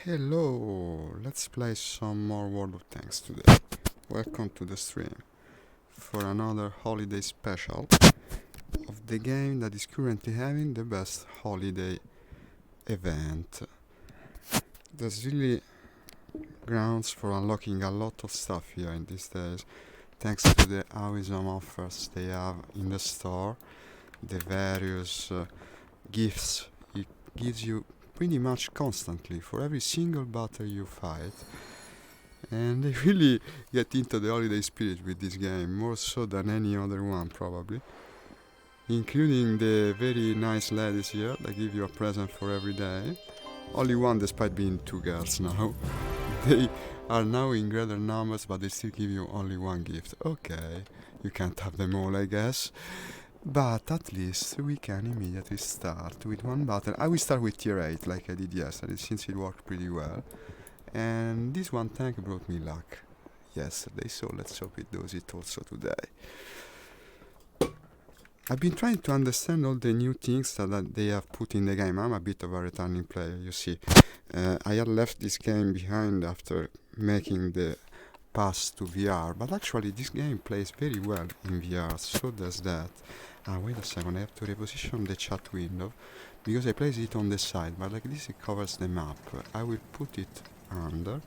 Hello, let's play some more World of Tanks today. Welcome to the stream for another holiday special of the game that is currently having the best holiday event. There's really grounds for unlocking a lot of stuff here in these days, thanks to the awesome offers they have in the store, the various gifts it gives you pretty much constantly for every single battle you fight. And they really get into the holiday spirit with this game, more so than any other one probably, including the very nice ladies here that give you a present for every day. Only one despite being two girls now. They are now in greater numbers, but they still give you only one gift. Okay, you can't have them all, I guess. But at least we can immediately start with one battle. I will start with tier 8 like I did yesterday, since it worked pretty well. And this one tank brought me luck yesterday, so let's hope it does it also today. I've been trying to understand all the new things that they have put in the game. I'm a bit of a returning player, you see. I had left this game behind after making the pass to VR, but actually this game plays very well in VR, so does that. Wait a second, I have to reposition the chat window, because I placed it on the side, but like this it covers the map. I will put it under.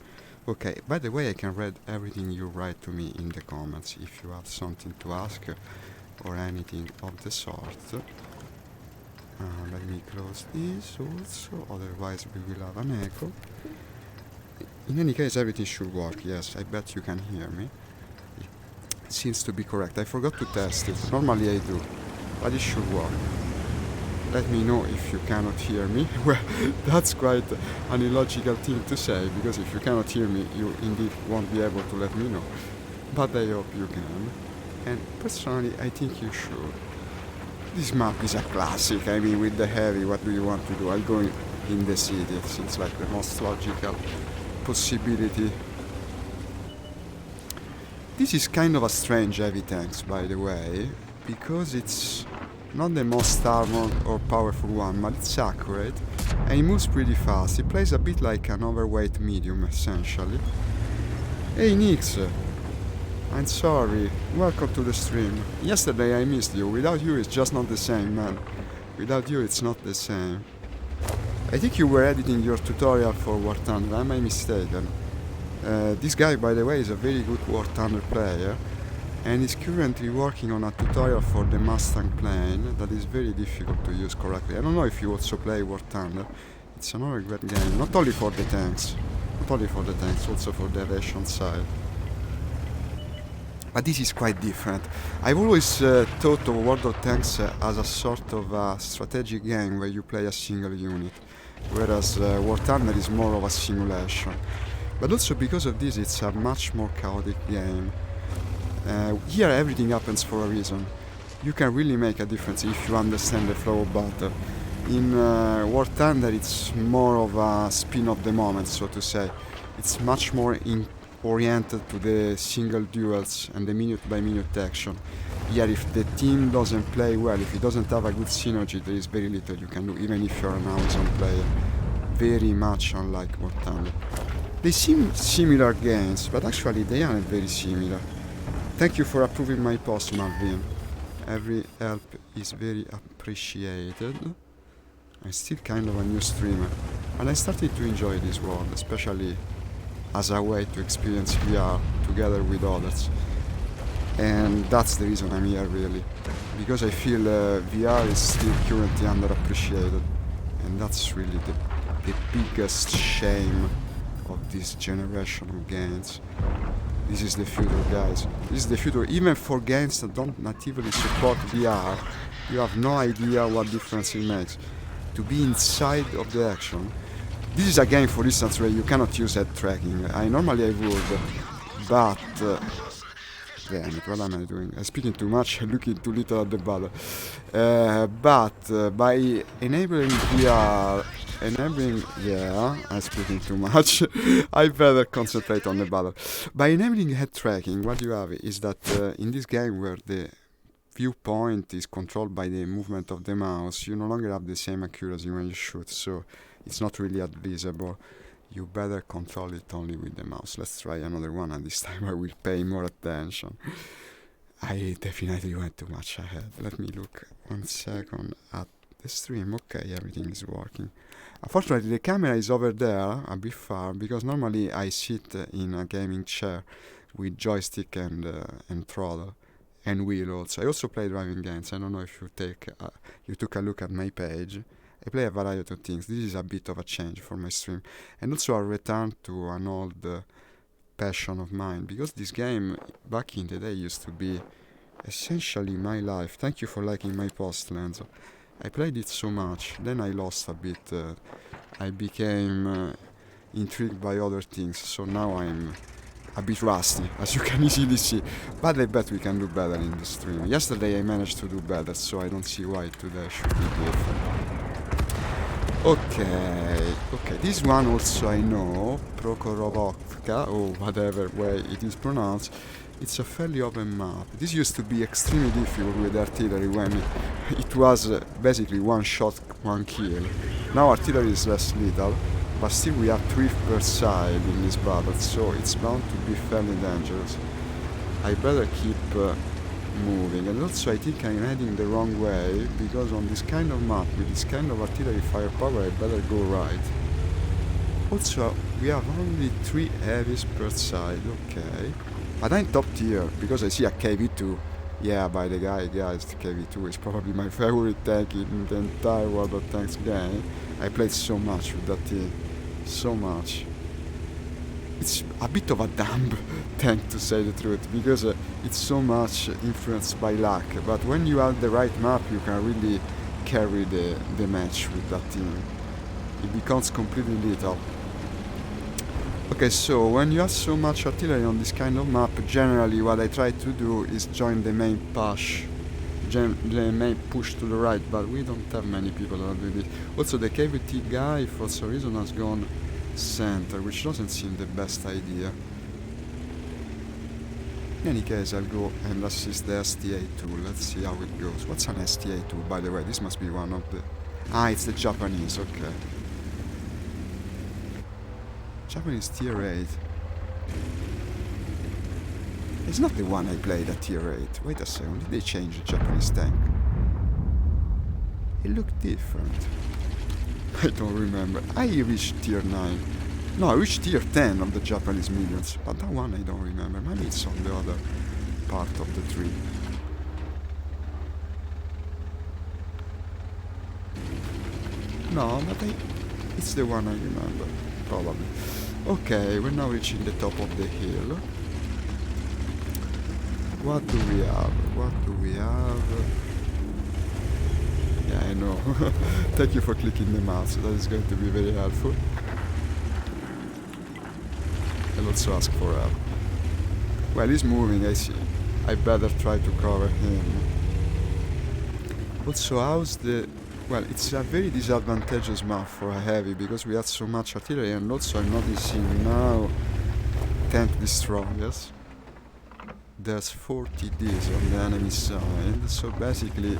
Okay, by the way, I can read everything you write to me in the comments if you have something to ask or anything of the sort. Let me close this also, otherwise we will have an echo. In any case, everything should work. Yes, I bet you can hear me. It seems to be correct. I forgot to test it. Normally I do, but it should work. Let me know if you cannot hear me. Well, that's quite an illogical thing to say, because if you cannot hear me, you indeed won't be able to let me know. But I hope you can. And personally, I think you should. This map is a classic. I mean, with the heavy, what do you want to do? I'll go in the city. It seems like the most logical possibility. This is kind of a strange heavy tanks, by the way, because it's not the most armored or powerful one, but it's accurate and it moves pretty fast. It plays a bit like an overweight medium, essentially. Hey Nix, I'm sorry, welcome to the stream. Yesterday I missed you. Without you it's just not the same, man. Without you it's not the same. I think you were editing your tutorial for War Thunder, am I mistaken? This guy, by the way, is a very good War Thunder player, and is currently working on a tutorial for the Mustang plane that is very difficult to use correctly. I don't know if you also play War Thunder. It's another great game, not only for the tanks, also for the aviation side. But this is quite different. I've always thought of World of Tanks as a sort of a strategic game where you play a single unit, whereas War Thunder is more of a simulation. But also because of this, it's a much more chaotic game. Here everything happens for a reason. You can really make a difference if you understand the flow of battle. In War Thunder it's more of a spin of the moment, so to say. It's much more oriented to the single duels and the minute-by-minute action. Here, if the team doesn't play well, if it doesn't have a good synergy, there is very little you can do, even if you're an awesome player. Very much unlike War Thunder. They seem similar games, but actually they aren't very similar. Thank you for approving my post, Marvin. Every help is very appreciated. I'm still kind of a new streamer, and I started to enjoy this world, especially as a way to experience VR together with others. And that's the reason I'm here, really. Because I feel VR is still currently underappreciated. And that's really the biggest shame of this generation of games. This is the future, guys. This is the future. Even for games that don't natively support VR, you have no idea what difference it makes. To be inside of the action. This is a game, for instance, where you cannot use head tracking. Normally I would, but... damn it, what am I doing? I'm speaking too much, looking too little at the battle. But by enabling VR... yeah, I'm speaking too much. I better concentrate on the battle. By enabling head tracking, what you have is that in this game where the viewpoint is controlled by the movement of the mouse, you no longer have the same accuracy when you shoot, so it's not really advisable. You better control it only with the mouse. Let's try another one, and this time I will pay more attention. I definitely went too much ahead. Let me look 1 second at the stream. Okay, everything is working. Unfortunately, the camera is over there, a bit far, because normally I sit in a gaming chair with joystick and throttle and wheel also. I also play driving games. I don't know if you took a look at my page. I play a variety of things. This is a bit of a change for my stream. And also a return to an old passion of mine, because this game back in the day used to be essentially my life. Thank you for liking my post, Lenzo. I played it so much, then I lost a bit. I became intrigued by other things, so now I'm a bit rusty, as you can easily see. But I bet we can do better in the stream. Yesterday I managed to do better, so I don't see why today should be different. Okay, this one also I know, Prokhorovka, or whatever way it is pronounced. It's a fairly open map. This used to be extremely difficult with artillery when it was basically one shot, one kill. Now artillery is less lethal, but still we have 3 per side in this battle, so it's bound to be fairly dangerous. I better keep moving, and also I think I'm heading the wrong way, because on this kind of map with this kind of artillery firepower I better go right. Also we have only 3 heavies per side, okay. But I'm top tier, because I see a KV2. Yeah, by the guys, the KV2 is probably my favorite tank in the entire World of Tanks game. I played so much with that thing, so much. It's a bit of a dumb tank, to say the truth, because it's so much influenced by luck. But when you have the right map, you can really carry the match with that thing. It becomes completely lethal. Okay, so when you have so much artillery on this kind of map, generally what I try to do is join the main push. The main push to the right, but we don't have many people that do this. Also, the KVT guy, for some reason, has gone center, which doesn't seem the best idea. In any case, I'll go and assist the STA-2. Let's see how it goes. What's an STA-2, by the way? This must be one of the... Ah, it's the Japanese, okay. Japanese tier 8. It's not the one I played at tier 8. Wait a second, did they change the Japanese tank? It looked different. I don't remember. I reached tier 9. No, I reached tier 10 of the Japanese millions. But that one I don't remember. Maybe it's on the other part of the tree. No, but it's the one I remember. Probably. Okay, we're now reaching the top of the hill. What do we have? Yeah, I know. Thank you for clicking the mouse. That is going to be very helpful. I'll also ask for help. Well, he's moving, I see. I better try to cover him. Also, how's the... Well, it's a very disadvantageous map for a heavy, because we had so much artillery, and also I'm noticing now tank destroyers. There's 40 Ds on the enemy side, so basically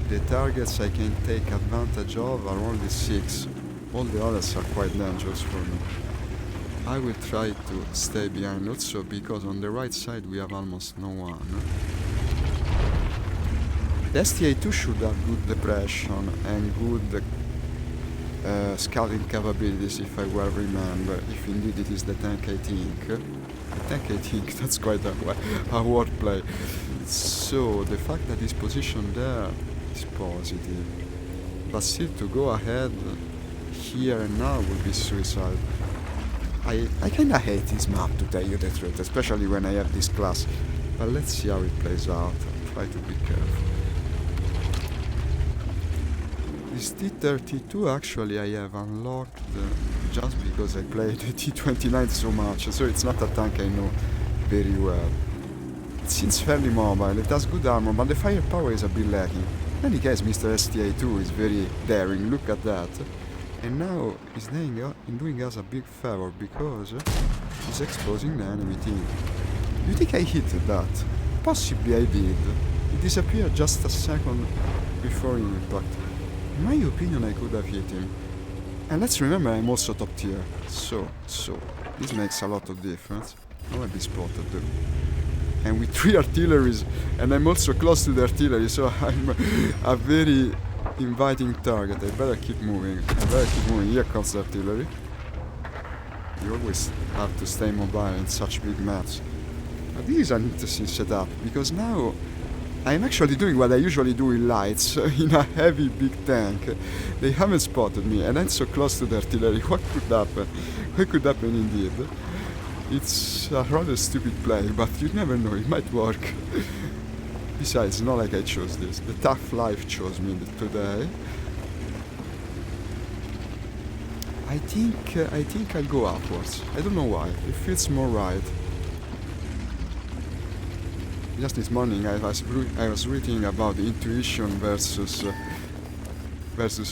the targets I can take advantage of are only 6. All the others are quite dangerous for me. I will try to stay behind also, because on the right side we have almost no one. The STA-2 should have good depression and good scouting capabilities, if I well remember, if indeed it is the tank I think. The tank I think, that's quite a wordplay. So the fact that it's positioned there is positive. But still, to go ahead here and now would be suicide. I kinda hate this map, to tell you the truth, especially when I have this class. But let's see how it plays out. I'll try to be careful. This T-32 actually I have unlocked just because I played the T-29 so much, so it's not a tank I know very well. It seems fairly mobile, it has good armor, but the firepower is a bit lacking. In any case, Mr. STA-2 is very daring, look at that. And now he's doing us a big favor, because he's exposing the enemy team. Do you think I hit that? Possibly I did. It disappeared just a second before impact. In my opinion, I could have hit him. And let's remember I'm also top tier. So, this makes a lot of difference. I will be spotted though. And with 3 artilleries, and I'm also close to the artillery, so I'm a very inviting target. I better keep moving. Here comes the artillery. You always have to stay mobile in such big maps. But this is an interesting setup, because now I'm actually doing what I usually do in lights, in a heavy big tank. They haven't spotted me, and I'm so close to the artillery. What could happen? What could happen indeed? It's a rather stupid play, but you never know, it might work. Besides, it's not like I chose this. The tough life chose me today. I think I'll go upwards. I don't know why. It feels more right. Just this morning I was reading about intuition versus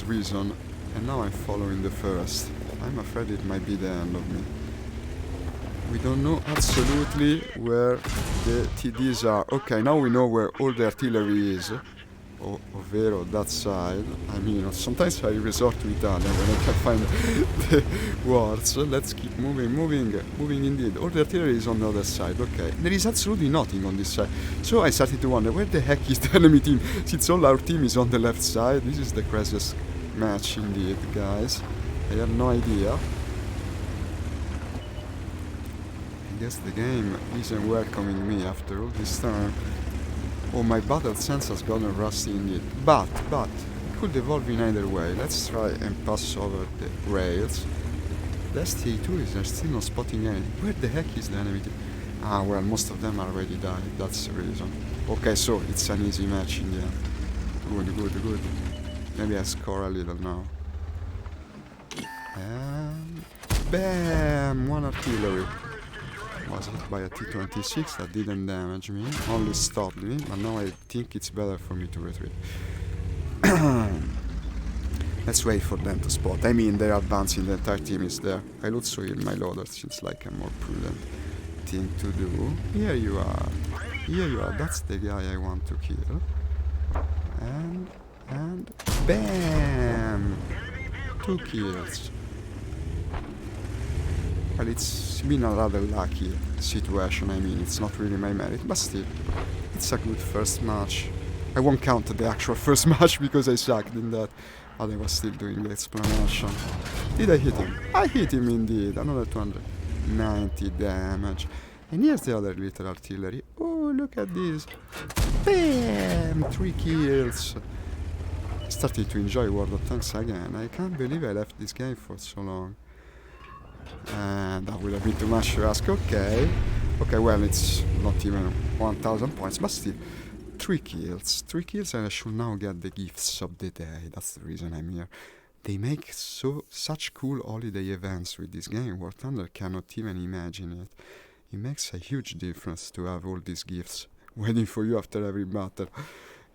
reason, and now I'm following the first. I'm afraid it might be the end of me. We don't know absolutely where the TDs are. Okay, now we know where all the artillery is. Ovvero that side. I mean, sometimes I resort to Italian when I can find the words. Let's keep moving indeed. All the artillery is on the other side. Okay, there is absolutely nothing on this side. So I started to wonder, where the heck is the enemy team? Since all our team is on the left side. This is the craziest match indeed, guys. I have no idea. I guess the game isn't welcoming me after all this time. Oh, my battle sense has gotten rusty indeed. But, it could evolve in either way. Let's try and pass over the rails. The STA2 is still not spotting anything. Where the heck is the enemy team? Ah, well, most of them already died. That's the reason. Okay, so it's an easy match in the end. Good. Maybe I score a little now. And bam! 1 artillery. Was hit by a T-26 that didn't damage me, only stopped me, but now I think it's better for me to retreat. Let's wait for them to spot. I mean, they're advancing, the entire team is there. I'll also heal my loader, seems like a more prudent thing to do. Here you are, that's the guy I want to kill. And bam! 2 kills. Well, it's been a rather lucky situation. I mean, it's not really my merit, but still, it's a good first match. I won't count the actual first match because I sucked in that, but I was still doing the explanation. Did I hit him? I hit him indeed. Another 290 damage. And here's the other little artillery. Oh, look at this. Bam! 3 kills. Starting to enjoy World of Tanks again. I can't believe I left this game for so long. And that would have been too much to ask. Okay, well, it's not even 1000 points, but still 3 kills, and I should now get the gifts of the day. That's the reason I'm here. They make such cool holiday events with this game. War Thunder cannot even imagine it. It makes a huge difference to have all these gifts waiting for you after every battle.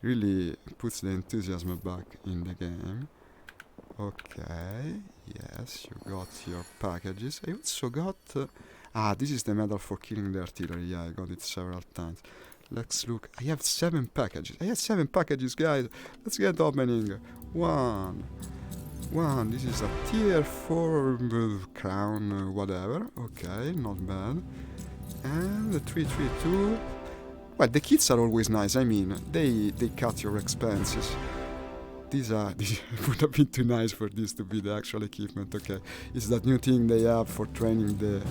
Really puts the enthusiasm back in the game. Okay, yes, you got your packages. I also got... this is the medal for killing the artillery. Yeah, I got it several times. Let's look. I have 7 packages. I have 7 packages, guys. Let's get opening. One. This is a tier 4 crown, whatever. Okay, not bad. And the 332. Well, the kits are always nice. I mean, they cut your expenses. These would have been too nice for this to be the actual equipment. Okay, it's that new thing they have for training the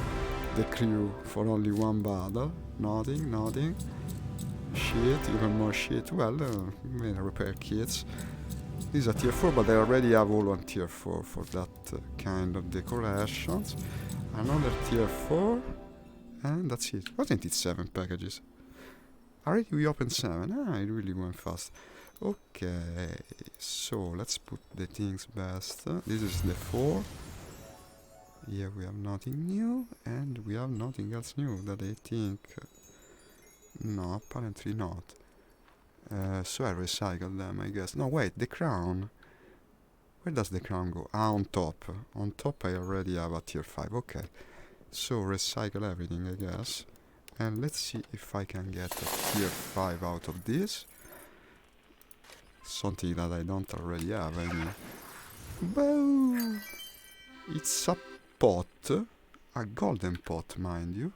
crew for only 1 battle. Nothing. Shit, even more shit. Well, repair kits. These are tier 4, but I already have all on tier 4 for that kind of decorations. Another tier 4, and that's it. Wasn't it 7 packages? Already we opened 7. It really went fast. Okay, so let's put the things best. This is the 4. Here we have nothing new, and we have nothing else new that I think... No, apparently not. So I recycled them, I guess. No, wait, the crown. Where does the crown go? On top. On top I already have a tier 5, okay. So recycle everything, I guess. And let's see if I can get a tier 5 out of this. Something that I don't already have, I mean. Boom! It's a pot, a golden pot, mind you.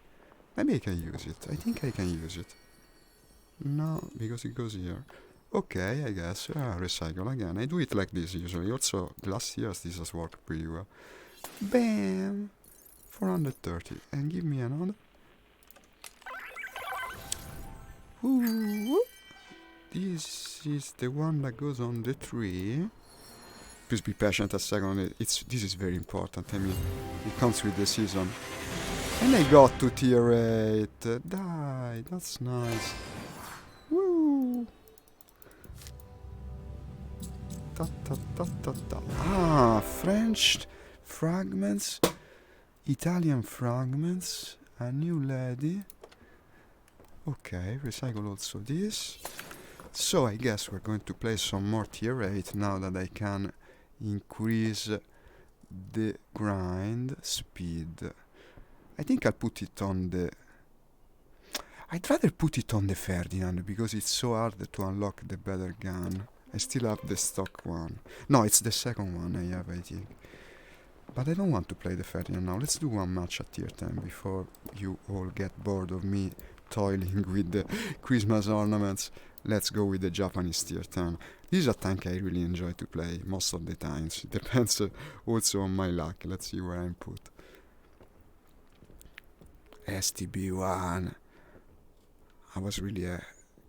Maybe I can use it. I think I can use it. No, because it goes here. Okay, I guess. Recycle again. I do it like this usually. Also, the last years this has worked pretty well. Bam! 430. And give me another. Ooh. This is the one that goes on the tree. Please be patient a second. This is very important. I mean, it comes with the season. And I got to tier 8. Die. That's nice. Woo! Ta ta ta ta ta. Ah, French fragments. Italian fragments. A new lady. Okay, recycle also this. So I guess we're going to play some more tier 8 now that I can increase the grind speed. I think I'll put it on the... I'd rather put it on the Ferdinand because it's so hard to unlock the better gun. I still have the stock one. No, it's the second one I have, I think. But I don't want to play the Ferdinand now. Let's do one match at tier 10 before you all get bored of me toiling with the Christmas ornaments. Let's go with the Japanese tier 10. This is a tank I really enjoy to play most of the times. It depends also on my luck. Let's see where I'm put. STB1. I was really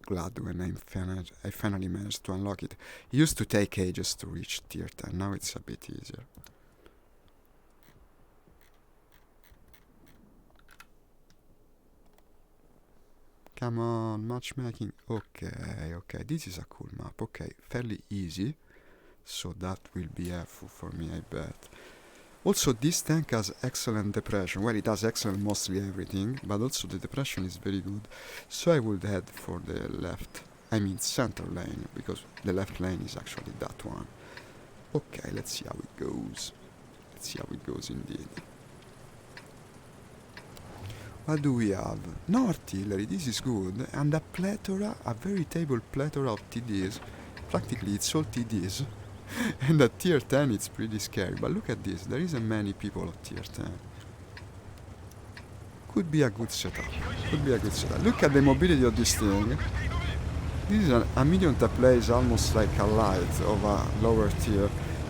glad when I finally managed to unlock it. It used to take ages to reach tier 10. Now it's a bit easier. Come on, matchmaking. Okay, this is a cool map. Okay, fairly easy, so that will be helpful for me, I bet. Also, this tank has excellent depression. Well, it has excellent mostly everything, but also the depression is very good. So I would head for the left, center lane, because the left lane is actually that one. Okay, let's see how it goes. Let's see how it goes indeed. What do we have? No artillery, this is good, and a veritable plethora of TDs. Practically it's all TDs. And at tier 10 it's pretty scary, but look at this, there isn't many people at tier 10. Could be a good setup. Look at the mobility of this thing. This is a medium that plays almost like a light of a lower tier.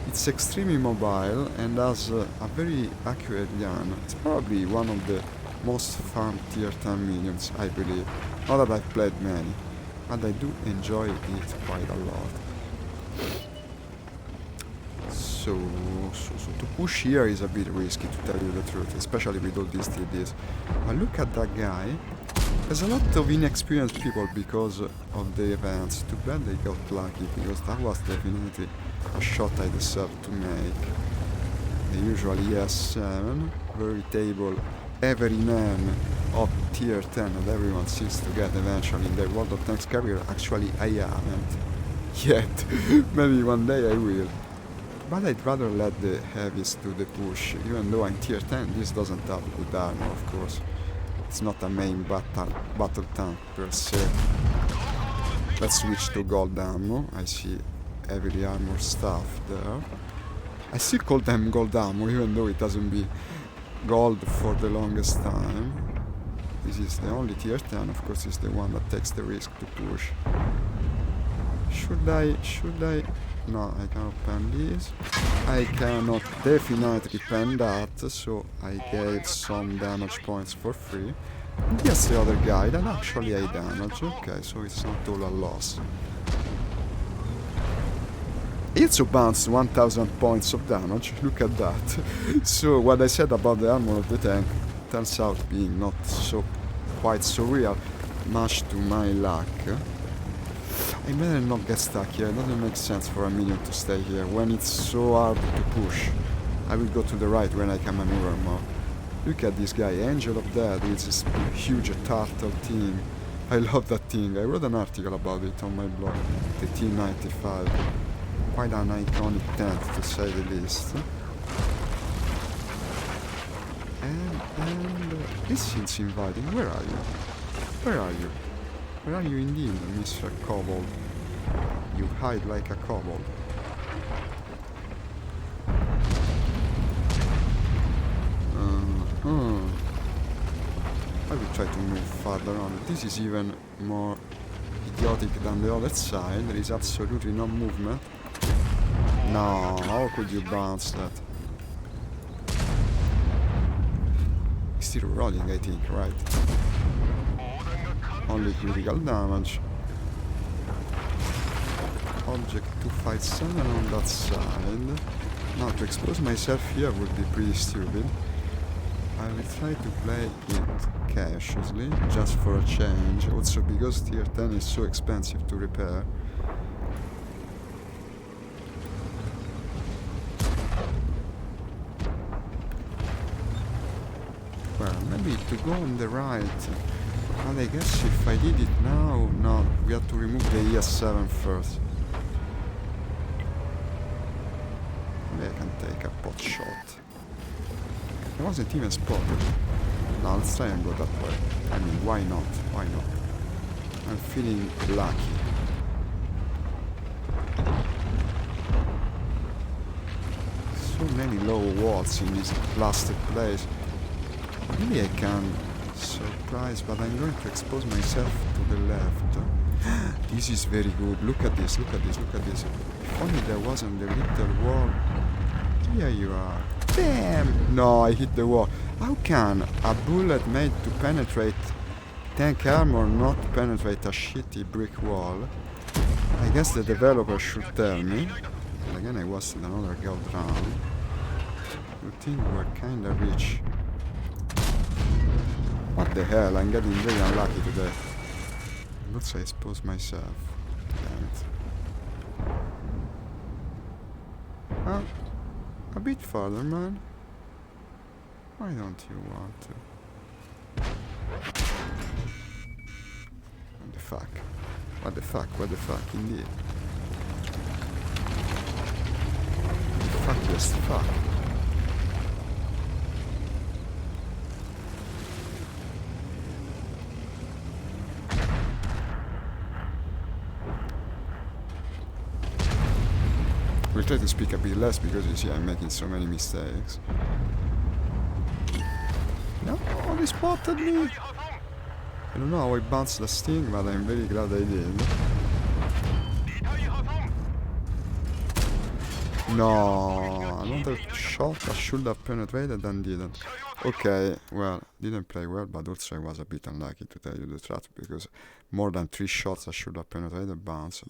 It's extremely mobile and has a very accurate gun. It's probably one of the most fun tier 10 mediums, I believe. Not that I've played many, but I do enjoy it quite a lot. So to push here is a bit risky, to tell you the truth, especially with all these TDs. But look at that guy. There's a lot of inexperienced people because of the events. Too bad they got lucky, because that was definitely a shot I deserved to make. The usual ES7, veritable every man of tier 10 and everyone seems to get eventually in their World of Tanks career. Actually, I haven't yet. Maybe one day I will. But I'd rather let the heavies do the push, even though I'm tier 10, this doesn't have good armor, of course. It's not a main battle tank per se. Let's switch to gold ammo. I see heavily armor stuff there. I still call them gold ammo, even though it hasn't been gold for the longest time. This is the only tier 10, of course, is the one that takes the risk to push. Should I? No, I cannot pen this. I cannot definitely pen that, so I gave some damage points for free. And here's the other guy that actually I damage. Okay, so it's not all a loss. He also bounced 1000 points of damage, look at that. So what I said about the armor of the tank turns out being not quite so real, much to my luck. I better not get stuck here, it doesn't make sense for a minion to stay here when it's so hard to push. I will go to the right when I can maneuver more. Look at this guy, Angel of Death, with this huge turtle thing. I love that thing, I wrote an article about it on my blog, the T95. Quite an iconic tank, to say the least. And this seems inviting. Where are you? Where are you? Where are you indeed, Mr. Kobold? You hide like a kobold. try to move farther on. This is even more idiotic than the other side. There is absolutely no movement. No, how could you bounce that? He's still rolling, I think, right? Only critical damage. Object 257 on that side. Now to expose myself here would be pretty stupid. I will try to play it cautiously, just for a change. Also because tier 10 is so expensive to repair. Well, maybe to go on the right. But I guess if I did it now, no, we have to remove the ES7 first. Maybe I can take a pot shot. I wasn't even spotted. Now let's try and go that way. I mean, why not? Why not? I'm feeling lucky. So many low walls in this blasted place. Maybe I can surprise, but I'm going to expose myself to the left. This is very good. Look at this, look at this, look at this. If only there wasn't the little wall. Here you are. Damn! No, I hit the wall. How can a bullet made to penetrate tank armor not penetrate a shitty brick wall? I guess the developer should tell me. And again, I wasted another gold round. You think we're kinda rich. What the hell? I'm getting very unlucky today. Let's expose myself. Damn it. A bit further, man. Why don't you want to? What the fuck? What the fuck? What the fuck? Indeed. Fuckiest fuck. We'll try to speak a bit less because you see I'm making so many mistakes. No, they spotted me! I don't know how I bounced the sting, but I'm very glad I did. No, another shot that should have penetrated and didn't. Okay, well, didn't play well, but also I was a bit unlucky to tell you the truth, because more than 3 shots that should have penetrated bounced.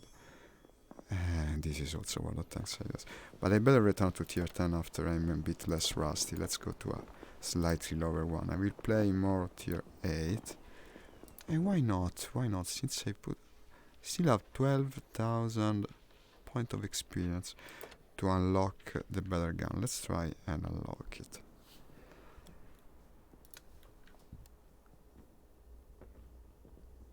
And this is also one of the tanks, I guess. But I better return to tier 10 after I'm a bit less rusty. Let's go to a slightly lower one. I will play more tier 8. And why not? Why not? Since I still have 12,000 points of experience to unlock the better gun. Let's try and unlock it.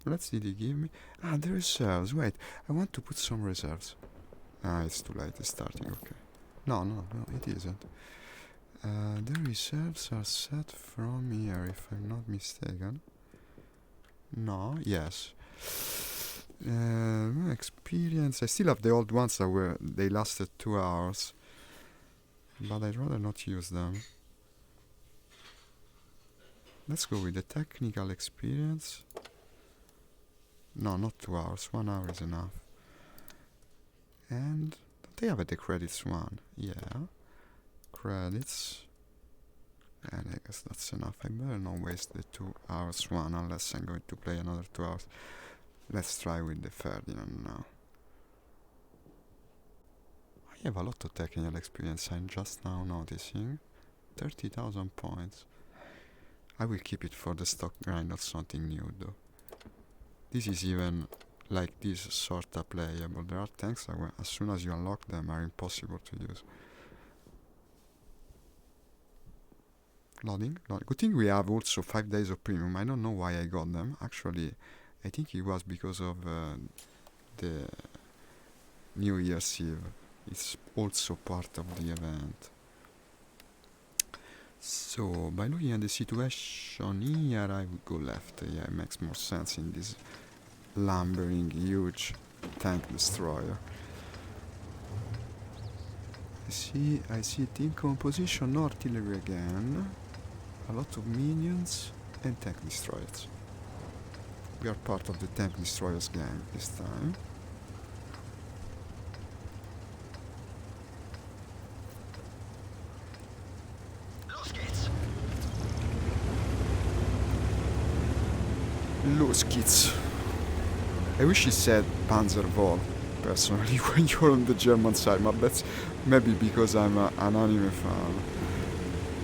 Let's did he give me? Ah, the reserves. Wait, I want to put some reserves. Ah, it's too late. It's starting. Okay. No, it isn't. The reserves are set from here, if I'm not mistaken. No, yes. Experience. I still have the old ones that they lasted 2 hours, but I'd rather not use them. Let's go with the technical experience. No, not 2 hours. 1 hour is enough. And don't they have the credits one? Yeah. Credits. And I guess that's enough. I better not waste the 2 hours one unless I'm going to play another 2 hours. Let's try with the Ferdinand now. I have a lot of technical experience, I'm just now noticing. 30,000 points. I will keep it for the stock grind, not something new though. This is even like this sort of playable. There are tanks that as soon as you unlock them are impossible to use. Loading. Good thing we have also 5 days of premium. I don't know why I got them. Actually, I think it was because of the New Year's Eve. It's also part of the event. So, by looking at the situation here, I would go left. Yeah, it makes more sense in this lumbering, huge tank destroyer. I see team composition, no artillery again. A lot of minions. and tank destroyers. We are part of the tank destroyers gang this time. Los kids. I wish he said Panzerwall, personally, when you're on the German side, but that's maybe because I'm an anime fan,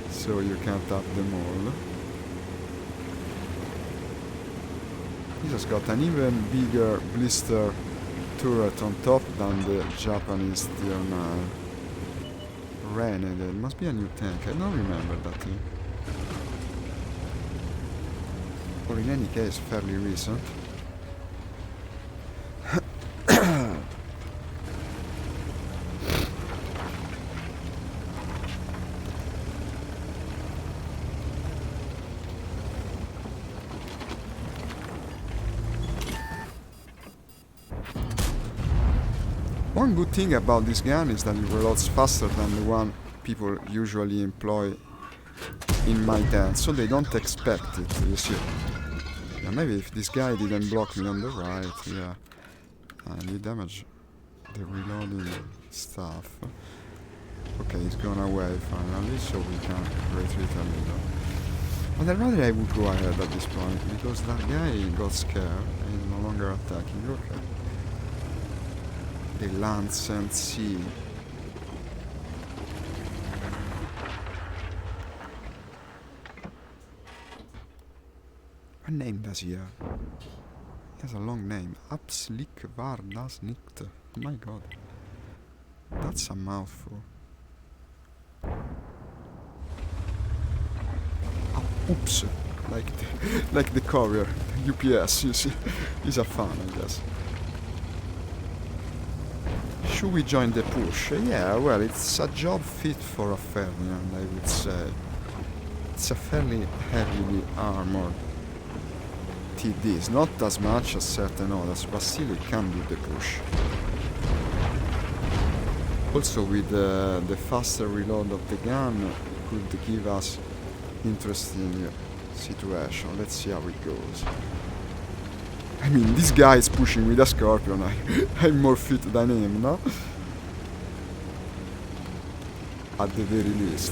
so you can't have them all. He just got an even bigger blister turret on top than the Japanese Tier 9. Renegade, must be a new tank, I don't remember that thing. Or in any case, fairly recent. One good thing about this gun is that it reloads faster than the one people usually employ in my dance, so they don't expect it, you see. Yeah, maybe if this guy didn't block me on the right, yeah. And he damaged the reloading stuff. Okay, he's gone away finally, so we can retreat a little. But I'd rather I would go ahead at this point, because that guy got scared and is no longer attacking. Okay. The Lance and Sea. What name does he have? He has a long name. Abslik Vardasnikt. Oh my god. That's a mouthful. Oh, oops. Like the courier. UPS, you see. He's a fan, I guess. Should we join the push? Yeah, well, it's a job fit for a Ferdinand, I would say. It's a fairly heavily armored TDs, not as much as certain others, but still it can do the push. Also with the faster reload of the gun, it could give us interesting situation. Let's see how it goes. I mean, this guy is pushing with a Scorpion. I'm more fit than him, no? At the very least.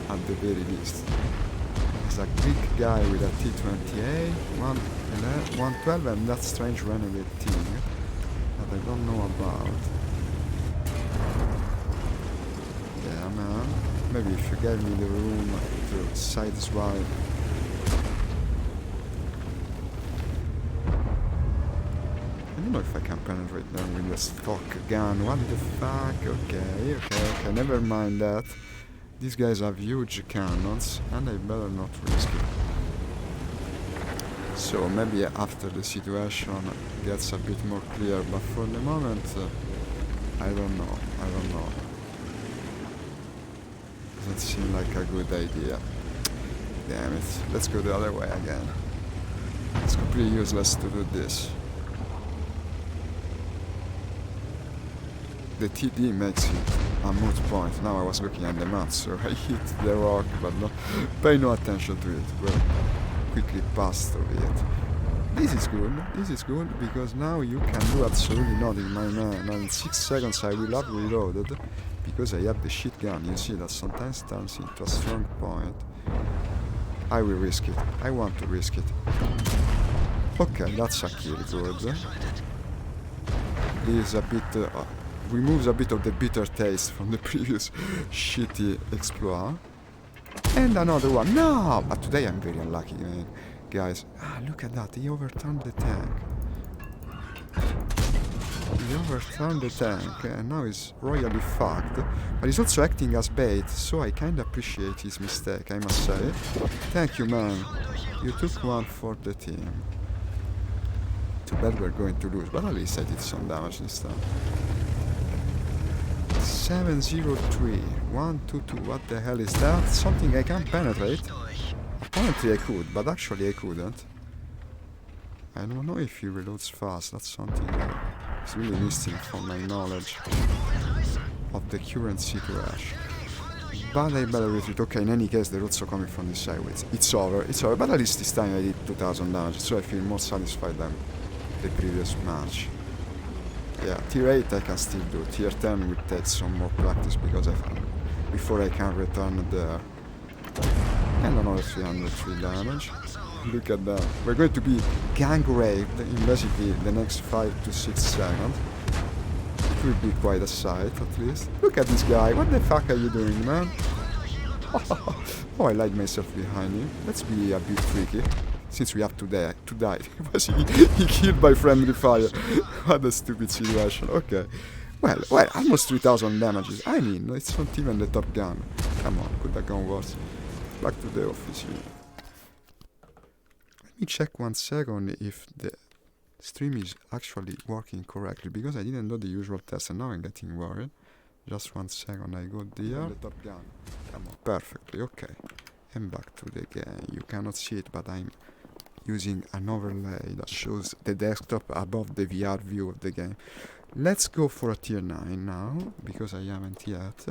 At the very least. There's a Greek guy with a T-28, 112, and that strange renegade thing that I don't know about. Yeah, man. Maybe if you gave me the room to sideswipe. I don't know if I can penetrate them with a stock gun. What the fuck? Okay, never mind that. These guys have huge cannons, and I better not risk it. So maybe after the situation gets a bit more clear, but for the moment, I don't know. Doesn't seem like a good idea. Damn it. Let's go the other way again. It's completely useless to do this. The TD makes it a moot point. Now I was looking at the map, so I hit the rock, but no, pay no attention to it. We'll quickly pass through it. This is good, because now you can do absolutely nothing, my man. And in 6 seconds I will have reloaded, because I have the shit gun. You see, that sometimes turns into a strong point. I will risk it. I want to risk it. Okay, that's a kill, good. This is a bit... removes a bit of the bitter taste from the previous shitty exploit. And another one. No! But today I'm very unlucky, man. Guys. Ah, look at that. He overturned the tank. He overturned the tank, and now he's royally fucked. But he's also acting as bait, so I kinda appreciate his mistake, I must say. Thank you, man. You took one for the team. Too bad we're going to lose, but at least I did some damage this time. 703, 122, what the hell is that? Something I can't penetrate? Apparently I could, but actually I couldn't. I don't know if he reloads fast, that's something that's really missing from my knowledge of the current situation. But I better retreat. Okay, in any case, they're also coming from this side. It's over. It's over. But at least this time I did 2000 damage, so I feel more satisfied than the previous match. Yeah, tier 8 I can still do. Tier 10 will take some more practice because before I can return there. And another 303 damage. Look at that. We're going to be gang raped in basically the next 5 to 6 seconds. It will be quite a sight, at least. Look at this guy. What the fuck are you doing, man? Oh, I lied myself behind him. Let's be a bit tricky. Since we have to die. Was he killed by friendly fire? What a stupid situation. Okay. Well, almost 3000 damages. I mean, it's not even the top gun. Come on, could have gone worse. Back to the office here. Let me check 1 second if the stream is actually working correctly, because I didn't do the usual test and now I'm getting worried. Just 1 second, I go there. The top gun. Come on, perfectly, okay. And back to the game. You cannot see it, but I'm using an overlay that shows the desktop above the VR view of the game. Let's go for a tier 9 now, because I haven't yet.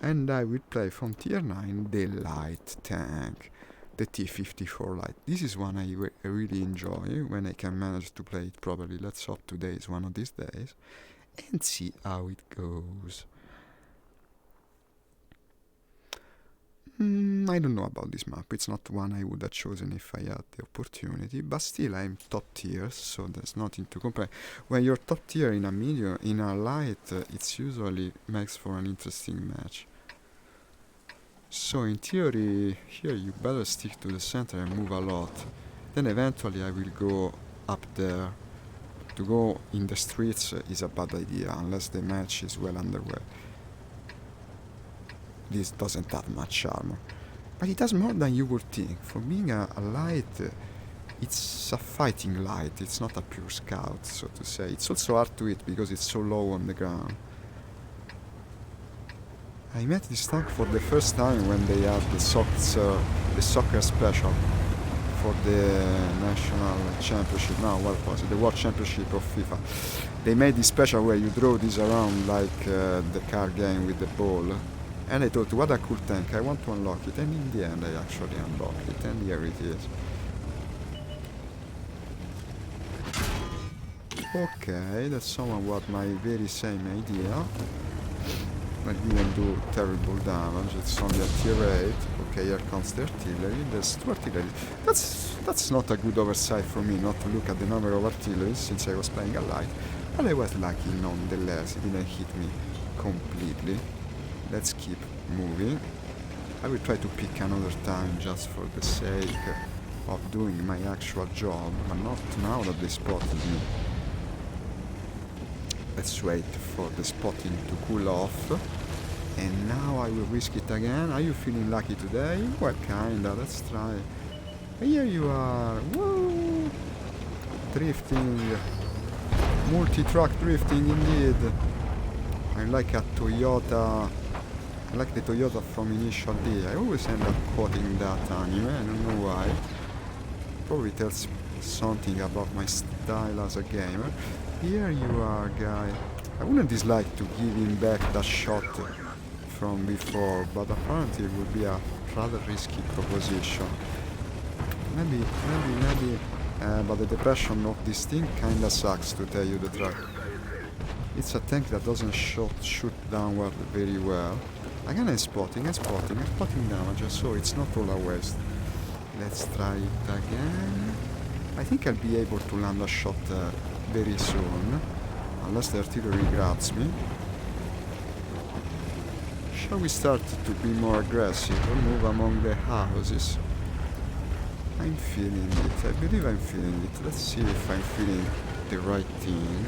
And I will play from tier 9 the light tank. The T-54 light. This is one I really enjoy when I can manage to play it properly. Let's hope today is one of these days. And see how it goes. I don't know about this map. It's not one I would have chosen if I had the opportunity, but still I'm top tier, so there's nothing to compare. When you're top tier in a medium, in a light, it's usually makes for an interesting match. So in theory, here you better stick to the center and move a lot. Then eventually I will go up there. To go in the streets is a bad idea, unless the match is well underway. This doesn't have much armor, but it has more than you would think. For being a light, it's a fighting light, it's not a pure scout, so to say. It's also hard to hit because it's so low on the ground. I met this tank for the first time when they had the soccer special for the national championship. No, what was it? The world championship of FIFA. They made this special where you draw this around like the car game with the ball. And I thought, what a cool tank, I want to unlock it, and in the end I actually unlocked it, and here it is. Okay, that's somewhat my very same idea. I didn't do terrible damage, it's only a tier 8. Okay, here comes the artillery, there's 2 artillery. That's not a good oversight for me, not to look at the number of artillery, since I was playing a light. But I was lucky nonetheless, it didn't hit me completely. Let's keep moving. I will try to pick another time just for the sake of doing my actual job, but not now that they spotted me. Let's wait for the spotting to cool off. And now I will risk it again. Are you feeling lucky today? Well, kinda. Let's try. Here you are. Woo! Drifting. Multi-truck drifting indeed. I like a Toyota. I like the Toyota from Initial D. I always end up quoting that anime, I don't know why. Probably tells something about my style as a gamer. Here you are, guy. I wouldn't dislike to give him back that shot from before, but apparently it would be a rather risky proposition. Maybe, but the depression of this thing kinda sucks, to tell you the truth. It's a tank that doesn't shoot downward very well. Again, I'm spotting damage, so it's not all a waste. Let's try it again. I think I'll be able to land a shot very soon, unless the artillery grabs me. Shall we start to be more aggressive or move among the houses? I'm feeling it, I believe I'm feeling it. Let's see if I'm feeling the right thing.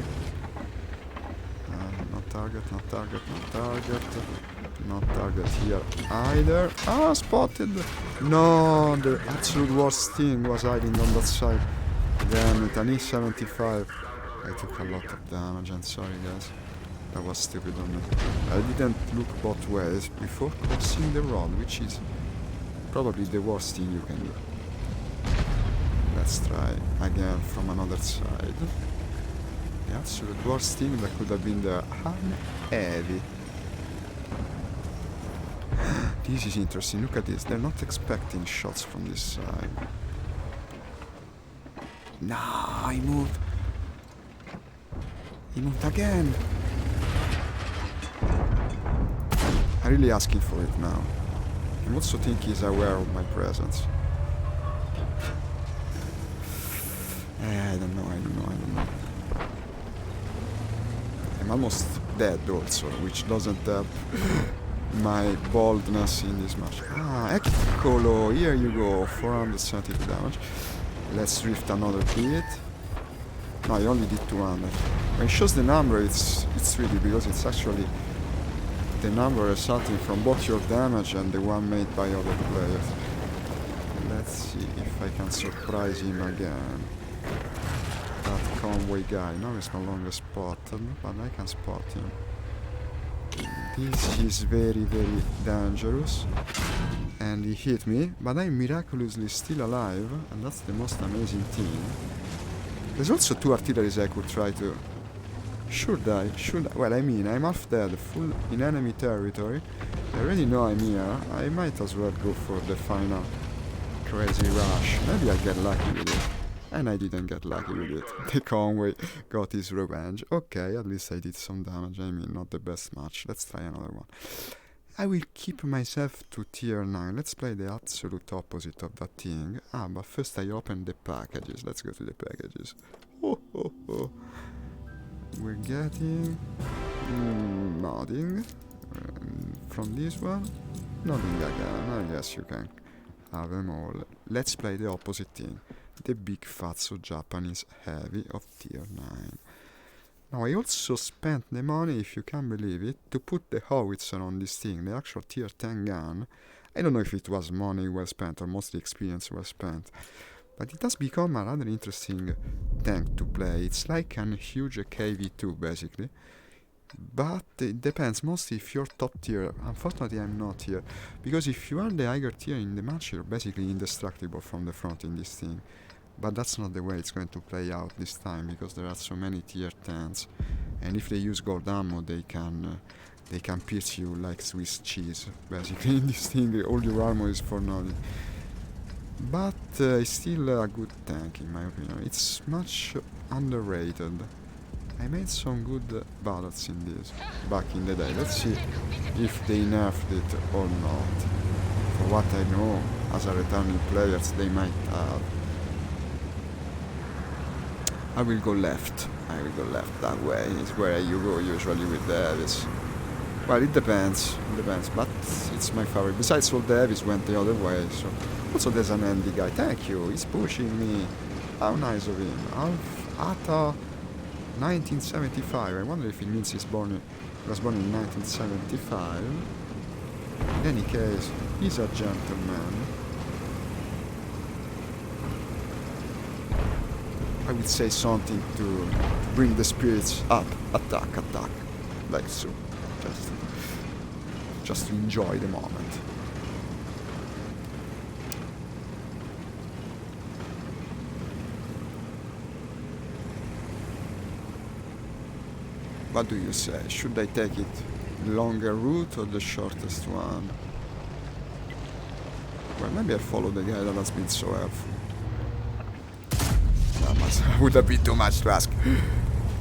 Not target, not target, not target. Not target here either. Ah, spotted! No, the absolute worst thing was hiding on that side. Damn it, an E75. I took a lot of damage, I'm sorry guys. That was stupid on me. I didn't look both ways before crossing the road, which is probably the worst thing you can do. Let's try again from another side. The absolute worst thing that could have been there. I'm heavy. This is interesting. Look at this. They're not expecting shots from this side. Nah, he moved. He moved again. I'm really asking for it now. I also think he's aware of my presence. I don't know. I'm almost dead also, which doesn't help my boldness in this match. Ah, eccolo, here you go, 472 damage. Let's drift another bit. No, I only did 200. When it shows the number, it's tricky because it's actually the number resulting from both your damage and the one made by other players. Let's see if I can surprise him again. That convoy guy, now he's no longer spotted, but I can spot him. This is very, very dangerous. And he hit me, but I'm miraculously still alive, and that's the most amazing thing. There's also 2 artilleries I could try to... Should I? Well, I mean, I'm half dead, full in enemy territory. I already know I'm here. I might as well go for the final crazy rush. Maybe I'll get lucky with it. And I didn't get lucky with it. The convoy got his revenge. Okay, at least I did some damage. I mean, not the best match. Let's try another one. I will keep myself to tier 9. Let's play the absolute opposite of that thing. Ah, but first I open the packages. Let's go to the packages. Oh. We're getting... nothing. From this one? Nothing again. I guess you can have them all. Let's play the opposite thing. The big fatso Japanese heavy of tier 9. Now I also spent the money, if you can believe it, to put the howitzer on this thing, the actual tier 10 gun. I don't know if it was money well spent or mostly experience well spent, but it has become a rather interesting tank to play. It's like a huge KV2 basically, but it depends mostly if you're top tier. Unfortunately I'm not here, because if you are the higher tier in the match, you're basically indestructible from the front in this thing. But that's not the way it's going to play out this time, because there are so many tier 10s, and if they use gold ammo, they can pierce you like Swiss cheese. Basically, in this thing, all your armor is for nothing. But it's still a good tank, in my opinion. It's much underrated. I made some good battles in this back in the day. Let's see if they nerfed it or not. For what I know, as a returning players, they might have. I will go left. That way is where you go usually with the heavies. Well, it depends, but it's my favorite. Besides, all the heavies went the other way, so... Also, there's an Andy guy. Thank you, he's pushing me. How nice of him. Ata 1975. I wonder if it means he was born in 1975. In any case, he's a gentleman. I would say something to bring the spirits up. Attack. Like so. Just to enjoy the moment. What do you say? Should I take it longer route or the shortest one? Well, maybe I follow the guy that has been so helpful. That would have been too much to ask,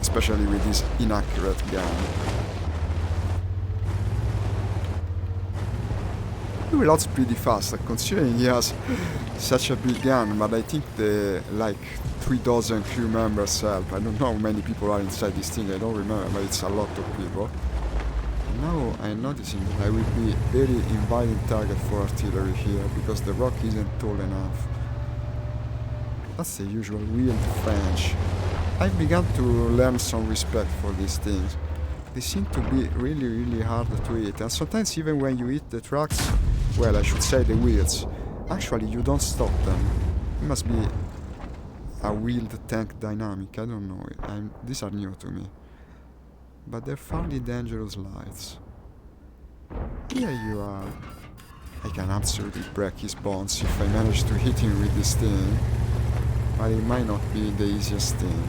especially with this inaccurate gun. He reloads pretty fast, considering he has such a big gun, but I think the like 3 dozen crew members help. I don't know how many people are inside this thing, I don't remember, but it's a lot of people. Now I'm noticing that I will be very inviting target for artillery here, because the rock isn't tall enough. That's the usual weird French. I've begun to learn some respect for these things. They seem to be really, really hard to hit, and sometimes even when you hit the trucks, well, I should say the wheels, actually you don't stop them. It must be a wheeled tank dynamic, I don't know. These are new to me. But they're fairly dangerous lights. Here you are. I can absolutely break his bones if I manage to hit him with this thing. But it might not be the easiest thing.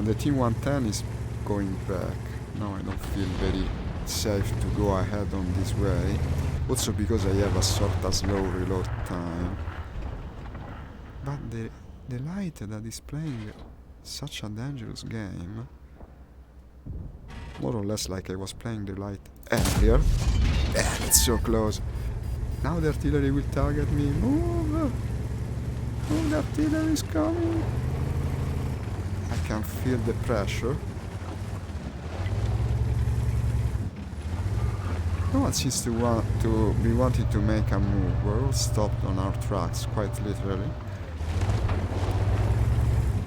The Team 110 is going back. Now I don't feel very safe to go ahead on this way. Also because I have a sort of slow reload time. But the light that is playing such a dangerous game, more or less like I was playing the light earlier. Damn, it's so close. Now the artillery will target me. Move! Oh, the artillery is coming. I can feel the pressure. No one seems to be wanting to make a move. We're all stopped on our tracks, quite literally.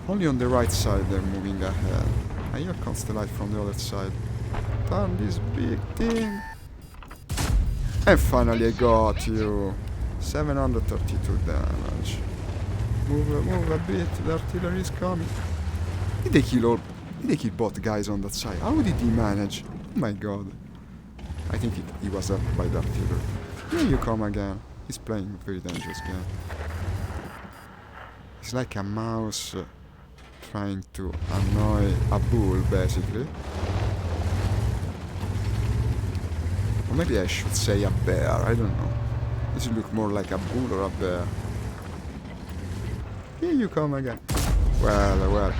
Only on the right side they're moving ahead. I hear comes the light from the other side. Turn this big thing. And finally I got you. 732 damage. Move a bit, the artillery is coming. Did they kill both guys on that side? How did he manage? Oh my god. I think he was helped by the artillery. Here you come again. He's playing a very dangerous game. He's like a mouse trying to annoy a bull, basically. Or maybe I should say a bear, I don't know. Does it look more like a bull or a bear? Here you come again. Well.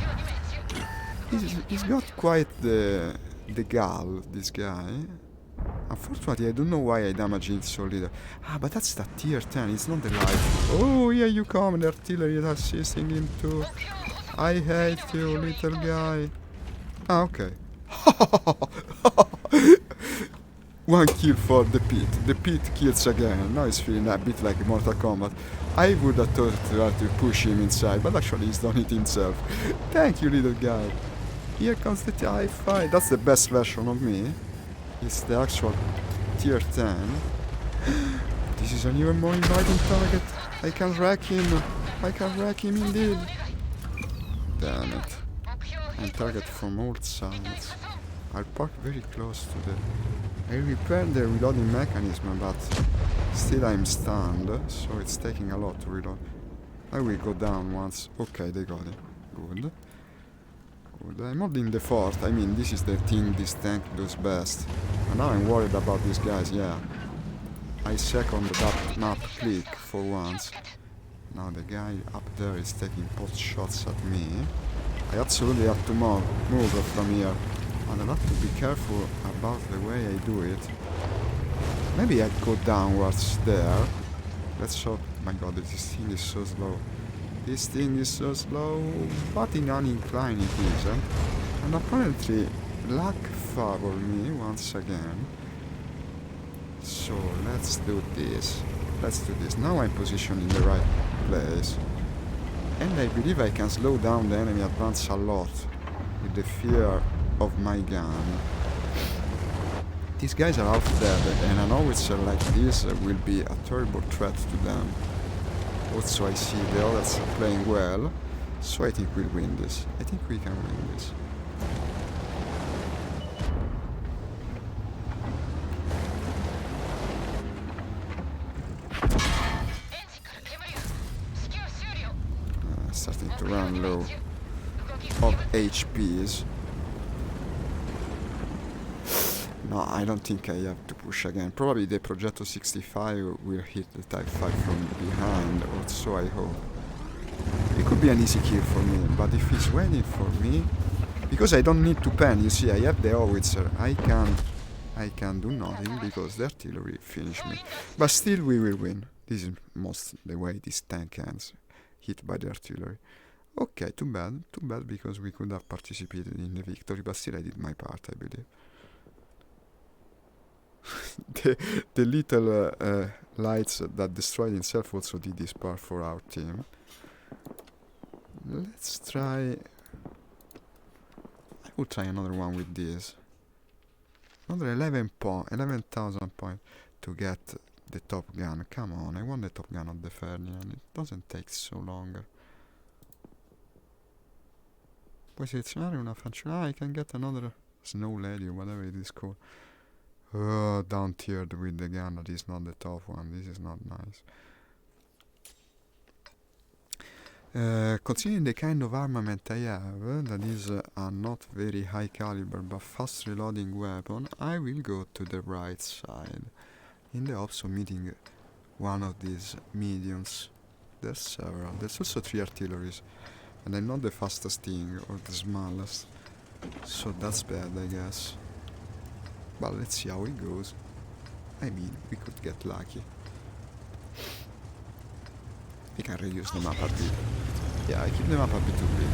He's got quite the gall, this guy. Unfortunately, I don't know why I damaged him so little. Ah, but that's the tier 10, it's not the light. Oh, here you come, the artillery is assisting him too. I hate you, little guy. Ah, okay. One kill for the pit. The pit kills again. Now it's feeling a bit like Mortal Kombat. I would have thought to push him inside, but actually he's done it himself. Thank you, little guy. Here comes the TIE fight. That's the best version of me. It's the actual tier 10. This is an even more inviting target. I can wreck him. I can wreck him indeed. Damn it. I'm targeted from all sides. I'll park very close to the... I repaired the reloading mechanism, but still I'm stunned, so it's taking a lot to reload. I will go down once. Okay, they got it. Good. I'm holding the fort. I mean, this is the thing this tank does best. And now I'm worried about these guys, yeah. I second that map click for once. Now the guy up there is taking pot shots at me. I absolutely have to move from here. And I have to be careful about the way I do it. Maybe I go downwards there. Let's hope... My god, this thing is so slow. This thing is so slow, but in an incline it isn't. And apparently luck favored me once again. So let's do this. Now I'm positioned in the right place. And I believe I can slow down the enemy advance a lot with the fear of my gun. These guys are out there, and an howitzer like this will be a terrible threat to them. Also, I see the others are playing well, so I think we'll win this. I think we can win this. Starting to run low of HPs. No, I don't think I have to push again. Probably the Progetto 65 will hit the Type 5 from behind, or so I hope. It could be an easy kill for me, but if he's waiting for me... Because I don't need to pen, you see, I have the howitzer. I can do nothing because the artillery finished me. But still we will win. This is most the way this tank ends. Hit by the artillery. Okay, too bad because we could have participated in the victory, but still I did my part, I believe. the little lights that destroyed himself also did this part for our team. Let's try... I will try another one with this. Another 11,000 points to get the Top Gun. Come on, I want the Top Gun of the Ferdinand. It doesn't take so long. Puoi selezionare una fanciulla. I can get another Snow Lady or whatever it is called. Down tiered with the gun. That is not the top one. This is not nice. Considering the kind of armament I have, that is a not very high caliber but fast reloading weapon, I will go to the right side, in the hopes of meeting one of these mediums. There's several. There's also 3 artilleries, and I'm not the fastest thing or the smallest, so that's bad, I guess. But let's see how it goes. I mean, we could get lucky. We can reuse the map a bit. Yeah, I keep the map a bit too big.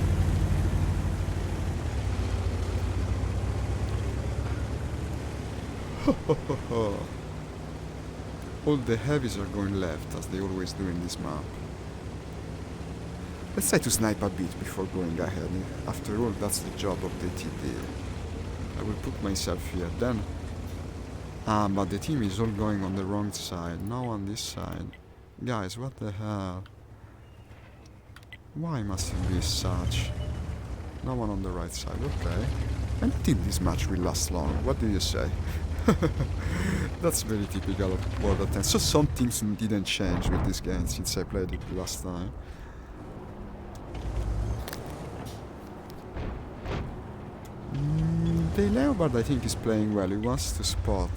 All the heavies are going left, as they always do in this map. Let's try to snipe a bit before going ahead. After all, that's the job of the TD. I will put myself here, then... but the team is all going on the wrong side, now on this side. Guys, what the hell? Why must it be such? No one on the right side, okay. I don't think this match will last long, what do you say? That's very typical of Border 10. So some things didn't change with this game since I played it last time. The Leopard I think is playing well, he wants to spot.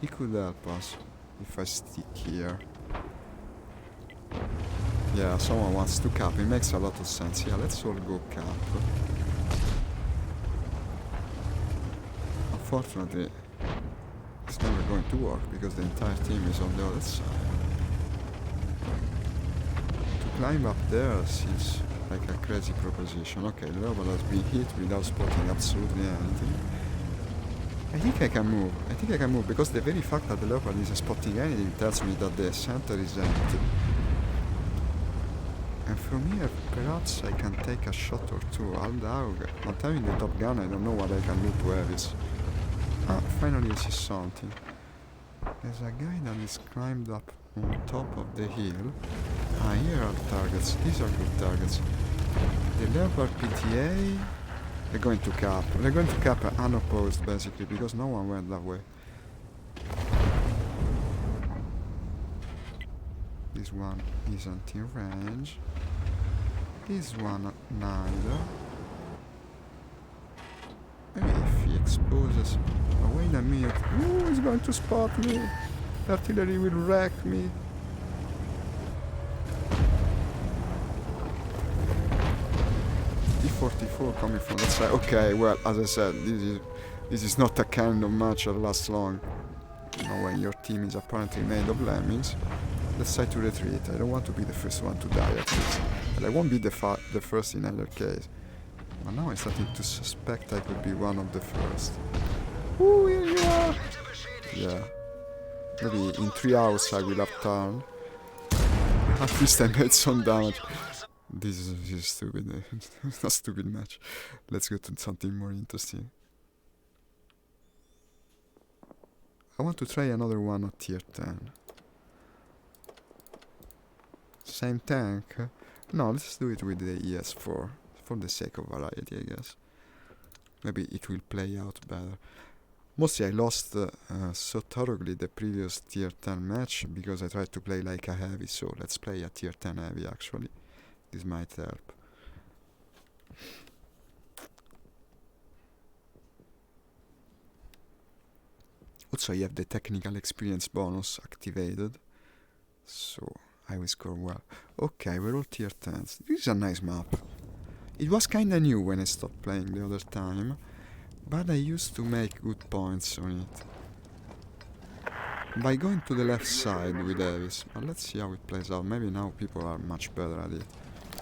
He could help us if I stick here. Yeah, someone wants to cap, it makes a lot of sense. Yeah, let's all go cap. Unfortunately, it's never going to work because the entire team is on the other side. To climb up there seems like a crazy proposition. Okay, the Leopard has been hit without spotting absolutely anything. I think I can move, because the very fact that the Leopard isn't spotting anything tells me that the center is empty. And from here, perhaps I can take a shot or two. Although, not having the top gun, I don't know what I can do to Avis. Ah, finally I see something. There's a guy that is climbed up on top of the hill. Ah, here are targets. These are good targets. The Leopard PTA... They're going to cap. They're going to cap unopposed, basically, because no one went that way. This one isn't in range. This one neither. Maybe if he exposes... Oh, wait a minute. Ooh, he's going to spot me. The artillery will wreck me. D44 coming from that side. Okay, well, as I said, this is not a kind of match that lasts long. You know, when your team is apparently made of lemmings. Let's try to retreat. I don't want to be the first one to die at least. But I won't be the first in either case. But now I'm starting to suspect I could be one of the first. Ooh, here you are! Yeah. Maybe in 3 hours I will have turned. At least I made some damage. This is stupid. It's a stupid match. Let's go to something more interesting. I want to try another one at tier 10. Same tank? No, let's do it with the ES4. For the sake of variety, I guess. Maybe it will play out better. Mostly I lost so thoroughly the previous tier 10 match because I tried to play like a heavy, so let's play a tier 10 heavy actually. This might help. Also you have the technical experience bonus activated, so I will score well. Okay, we're all tier 10s. This is a nice map. It was kinda new when I stopped playing the other time, but I used to make good points on it. By going to the left side with Avis, but let's see how it plays out. Maybe now people are much better at it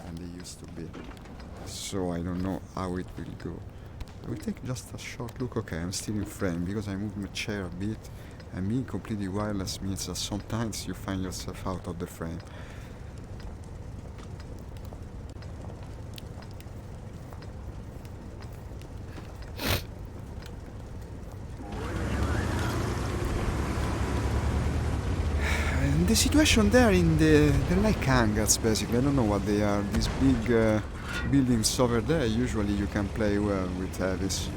than they used to be. So I don't know how it will go. I will take just a short look. Okay, I'm still in frame because I moved my chair a bit, and being completely wireless means that sometimes you find yourself out of the frame. The situation there they're like hangars basically. I don't know what they are. These big buildings over there, usually you can play well with heavies.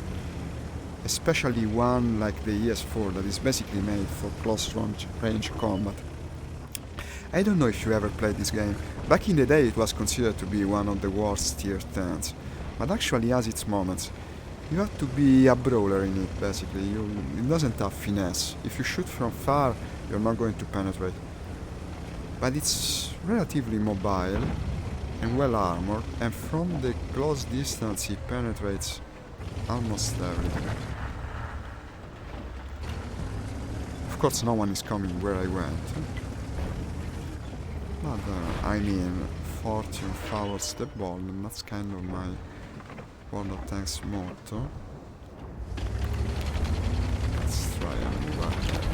Especially one like the ES4 that is basically made for close range combat. I don't know if you ever played this game. Back in the day it was considered to be one of the worst tier 10s, but actually has its moments. You have to be a brawler in it, basically. It doesn't have finesse. If you shoot from far, you're not going to penetrate. But it's relatively mobile and well armored, and from the close distance it penetrates almost everything. Of course no one is coming where I went. But I mean, fortune favors the bold, and that's kind of my World of Tanks motto. Let's try and move ahead.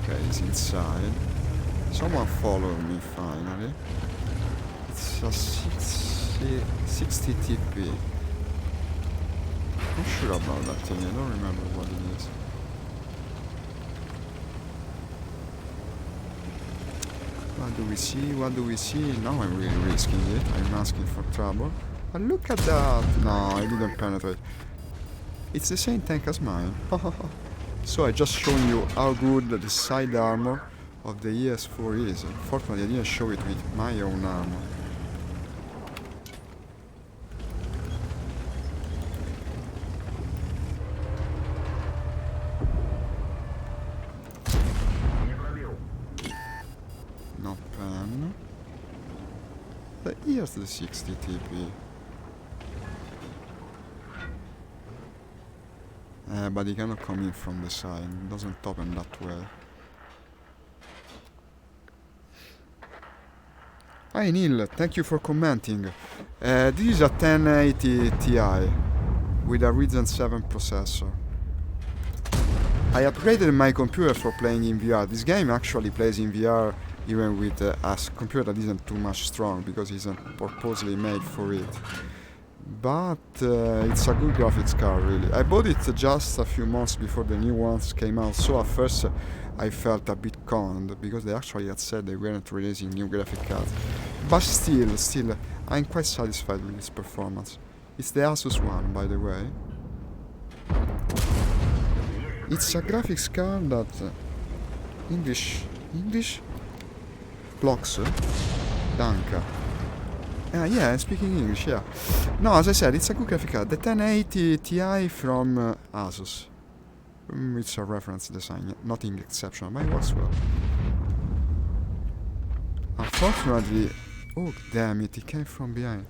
Okay, he's inside. Someone followed me finally. It's a 60 TP. Not sure about that thing, I don't remember what it is. What do we see? What do we see? Now I'm really risking it. I'm asking for trouble. But look at that! No, I didn't penetrate. It's the same tank as mine. So I just shown you how good the side armor of the ES4 is. Unfortunately, I didn't show it with my own armor. No pen. But here's the 60 TP. But he cannot come in from the side. It doesn't open that well. Hi Neil, thank you for commenting. This is a 1080 Ti with a Ryzen 7 processor. I upgraded my computer for playing in VR. This game actually plays in VR even with a computer that isn't too much strong, because it isn't purposely made for it. But it's a good graphics card, really. I bought it just a few months before the new ones came out, so at first I felt a bit conned, because they actually had said they weren't releasing new graphic cards. But still, I'm quite satisfied with its performance. It's the Asus one, by the way. It's a graphics card that... English? Blocks? Danka. Yeah, I'm speaking English, yeah. No, as I said, it's a good graphic card. The 1080 Ti from Asus. It's a reference design, nothing exceptional, but it works well. Unfortunately... Oh, damn it came from behind.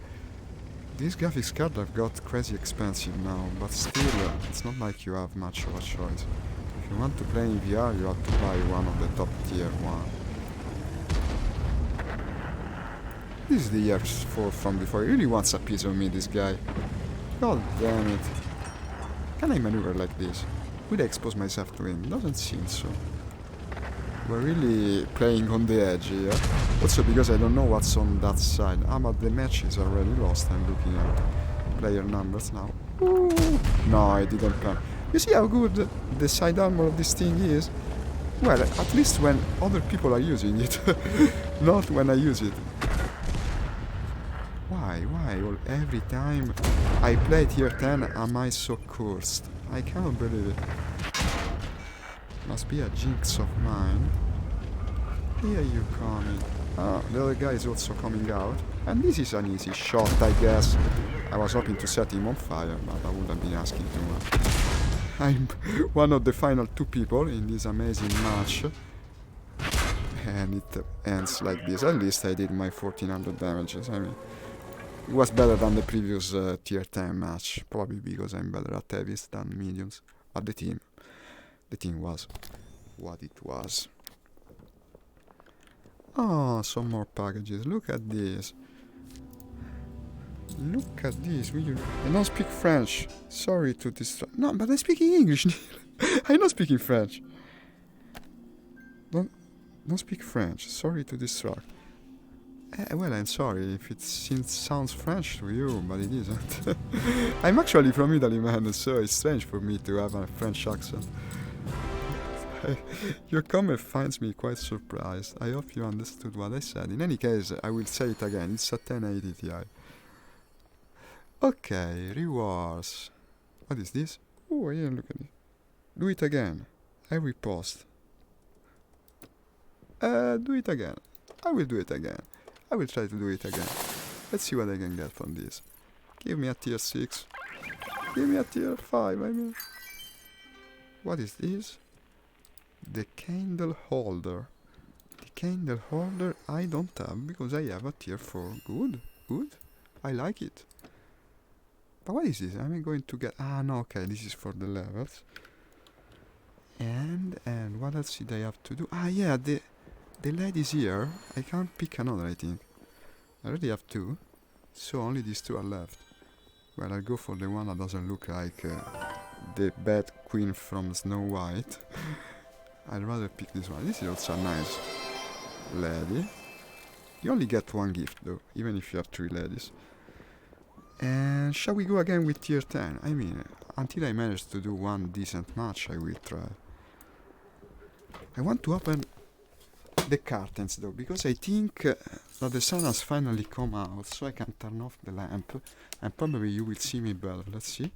These graphics cards have got crazy expensive now, but still, it's not like you have much of a choice. If you want to play in VR, you have to buy one of the top tier one. This is the ES4 from before. He really wants a piece of me, this guy. God damn it. Can I maneuver like this? Would I expose myself to him? Doesn't seem so. We're really playing on the edge here. Also because I don't know what's on that side. But the match is already lost. I'm looking at player numbers now. Ooh. No, I didn't plan. You see how good the side armor of this thing is? Well, at least when other people are using it. Not when I use it. Why? Well, every time I play tier 10 am I so cursed? I cannot believe it. Must be a jinx of mine. Here you coming. Ah, the other guy is also coming out. And this is an easy shot, I guess. I was hoping to set him on fire, but I would have been asking too much. I'm one of the final two people in this amazing match. And it ends like this. At least I did my 1400 damages. I mean, it was better than the previous tier 10 match. Probably because I'm better at heavies than mediums. But the team was what it was. Oh, some more packages. Look at this. Look at this. I don't speak French. Sorry to distract. No, but I'm speaking English. I'm not speaking French. Don't speak French. Sorry to distract. Well, I'm sorry if it sounds French to you, but it isn't. I'm actually from Italy, man, so it's strange for me to have a French accent. Your comment finds me quite surprised. I hope you understood what I said. In any case, I will say it again. It's a 1080 Ti. Okay, rewards. What is this? Oh, yeah, look at it. Do it again. Every post. Do it again. I will do it again. I will try to do it again. Let's see what I can get from this. Give me a tier 6. Give me a tier 5, I mean. What is this? The candle holder. The candle holder I don't have because I have a tier 4. Good, good. I like it. But what is this? Am I going to get... Ah, no, okay, this is for the levels. And what else did I have to do? Ah, yeah, the ladies here. I can't pick another, I think. I already have 2. So only these 2 are left. Well, I'll go for the one that doesn't look like the bad queen from Snow White. I'd rather pick this one. This is also a nice lady. You only get 1 gift though, even if you have 3 ladies. And shall we go again with tier 10? I mean, until I manage to do 1 decent match, I will try. I want to open the curtains though, because I think that the sun has finally come out, so I can turn off the lamp, and probably you will see me better. Let's see.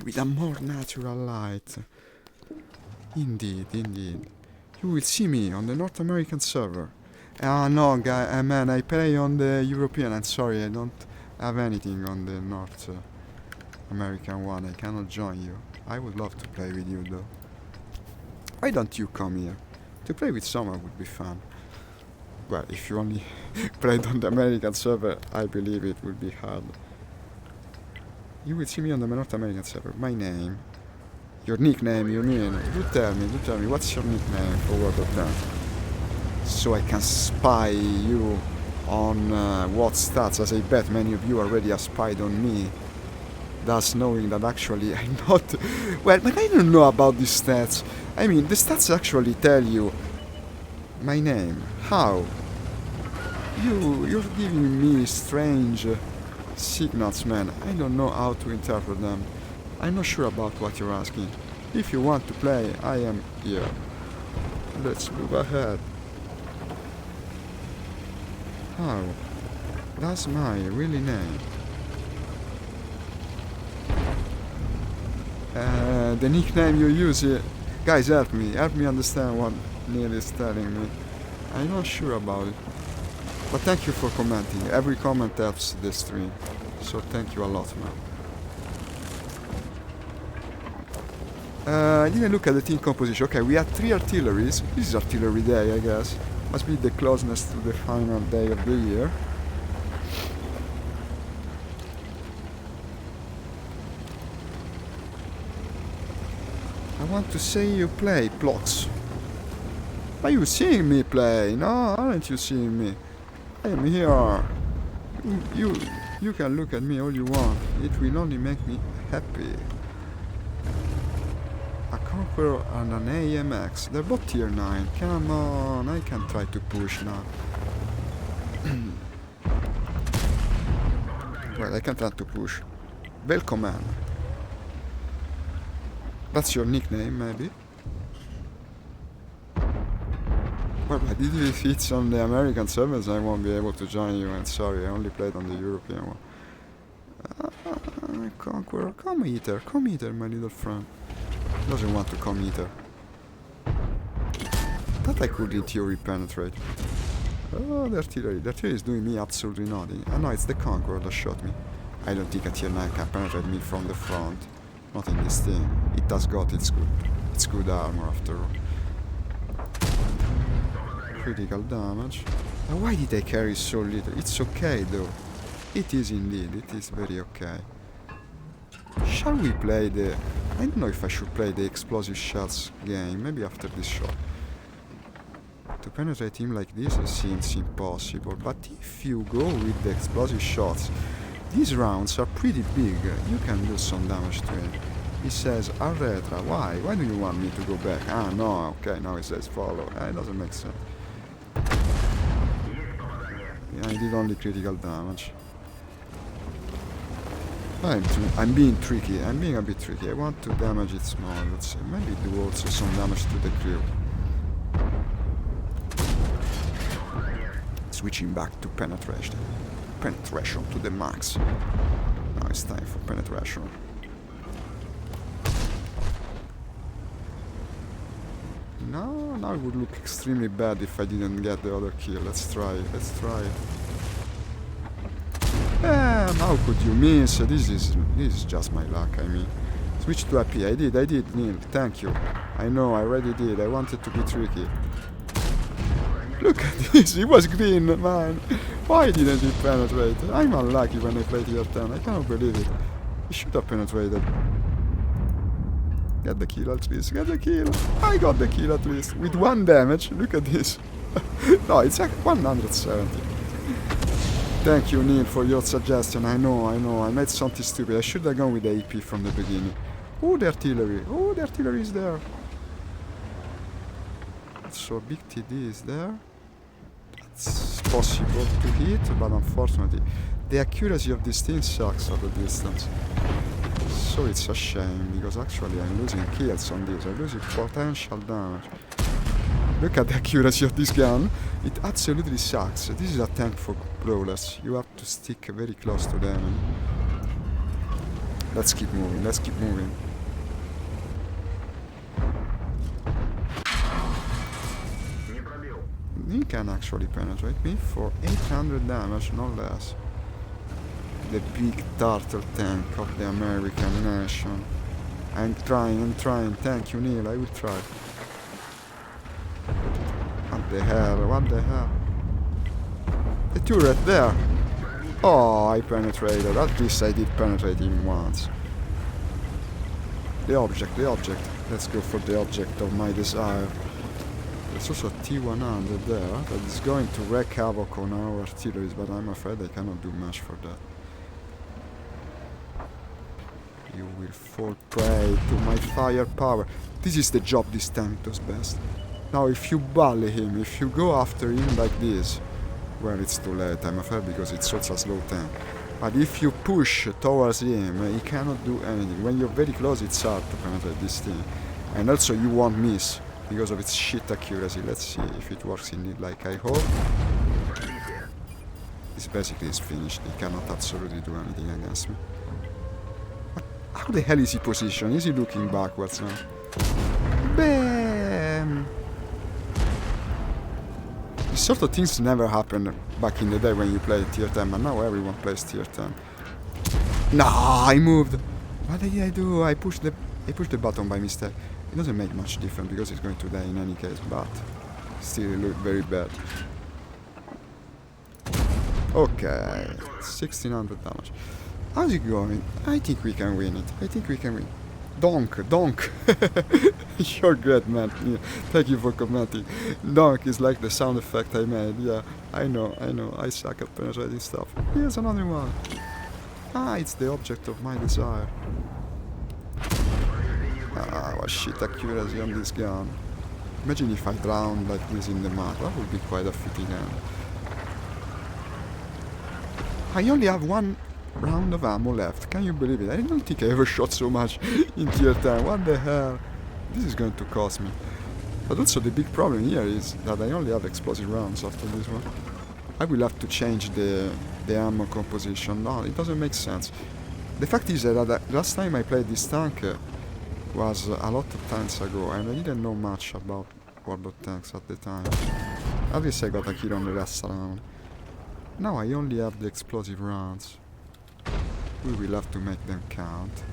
With a more natural light. Indeed, indeed. You will see me on the North American server. Ah no, guy, man, I play on the European. I'm sorry, I don't have anything on the North American one. I cannot join you. I would love to play with you though. Why don't you come here? To play with someone would be fun. Well, if you only played on the American server, I believe it would be hard. You will see me on the North American server. My name. Your nickname, you mean? Do tell me, what's your nickname for World of Tanks? So I can spy you on what stats, as I bet many of you already have spied on me. Thus knowing that actually I'm not... Well, but I don't know about these stats. I mean, the stats actually tell you my name. How? You're giving me strange signals, man. I don't know how to interpret them. I'm not sure about what you're asking. If you want to play, I am here. Let's move ahead. How? That's my really name. The nickname you use here. Guys, help me understand what Neil is telling me. I'm not sure about it. But thank you for commenting. Every comment helps the stream. So thank you a lot, man. I didn't look at the team composition. Okay, we had 3 artilleries. This is artillery day, I guess. Must be the closeness to the final day of the year. I want to see you play, Plox. Are you seeing me play? No, aren't you seeing me? I am here. You can look at me all you want. It will only make me happy. A Conqueror and an AMX. They're both tier 9. Come on, I can try to push now. Well, I can try to push. Welcome. That's your nickname, maybe? Well, but if it's on the American servers, I won't be able to join you, and sorry, I only played on the European one. Conqueror, come eater, my little friend. Doesn't want to come either. That I could in theory penetrate. Oh, the artillery is doing me absolutely nothing. I know it's the Conqueror that shot me. I don't think a tier 9 can penetrate me from the front. Not in this thing. It has got its good armor after all. Critical damage. Now why did I carry so little? It's okay though. It is indeed, it is very okay. Shall we play the... I don't know if I should play the explosive shots game, maybe after this shot. To penetrate him like this seems impossible, but if you go with the explosive shots, these rounds are pretty big, you can do some damage to him. He says, Arretra, why? Why do you want me to go back? Ah, no, okay, now he says follow. It doesn't make sense. Yeah, I did only critical damage. I'm being tricky. I'm being a bit tricky. I want to damage it small, let's say. Maybe do also some damage to the crew. Switching back to penetration. penetration to the max. Now it's time for penetration. Now it would look extremely bad if I didn't get the other kill. Let's try it. How could you miss? This is just my luck, I mean. Switch to AP. I did, Neil. Thank you. I know, I already did. I wanted to be tricky. Look at this, he was green, man. Why didn't he penetrate? I'm unlucky when I play tier 10. I cannot believe it. He should have penetrated. Get the kill at least, get the kill. I got the kill at least. With 1 damage, look at this. No, it's like 170. Thank you, Neil, for your suggestion. I know. I made something stupid. I should have gone with the AP from the beginning. Oh, the artillery is there. So big TD is there. It's possible to hit, but unfortunately, the accuracy of this thing sucks at the distance. So it's a shame, because actually I'm losing kills on this. I'm losing potential damage. Look at the accuracy of this gun. It absolutely sucks. This is a tank for brawlers. You have to stick very close to them. Let's keep moving. He can actually penetrate me for 800 damage, no less. The big turtle tank of the American nation. I'm trying. Thank you, Neil. I will try. What the hell? The turret there. Oh, I penetrated. At least I did penetrate him once. The object. Let's go for the object of my desire. There's also a T-100 there that is going to wreak havoc on our artilleries, but I'm afraid I cannot do much for that. You will fall prey to my firepower. This is the job this tank does best. Now if you bully him, if you go after him like this, well, it's too late, I'm afraid, because it's such a slow tank. But if you push towards him, he cannot do anything. When you're very close, it's hard to penetrate this thing. And also you won't miss, because of its shit accuracy. Let's see if it works indeed like I hope. This basically is finished. He cannot absolutely do anything against me. But how the hell is he positioned? Is he looking backwards now? Bam! These sort of things never happened back in the day when you played tier 10, but now everyone plays tier 10. Nah, I moved! What did I do? I pushed the button by mistake. It doesn't make much difference because it's going to die in any case, but still it looked very bad. Okay, 1600 damage. How's it going? I think we can win it. Donk! You're great, man. Yeah. Thank you for commenting. Donk is like the sound effect I made. Yeah, I know. I suck at penetrating stuff. Here's another one. It's the object of my desire. What shit accuracy on this gun. Imagine if I drowned like this in the mud. That would be quite a fitting end. I only have 1 round of ammo left. Can you believe it? I don't think I ever shot so much in tier 10. What the hell? This is going to cost me. But also the big problem here is that I only have explosive rounds after this one. I will have to change the ammo composition. No, it doesn't make sense. The fact is that last time I played this tank was a lot of times ago, and I didn't know much about World of Tanks at the time. At least I got a kill on the last round. Now I only have the explosive rounds. We will have to make them count.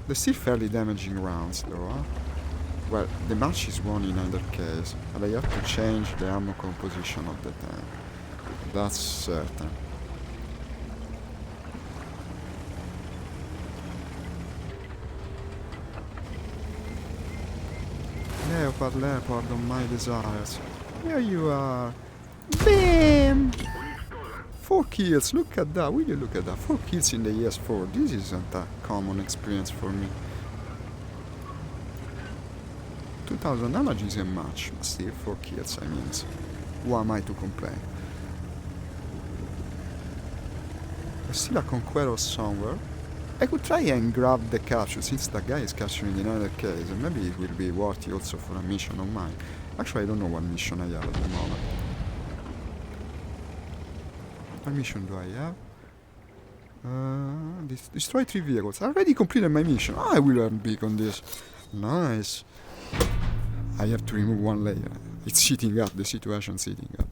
They're still fairly damaging rounds though, huh? Well, the match is won in either case, but I have to change the ammo composition of the tank. That's certain. Leopard on my desires. Here you are. Bam! 4 kills, look at that, will you look at that? 4 kills in the ES4, this isn't a common experience for me. 2000 damage isn't much, but still 4 kills, I mean, who am I to complain? There's still a Conqueror somewhere. I could try and grab the capture, since that guy is capturing in another case, and maybe it will be worthy also for a mission of mine. Actually, I don't know what mission I have at the moment. What mission do I have? Destroy 3 vehicles. I already completed my mission. I will earn big on this. Nice. I have to remove one layer. It's heating up. The situation's heating up.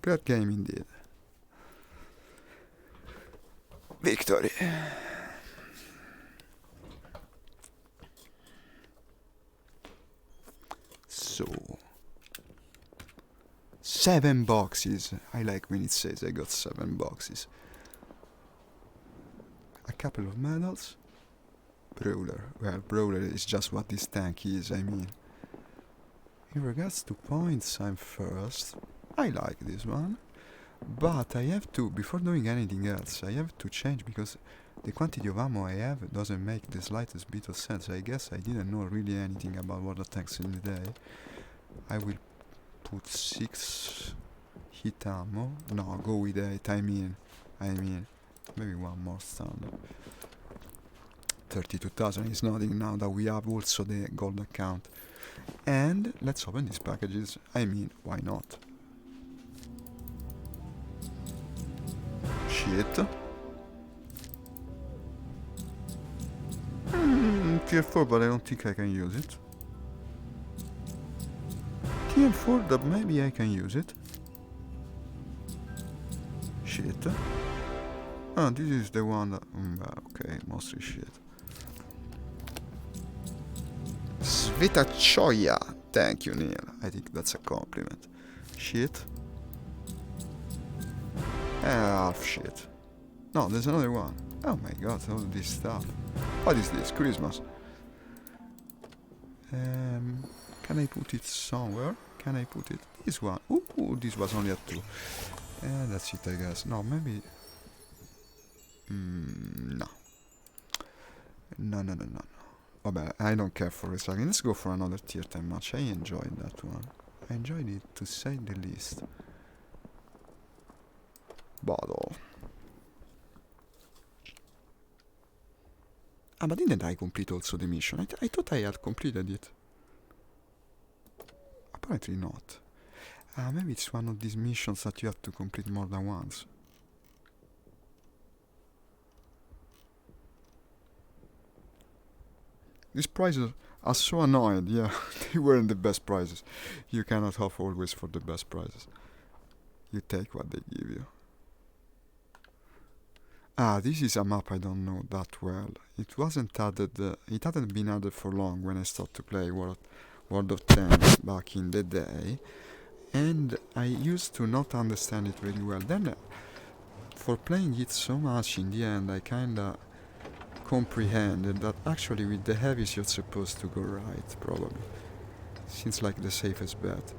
Great game indeed. Victory. So 7 boxes. I like when it says I got 7 boxes. A couple of medals. Brawler. Well, Brawler is just what this tank is, I mean. In regards to points, I'm first. I like this one. But I have to, before doing anything else, I have to change because the quantity of ammo I have doesn't make the slightest bit of sense. I guess I didn't know really anything about water tanks in the day. I will put 6 hit ammo. No, go with 8. I mean, maybe one more standard. 32,000 is nothing now that we have also the gold account. And let's open these packages. I mean, why not? Shit. Tier 4, but I don't think I can use it. Tier 4, that maybe I can use it. Shit. Ah, this is the one that... okay, mostly shit. Svetachoya. Thank you, Neil. I think that's a compliment. Shit. Half shit. No, there's another one. Oh my god, all this stuff. What is this? Christmas. Can I put it somewhere? Can I put it? This one. Ooh, this was only a 2. That's it, I guess. No, maybe... no. No. Vabbè, I don't care for recycling. Let's go for another tier 10 match. I enjoyed that one. I enjoyed it, to say the least. Bottle. Ah, but didn't I complete also the mission? I thought I had completed it. Apparently not. Maybe it's one of these missions that you have to complete more than once. These prizes are so annoying, yeah. They weren't the best prizes. You cannot hope always for the best prizes. You take what they give you. Ah, this is a map I don't know that well. It wasn't added, it hadn't been added for long when I started to play World of Tanks back in the day. And I used to not understand it really well. Then, for playing it so much in the end, I kinda comprehended that actually with the heavies you're supposed to go right, probably. Seems like the safest bet.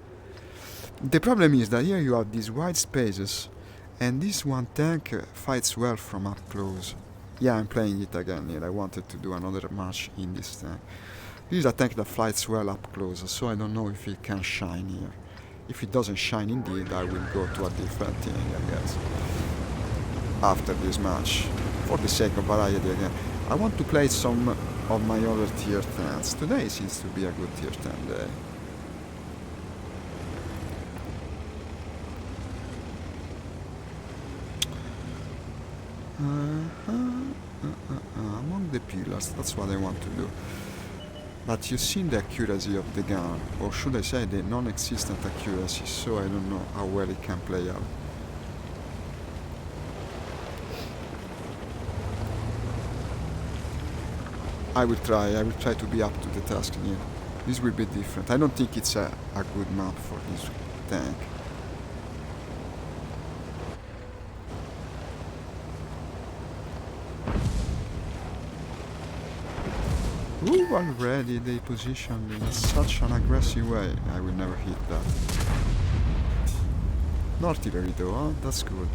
The problem is that here you have these wide spaces, and this one tank fights well from up close. Yeah, I'm playing it again here. I wanted to do another match in this tank. This is a tank that fights well up close, so I don't know if it can shine here. If it doesn't shine indeed, I will go to a different thing, I guess. After this match. For the sake of variety again. I want to play some of my other tier 10s. Today seems to be a good tier 10 day. Among the pillars, that's what I want to do. But you've seen the accuracy of the gun, or should I say the non-existent accuracy, so I don't know how well it can play out. I will try to be up to the task here. This will be different. I don't think it's a good map for this tank. Ooh, already they positioned in such an aggressive way. I will never hit that. No artillery though, huh? That's good.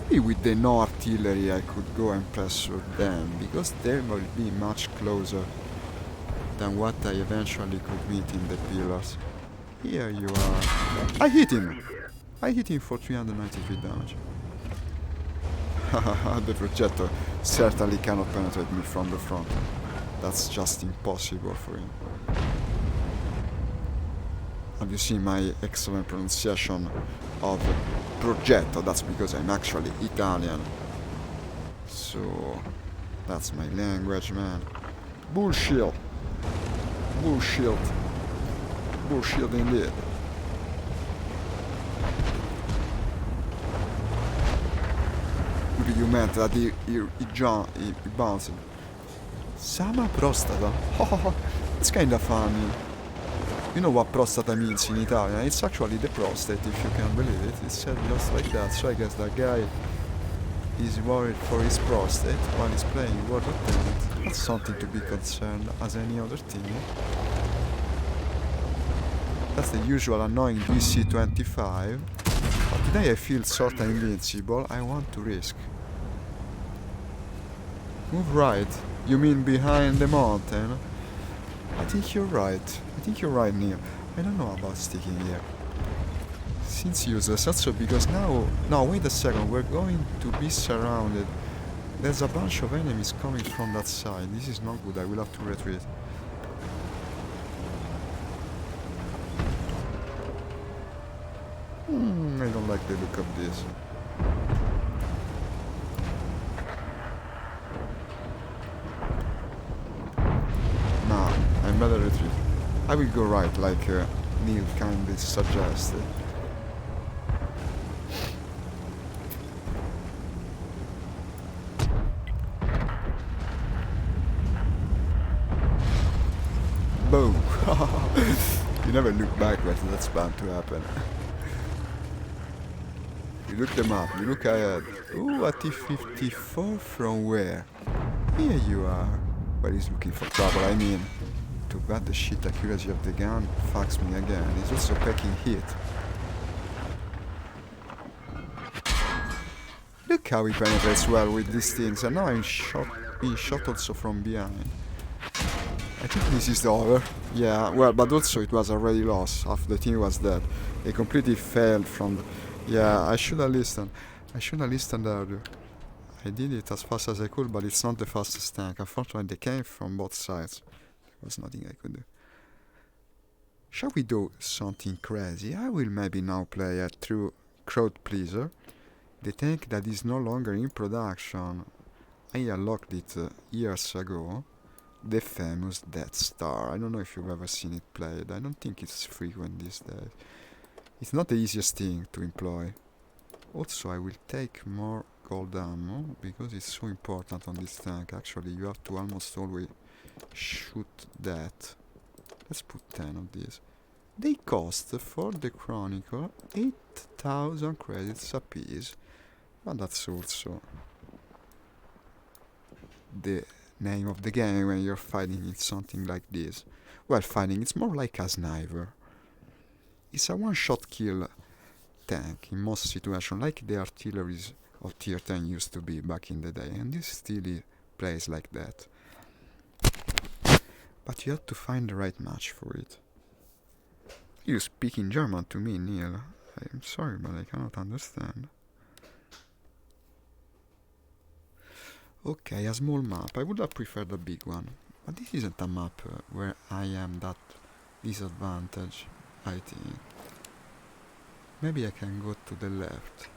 Maybe with the no artillery I could go and pressure them, because they will be much closer than what I eventually could meet in the pillars. Here you are. I hit him! I hit him for 393 damage. Hahaha, the projector certainly cannot penetrate me from the front. That's just impossible for him. Have you seen my excellent pronunciation of progetto, that's because I'm actually Italian. So, that's my language, man. Bullshit. Bullshit. Bullshit indeed. You meant that he bounced. Sama prostata. It's kinda funny. You know what prostata means in Italian? It's actually the prostate, if you can believe it. It's said just like that, so I guess that guy is worried for his prostate while he's playing World of Tanks. That's something to be concerned as any other team. That's the usual annoying DC-25. But today I feel sorta invincible. I want to risk. Move right. You mean behind the mountain? I think you're right. I think you're right, Neil. I don't know about sticking here. Seems useless also because now wait a second, we're going to be surrounded. There's a bunch of enemies coming from that side. This is not good, I will have to retreat. I don't like the look of this. Nah, I'm better retreat. I will go right, like Neil kindly suggested. Boom! You never look backwards, that's bound to happen. You look the map, you look ahead. Ooh, a T-54 from where? Here you are. But he's looking for trouble, I mean. Too bad the shit accuracy of the gun fucks me again. He's also packing heat. Look how he penetrates well with these things, and now I'm being shot also from behind. I think this is over. Yeah, well, but also it was already lost. Half the team was dead. They completely failed from the... Yeah, I should have listened. I should have listened earlier. I did it as fast as I could, but it's not the fastest tank. Unfortunately, they came from both sides. There was nothing I could do. Shall we do something crazy? I will maybe now play a true crowd pleaser. The tank that is no longer in production. I unlocked it years ago. The famous Death Star. I don't know if you've ever seen it played. I don't think it's frequent these days. It's not the easiest thing to employ. Also, I will take more gold ammo because it's so important on this tank. Actually, you have to almost always shoot that. Let's put 10 of these. They cost for the Chronicle 8,000 credits apiece. But that's also the name of the game when you're fighting in something like this. Well, fighting, it's more like a sniper. It's a one-shot kill tank in most situations, like the artilleries of tier 10 used to be back in the day, and this still plays like that. But you have to find the right match for it. You speak in German to me, Neil. I'm sorry, but I cannot understand. Okay, a small map. I would have preferred a big one. But this isn't a map where I am that disadvantage, I think. Maybe I can go to the left.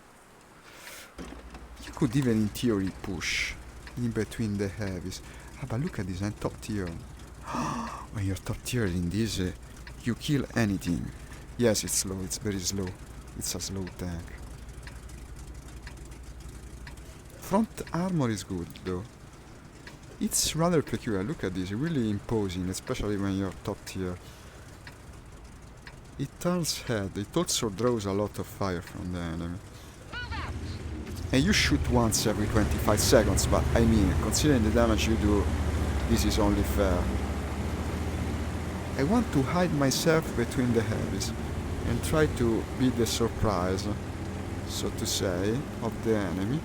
You could even in theory push in between the heavies. Ah, but look at this, I'm top tier. When you're top tier in this, you kill anything. Yes, it's slow, it's very slow. It's a slow tank. Front armor is good though. It's rather peculiar, look at this, really imposing, especially when you're top tier. It turns head, it also draws a lot of fire from the enemy. And you shoot once every 25 seconds, but I mean, considering the damage you do, this is only fair. I want to hide myself between the heavies and try to be the surprise, so to say, of the enemy.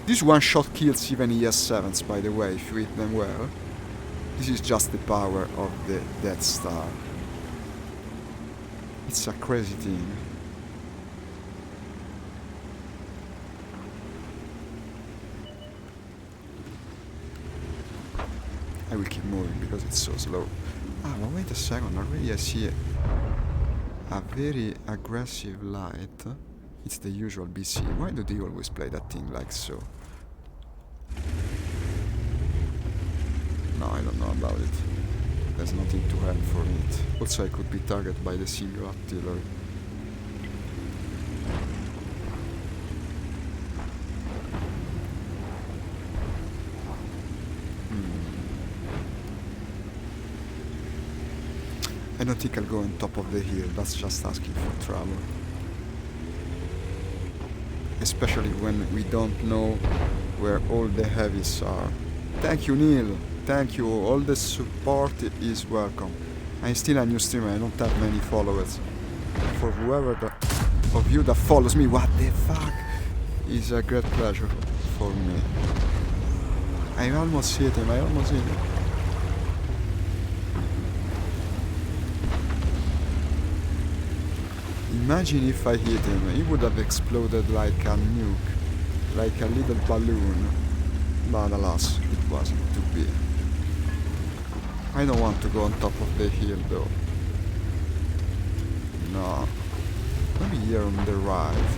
This one-shot kills even ES7s, by the way, if you hit them well. This is just the power of the Death Star. It's a crazy thing. I will keep moving because it's so slow. Ah, but wait a second, already I see a very aggressive light It's the usual BC. Why do they always play that thing like so? No, I don't know about it. There's nothing to help for it. Also, I could be targeted by the single artillery. I don't think I'll go on top of the hill. That's just asking for trouble. Especially when we don't know where all the heavies are. Thank you, Neil. Thank you. All the support is welcome. I'm still a new streamer. I don't have many followers. For whoever of you that follows me, what the fuck, is a great pleasure for me. I almost hit him. I almost hit him. Imagine if I hit him, he would have exploded like a nuke, like a little balloon. But alas, it wasn't to be. I don't want to go on top of the hill though. No. Maybe here on the right.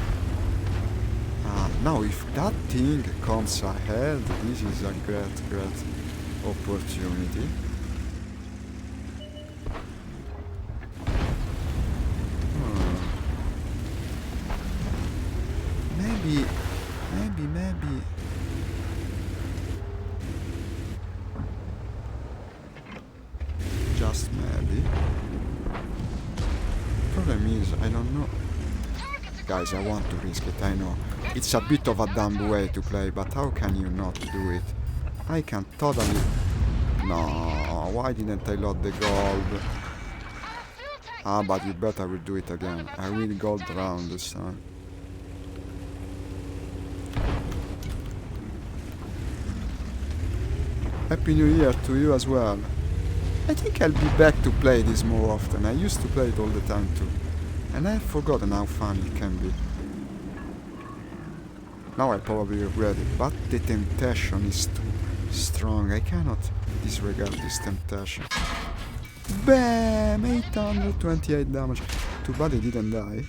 Now if that thing comes ahead, this is a great opportunity. Maybe. Just maybe. Problem is, I don't know. Guys, I want to risk it, I know. It's a bit of a dumb way to play, but how can you not do it? I can totally... No, why didn't I load the gold? But you bet I will do it again. I will gold round this time. Happy New Year to you as well. I think I'll be back to play this more often. I used to play it all the time too. And I've forgotten how fun it can be. Now I probably regret it, but the temptation is too strong. I cannot disregard this temptation. Bam! 828 damage. Too bad he didn't die.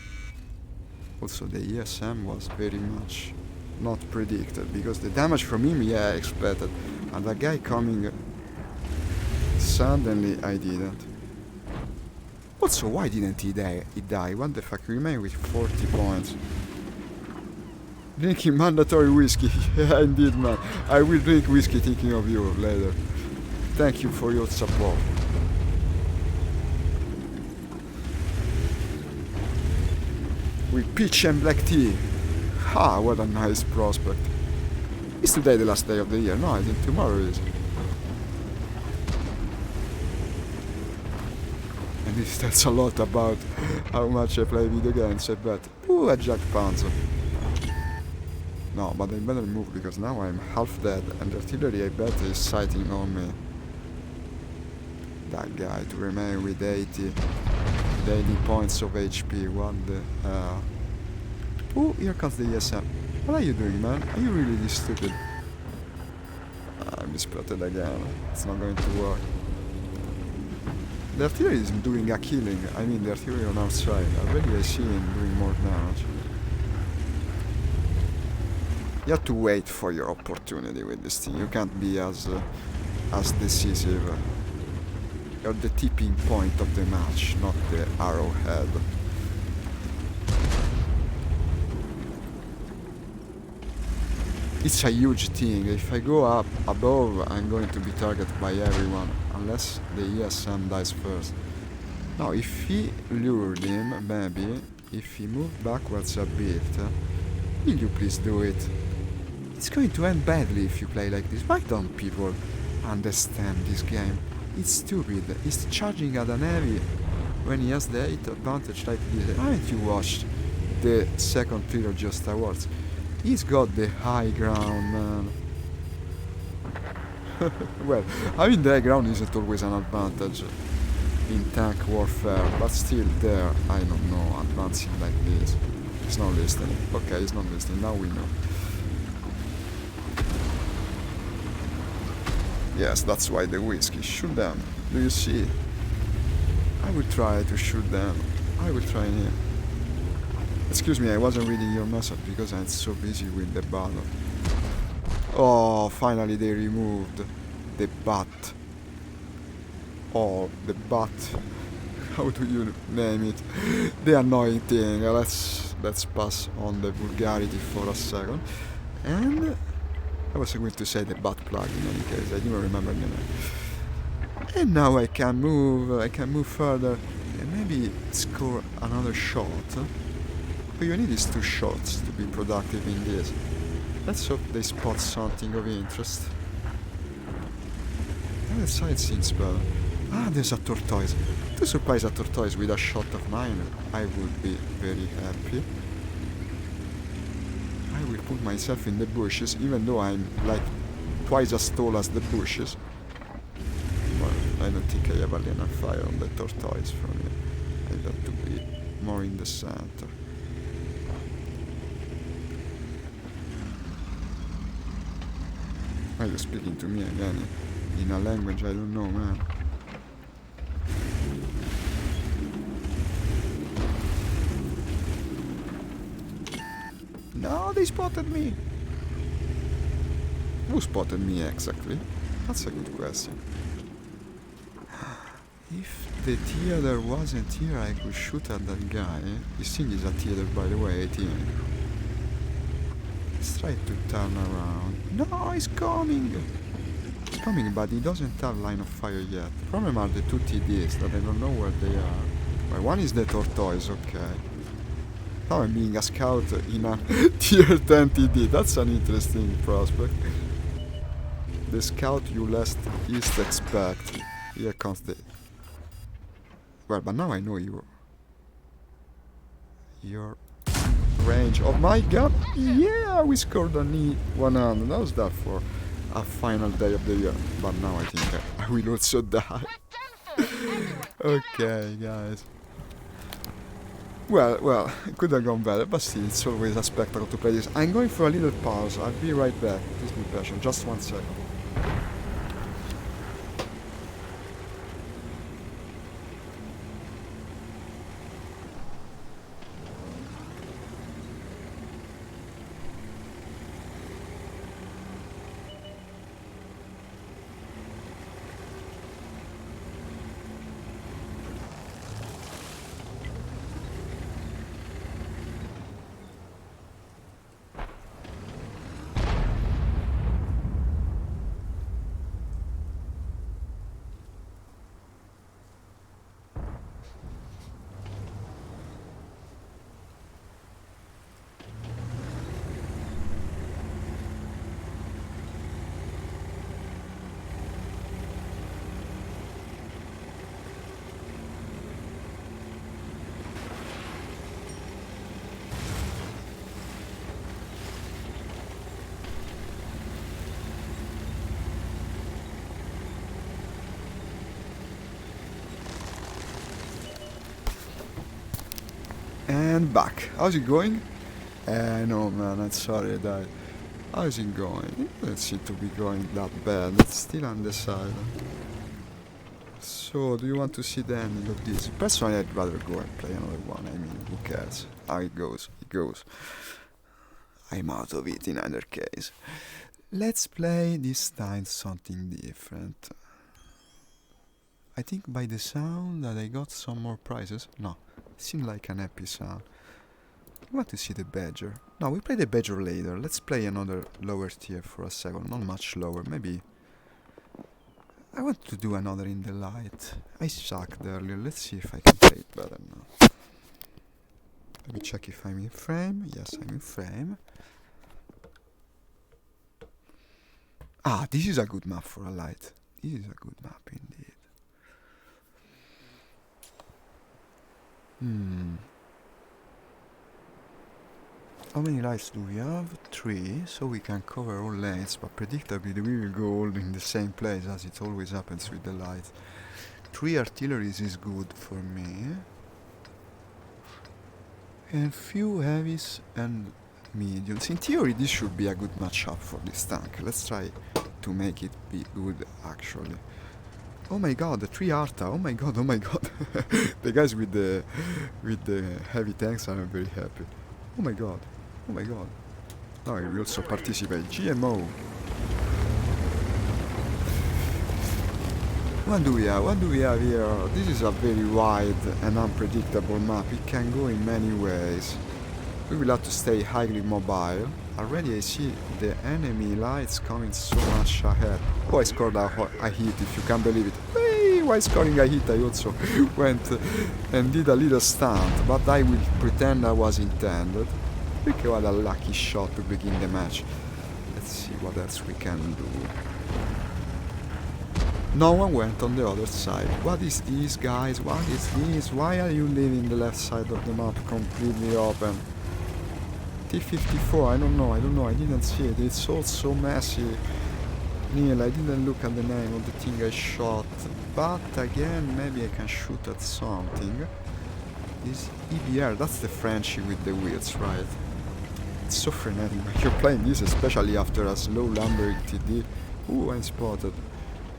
Also the ESM was very much not predicted, because the damage from him, yeah, I expected. And that guy coming... Suddenly I didn't. Also, why didn't he die? What the fuck? He remained with 40 points. Drinking mandatory whiskey. Yeah, indeed, man. I will drink whiskey thinking of you later. Thank you for your support. With peach and black tea. Ha, what a nice prospect. Is today the last day of the year? No, I think tomorrow is. And this tells a lot about how much I play video games, I bet. Ooh, a Jack Panzer. No, but I better move, because now I'm half dead, and the artillery, I bet, is sighting on me. That guy to remain with 80 daily points of HP, what the hell? Ooh, here comes the ESM. What are you doing, man? Are you really this stupid? I'm spotted again. It's not going to work. The artillery is doing a killing. I mean, the artillery on our side. Already I see him doing more damage. You have to wait for your opportunity with this thing. You can't be as decisive. You're the tipping point of the match, not the arrowhead. It's a huge thing. If I go up above, I'm going to be targeted by everyone, unless the ESM dies first. Now, if he lured him, maybe, if he moved backwards a bit, will you please do it? It's going to end badly if you play like this. Why don't people understand this game? It's stupid. He's charging at an heavy when he has the 8 advantage like this. Haven't you watched the second trilogy of Star Wars? He's got the high ground, man. Well, having the high ground isn't always an advantage in tank warfare, but still there, I don't know, advancing like this. He's not listening. Okay, he's not listening, now we know. Yes, that's why the whiskey. Shoot them. Do you see? I will try to shoot them. I will try him. Excuse me, I wasn't reading your message because I'm so busy with the battle. Oh, finally they removed the bat. Oh, the bat. How do you name it? The annoying thing. Let's pass on the vulgarity for a second. And I was going to say the bat plug in any case. I didn't remember the name. And now I can move further and maybe score another shot. All you need is 2 shots to be productive in this. Let's hope they spot something of interest. And the side seems better. Ah, there's a tortoise. To surprise a tortoise with a shot of mine, I would be very happy. I will put myself in the bushes, even though I'm like twice as tall as the bushes. Well, I don't think I have a line of fire on the tortoise for me. I have to be more in the center. Are you speaking to me again in a language I don't know, man? No, they spotted me. Who spotted me exactly? That's a good question. If the theater wasn't here, I could shoot at that guy. This thing is a theater, by the way, 18. Let's try to turn around. No, he's coming! He's coming, but he doesn't have line of fire yet. The problem are the 2 TDs that I don't know where they are. Well, one is the tortoise, okay. Now I'm being a scout in a tier 10 TD. That's an interesting prospect. The scout you least expect. Here comes the... Well, but now I know your range of my gun. Yeah, we scored a knee 100. How's that for a final day of the year? But now I think I will also die. Okay, guys. Well, it could have gone better, but still, it's always a spectacle to play this. I'm going for a little pause. I'll be right back. Please be patient. Just 1 second. And back. How's it going? No man, I'm sorry I died. How's it going? It doesn't seem to be going that bad. It's still undecided. So, do you want to see the ending of this? Personally, I'd rather go and play another one. I mean, who cares? How it goes, it goes. I'm out of it in either case. Let's play this time something different. I think by the sound that I got some more prizes. No. Seemed like an happy sound. I want to see the badger. No, we play the badger later. Let's play another lower tier for a second. Not much lower, maybe. I want to do another in the light. I sucked earlier. Let's see if I can play it better now. Let me check if I'm in frame. Yes, I'm in frame. Ah, this is a good map for a light. This is a good map indeed. How many lights do we have? 3, so we can cover all lanes, but predictably we will go all in the same place as it always happens with the lights. 3 artilleries is good for me. And few heavies and mediums. In theory this should be a good matchup for this tank. Let's try to make it be good actually. Oh my god, the 3 Arta, oh my god, oh my god. The guys with the heavy tanks are very happy. Oh my god, oh my god. Now I will also participate. GMO. What do we have? What do we have here? This is a very wide and unpredictable map. It can go in many ways. We will have to stay highly mobile. Already I see the enemy lights coming so much ahead. Oh, I scored a hit, if you can believe it. Hey, while scoring a hit I also went and did a little stunt, but I will pretend I was intended. Look what a lucky shot to begin the match. Let's see what else we can do. No one went on the other side. What is this, guys? What is this? Why are you leaving the left side of the map completely open? T-54, I don't know, I didn't see it. It's all so messy. Neil, I didn't look at the name of the thing I shot. But again, maybe I can shoot at something. This EBR, that's the Frenchie with the wheels, right? It's so frenetic when you're playing this, especially after a slow lumbering TD. Ooh, I'm spotted.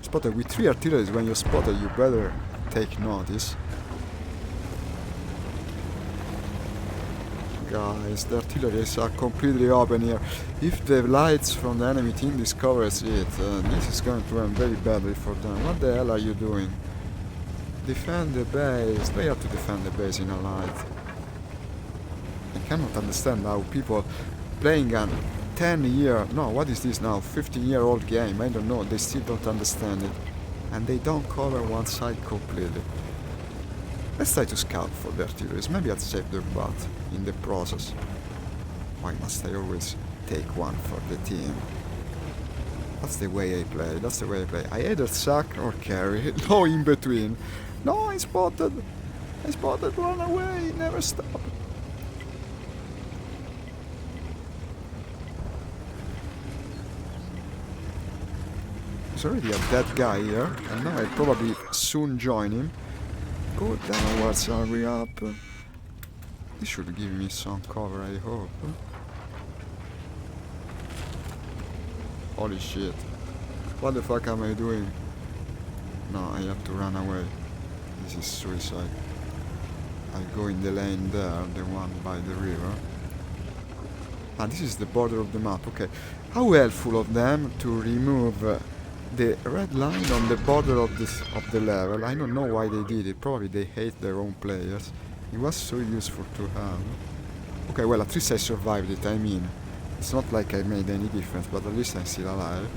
Spotted with 3 artilleries. When you're spotted, you better take notice. Guys, the artilleries are completely open here. If the lights from the enemy team discovers it, this is going to end very badly for them. What the hell are you doing? Defend the base. They have to defend the base in a light. I cannot understand how people playing a what is this now, 15-year-old game, I don't know, they still don't understand it. And they don't cover one side completely. Let's try to scout for the artilleries, maybe I'll save their butt in the process. Why must I always take one for the team? That's the way I play, that's the way I play. I either suck or carry, no in between. No, I spotted, run away, never stop. There's already a dead guy here, and now I'll probably soon join him. Go downwards, hurry up. This should give me some cover, I hope. Holy shit. What the fuck am I doing? No, I have to run away. This is suicide. I go in the lane there, the one by the river. Ah, this is the border of the map, okay. How helpful of them to remove the red line on the border of the level. I don't know why they did it. Probably they hate their own players. It was so useful to have. Okay, well, at least I survived it. I mean, it's not like I made any difference, but at least I'm still alive.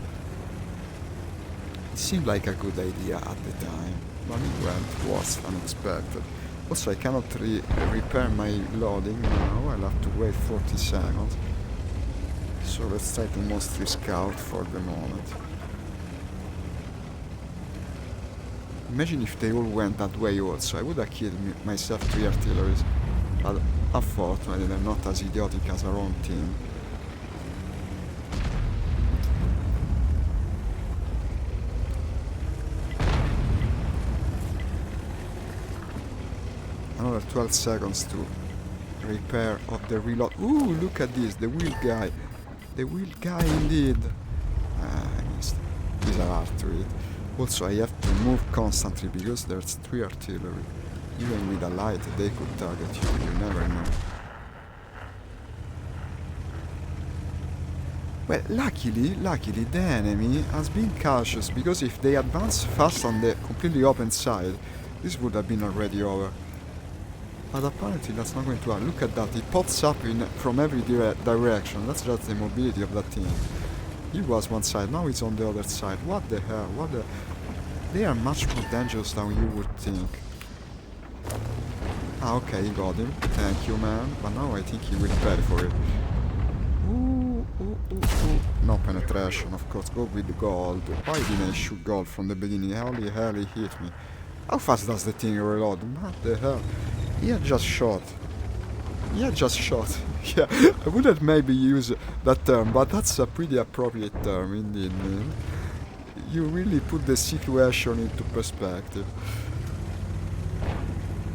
It seemed like a good idea at the time, but it was unexpected. Also, I cannot repair my loading now. I'll have to wait 40 seconds. So let's try to mostly scout for the moment. Imagine if they all went that way also. I would have killed myself 3 artilleries. But unfortunately they're not as idiotic as our own team. Another 12 seconds to repair of the reload. Ooh, look at this, the wheel guy. The wheel guy indeed. I missed. These are hard to read. Also, I have to move constantly because there's 3 artillery. Even with a light, they could target you, you never know. Well, luckily, the enemy has been cautious, because if they advance fast on the completely open side, this would have been already over. But apparently that's not going to happen. Look at that, it pops up from every direction. That's just the mobility of that thing. He was one side, now he's on the other side. What the hell? They are much more dangerous than you would think. Ah, okay, he got him. Thank you, man. But now I think he will pay for it. Ooh. No penetration, of course. Go with the gold. Why didn't I shoot gold from the beginning? Holy hell, he hit me. How fast does the thing reload? What the hell? He had just shot. Yeah, I wouldn't maybe use that term, but that's a pretty appropriate term indeed, man. You really put the situation into perspective.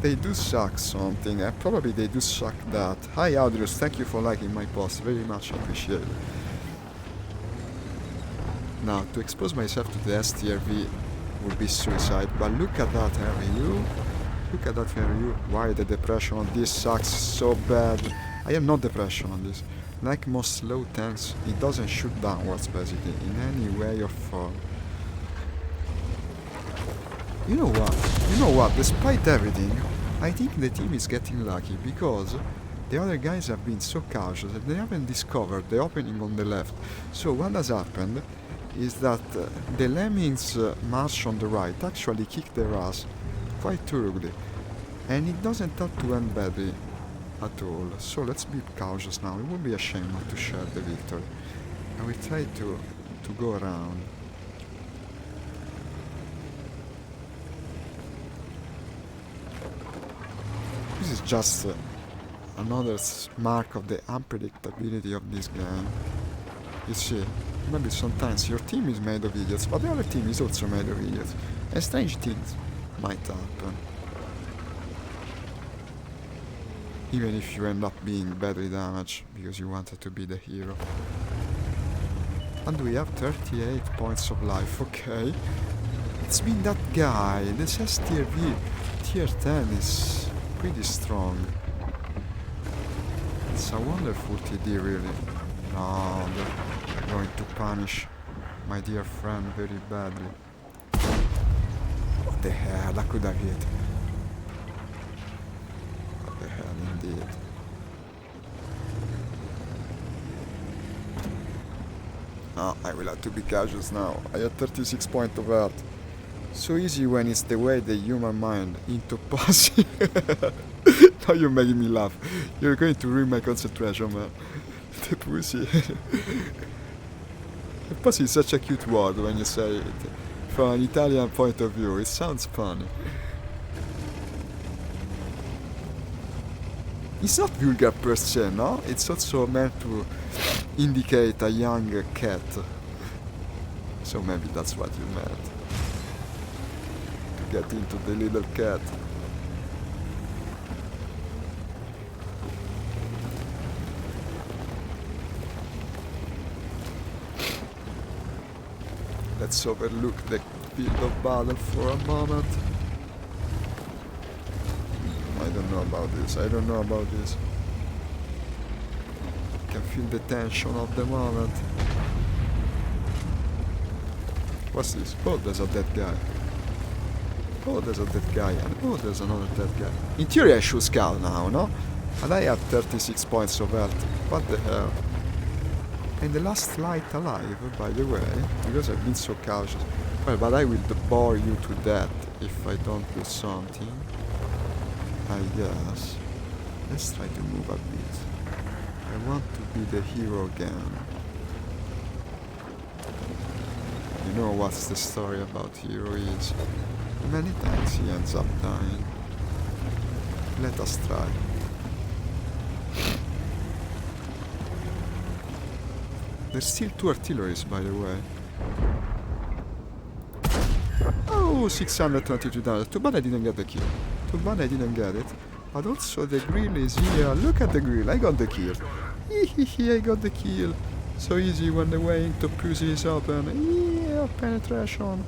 They do suck something, and probably they do suck that. Hi Audrius, thank you for liking my post, very much appreciated. Now, to expose myself to the STRV would be suicide. But look at that RU. Look at that RU. Why the depression on this sucks so bad? I have no depression on this. Like most slow tanks, it doesn't shoot downwards basically in any way or form. You know what? Despite everything, I think the team is getting lucky because the other guys have been so cautious that they haven't discovered the opening on the left. So what has happened is that the Lemmings march on the right actually kick their ass quite thoroughly, and it doesn't have to end badly at all. So let's be cautious now. It would be a shame not to share the victory. And we try to go around. This is just another mark of the unpredictability of this game. You see, maybe sometimes your team is made of idiots, but the other team is also made of idiots, and strange things might happen. Even if you end up being badly damaged because you wanted to be the hero. And we have 38 points of life, okay. It's been that guy, this S tier V, tier 10 is pretty strong. It's a wonderful TD really. No, they're going to punish my dear friend very badly. What the hell, that could have hit. What the hell indeed. Oh, I will have to be cautious now. I have 36 points of health. So easy when it's the way the human mind into pussy. Now you're making me laugh. You're going to ruin my concentration, man. The pussy. The pussy is such a cute word when you say it. From an Italian point of view, it sounds funny. It's not vulgar per se, no? It's also meant to indicate a young cat. So maybe that's what you meant. To get into the little cat. Let's overlook the field of battle for a moment. I don't know about this. I don't know about this. I can feel the tension of the moment. What's this? Oh, there's a dead guy. Oh, there's a dead guy. And oh, there's another dead guy. In theory, I should scout now, no? And I have 36 points of health. What the hell? And the last light alive, by the way, because I've been so cautious. Well, but I will bore you to death if I don't do something. I guess. Let's try to move a bit. I want to be the hero again. You know what's the story about hero is? Many times he ends up dying. Let us try. There's still 2 artilleries, by the way. Oh, 622 damage. Too bad I didn't get the kill. Too bad I didn't get it. But also the grill is here. Look at the grill. I got the kill. I got the kill. So easy when the way into pussy is open. Yeah, penetration.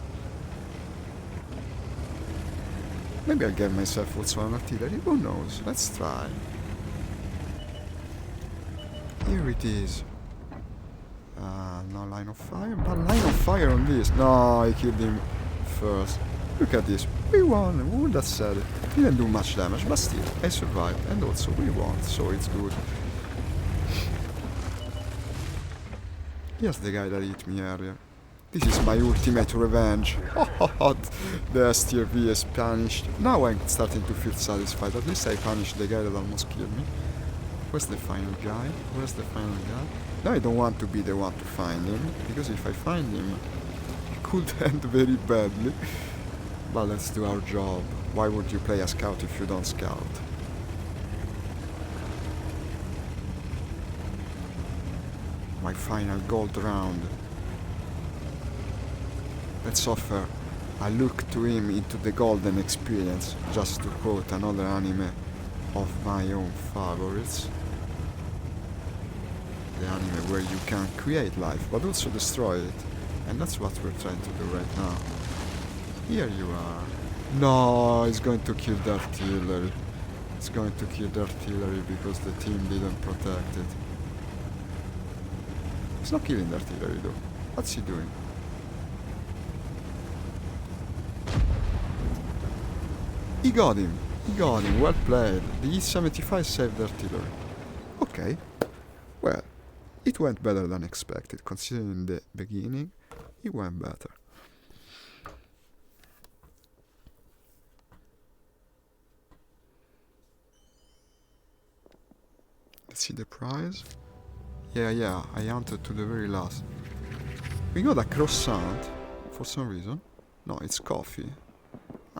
Maybe I'll get myself also an artillery. Who knows? Let's try. Here it is. No line of fire, but line of fire on this. No, I killed him first. Look at this. We won. Who would have said it? Didn't do much damage, but still, I survived. And also, we won, so it's good. Yes, the guy that hit me earlier. This is my ultimate revenge. The S tier V is punished. Now I'm starting to feel satisfied. At least I punished the guy that almost killed me. Where's the final guy? Where's the final guy? Now I don't want to be the one to find him, because if I find him, it could end very badly. But let's do our job. Why would you play a scout if you don't scout? My final gold round. Let's offer a look to him into the golden experience, just to quote another anime of my own favorites. The anime where you can create life, but also destroy it. And that's what we're trying to do right now. Here you are. No, it's going to kill the artillery. It's going to kill the artillery because the team didn't protect it. It's not killing the artillery though. What's he doing? He got him. He got him. Well played. The E-75 saved the artillery. Okay. Well, it went better than expected. Considering the beginning, it went better. Let's see the prize. Yeah, I hunted to the very last. We got a croissant for some reason. No, it's coffee.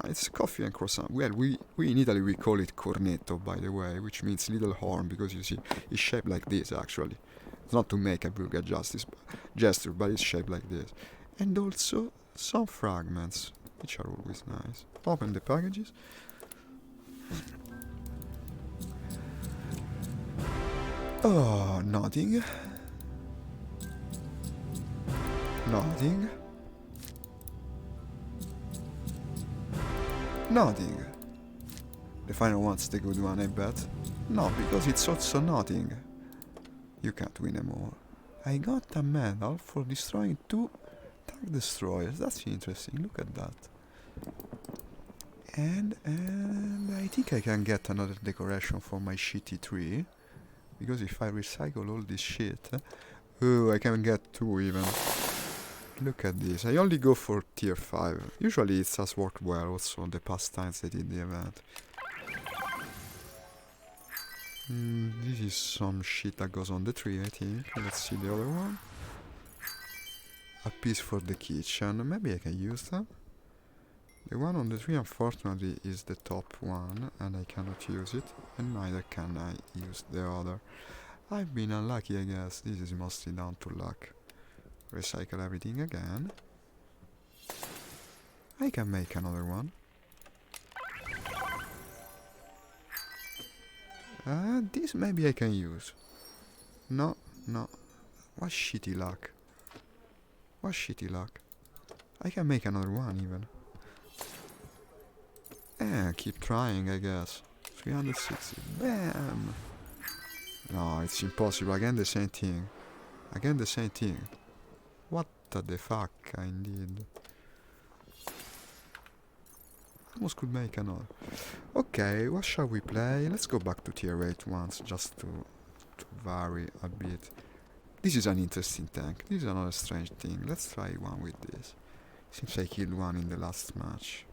It's coffee and croissant. Well, we in Italy we call it cornetto, by the way, which means little horn, because you see, it's shaped like this actually. It's not to make a vulgar gesture, but it's shaped like this. And also some fragments, which are always nice. Open the packages. Oh, nothing. Nothing. Nothing. The final one's the good one, I bet. No, because it's also nothing. You can't win them all. I got a medal for destroying 2 tank destroyers. That's interesting. Look at that. And I think I can get another decoration for my shitty tree. Because if I recycle all this shit... oh, I can get 2 even. Look at this. I only go for tier 5. Usually it has worked well also the past times I did the event. This is some shit that goes on the tree, I think. Let's see the other one. A piece for the kitchen. Maybe I can use that. The one on the tree unfortunately is the top one and I cannot use it, and neither can I use the other. I've been unlucky, I guess. This is mostly down to luck. Recycle everything again. I can make another one. This maybe I can use. No. What shitty luck. What shitty luck. I can make another one even. Keep trying, I guess. 360. Bam! No, it's impossible. Again the same thing. Again the same thing. What the fuck, indeed. Almost could make another. Okay, what shall we play? Let's go back to tier 8 once, just to vary a bit. This is an interesting tank. This is another strange thing. Let's try one with this. Seems I killed one in the last match.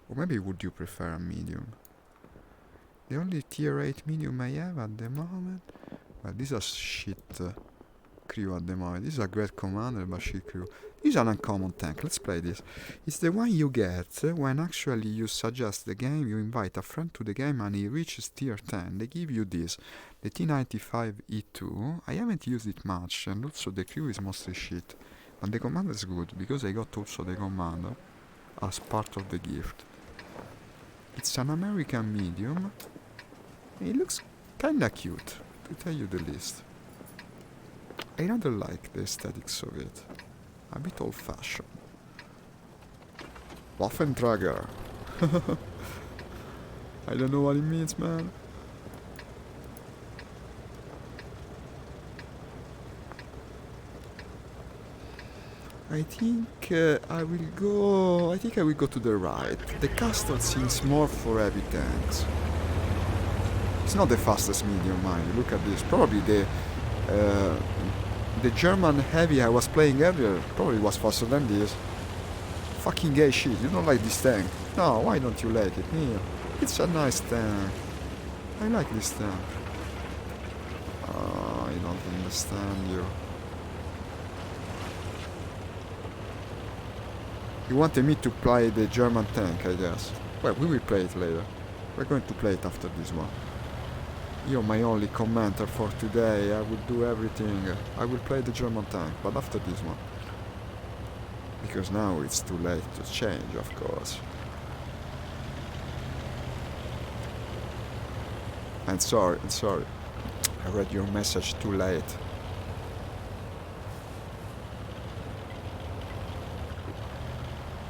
Or maybe would you prefer a medium? The only tier 8 medium I have at the moment... well, this is shit crew at the moment. This is a great commander, but shit crew. This is an uncommon tank. Let's play this. It's the one you get when actually you suggest the game, you invite a friend to the game and he reaches tier 10. They give you this. The T95E2. I haven't used it much and also the crew is mostly shit. But the commander is good because I got also the commander as part of the gift. It's an American medium. It looks kinda cute, to tell you the least. I rather like the aesthetics of it. A bit old-fashioned. Waffenträger. I don't know what it means, man. I think I will go to the right. The castle seems more for heavy tanks. It's not the fastest medium, mind you. Look at this. Probably the German heavy I was playing earlier probably was faster than this. Fucking gay shit. You don't like this tank? No, why don't you like it? Yeah. It's a nice tank. I like this tank. Oh, I don't understand you. You wanted me to play the German tank, I guess. Well, we will play it later. We're going to play it after this one. You're my only commenter for today. I will do everything. I will play the German tank, but after this one. Because now it's too late to change, of course. I'm sorry. I read your message too late.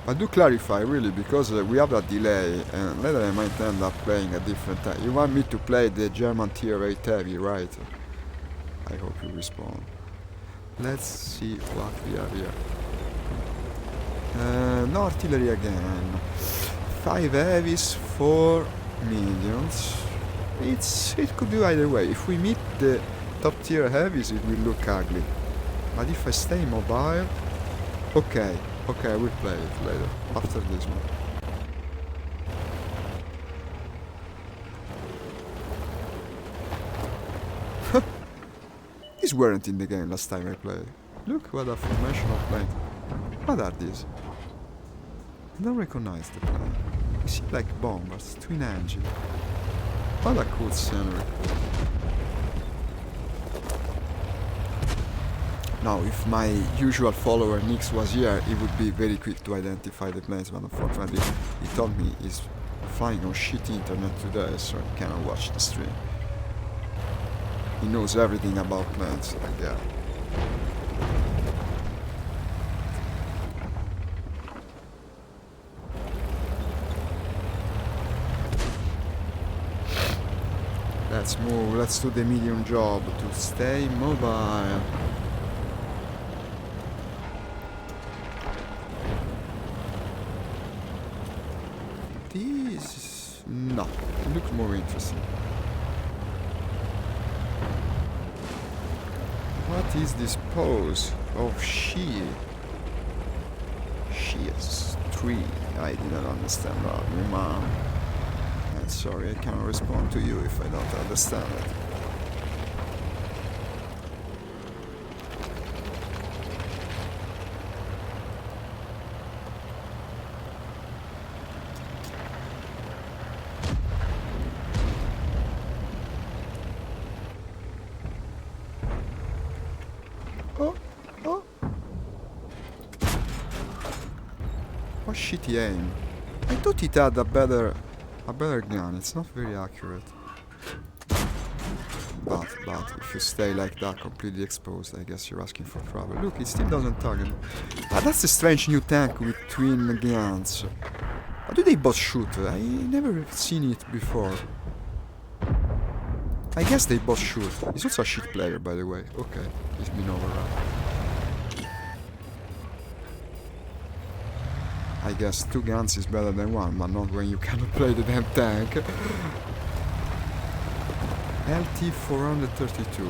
But do clarify, really, because we have a delay, and later I might end up playing a different type. You want me to play the German tier 8 heavy, right? I hope you respond. Let's see what we have here. No artillery again. 5 heavies, 4 mediums. It could do either way. If we meet the top tier heavies, it will look ugly. But if I stay mobile, okay, I will play it later, after this one. These weren't in the game last time I played. Look what a formation of plane. What are these? I don't recognize the plane. They seem like bombers, twin engine. What a cool scenery. Now, if my usual follower Nix was here, he would be very quick to identify the planes, but unfortunately he told me he's flying on shit internet today, so he cannot watch the stream. He knows everything about planes, like that. Let's move, let's do the medium job to stay mobile. This... no, it looks more interesting. What is this pose of she? She is 3. I didn't understand that, man. I'm sorry, I cannot respond to you if I don't understand it. Oh! What shitty aim. I thought it had a better gun. It's not very accurate. But if you stay like that, completely exposed, I guess you're asking for trouble. Look, it still doesn't target me. That's a strange new tank with twin guns. How do they both shoot? I never seen it before. I guess they both shoot. He's also a shit player, by the way. Okay, he's been overrun. I guess 2 guns is better than 1, but not when you cannot play the damn tank. LT 432.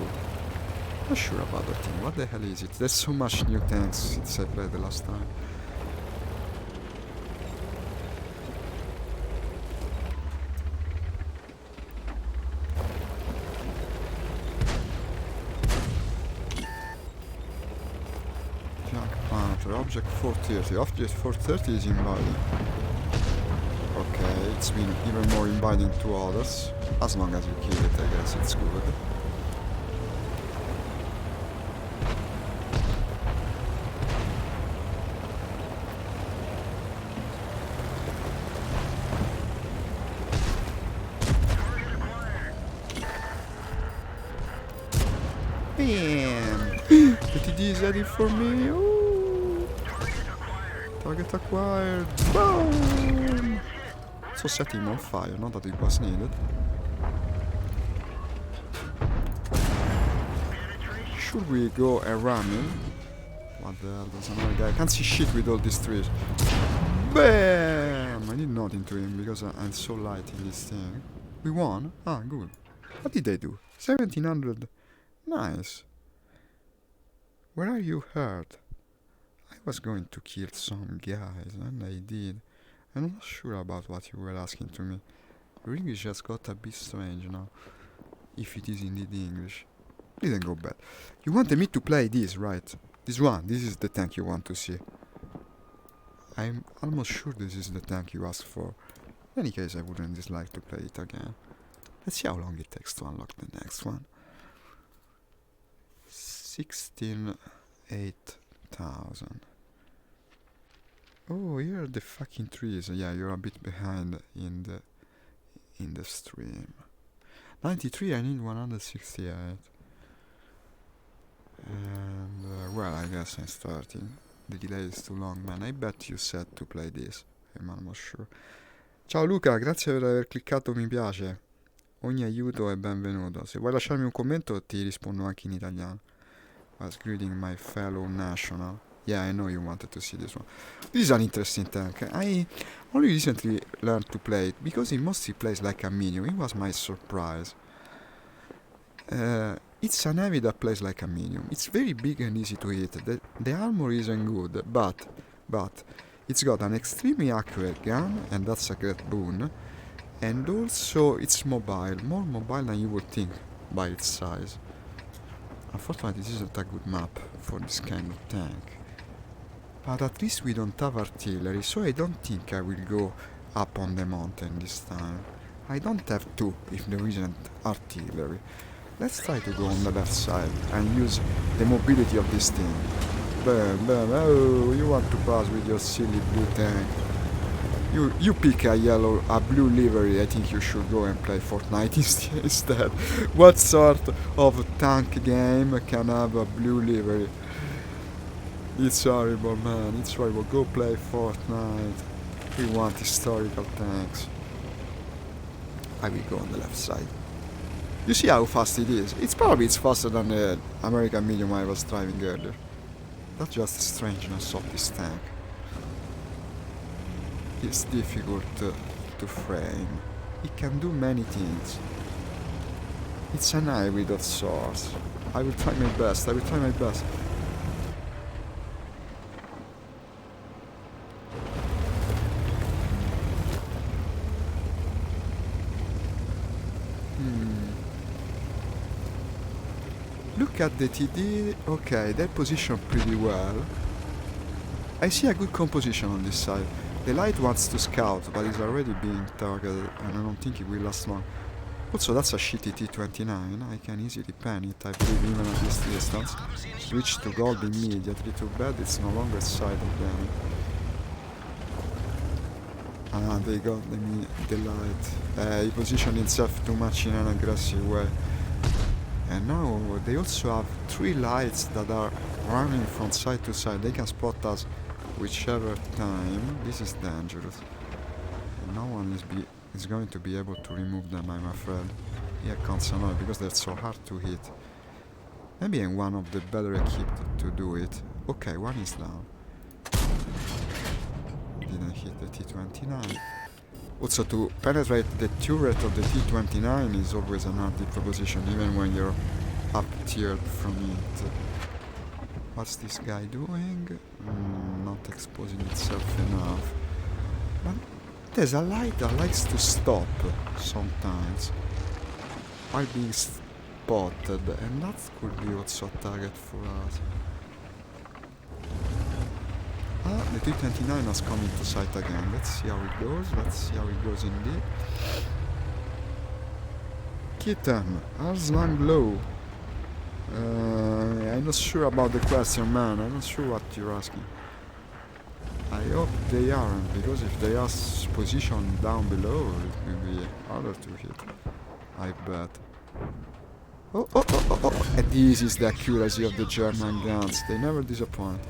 Not sure about that thing. What the hell is it? There's so much new tanks since I played the last time. Object 430. Object 430 is inviting. Okay, it's been even more inviting to others. As long as you kill it, I guess it's good. Bam! PTD is ready for me. Ooh. Target acquired. Boom! So set him on fire, not that it was needed. Should we go around him? What the hell, there's another guy. I can't see shit with all these trees. Bam! I did nothing to him because I'm so light in this thing. We won? Ah, good. What did they do? 1700. Nice. Where are you hurt? I was going to kill some guys, and I did. I'm not sure about what you were asking to me. English just got a bit strange now. If it is indeed English. Didn't go bad. You wanted me to play this, right? This one. This is the tank you want to see. I'm almost sure this is the tank you asked for. In any case, I wouldn't dislike to play it again. Let's see how long it takes to unlock the next one. 16,800. Oh, here are the fucking trees. Yeah, you're a bit behind in the stream. 93, I need 168. And, well, I guess I'm starting. the delay is too long, man. I bet you said to play this. I'm almost sure. Ciao Luca, grazie per aver cliccato mi piace. Ogni aiuto è benvenuto. Se vuoi lasciarmi un commento ti rispondo anche in italiano. I was greeting my fellow national. Yeah, I know you wanted to see this one. This is an interesting tank. I only recently learned to play it because it mostly plays like a medium. It was my surprise. It's an heavy that plays like a medium. It's very big and easy to hit. The armor isn't good, but it's got an extremely accurate gun, and that's a great boon. And also it's mobile, more mobile than you would think by its size. Unfortunately, this isn't a good map for this kind of tank. But at least we don't have artillery, so I don't think I will go up on the mountain this time. I don't have to if there isn't artillery. Let's try to go on the left side and use the mobility of this thing. Bam, bam, oh, you want to pass with your silly blue tank. You pick a blue livery. I think you should go and play Fortnite instead. What sort of tank game can have a blue livery? It's horrible, man. It's horrible. Go play Fortnite. We want historical tanks. I will go on the left side. You see how fast it is? It's faster than the American medium I was driving earlier. That's just the strangeness of this tank. It's difficult to frame. It can do many things. It's an hybrid of sorts. I will try my best. Look at the TD. Okay, they're positioned pretty well. I see a good composition on this side. The light wants to scout, but is already being targeted, and I don't think it will last long. Also, that's a shitty T-29. I can easily pan it, I believe, even at this distance. Switch to gold immediately. Too bad it's no longer sight of them. Ah, they got the light. He positioned himself too much in an aggressive way. And now they also have 3 lights that are running from side to side. They can spot us whichever time. This is dangerous. And no one is going to be able to remove them, I'm afraid. Yeah, Consonoid, because they're so hard to hit. Maybe I'm one of the better equipped to do it. Okay, one is down. Didn't hit the T-29. Also, to penetrate the turret of the T-29 is always an hard proposition, even when you're up-tiered from it. What's this guy doing? Not exposing itself enough. But there's a light that likes to stop sometimes while being spotted, and that could be also a target for us. Ah, the T-29 has come into sight again. Let's see how it goes indeed. Kitten, Arslan Low. I'm not sure about the question, man. I'm not sure what you're asking. I hope they aren't, because if they are positioned down below, it will be harder to hit. I bet. Oh. And this is the accuracy of the German guns. They never disappoint.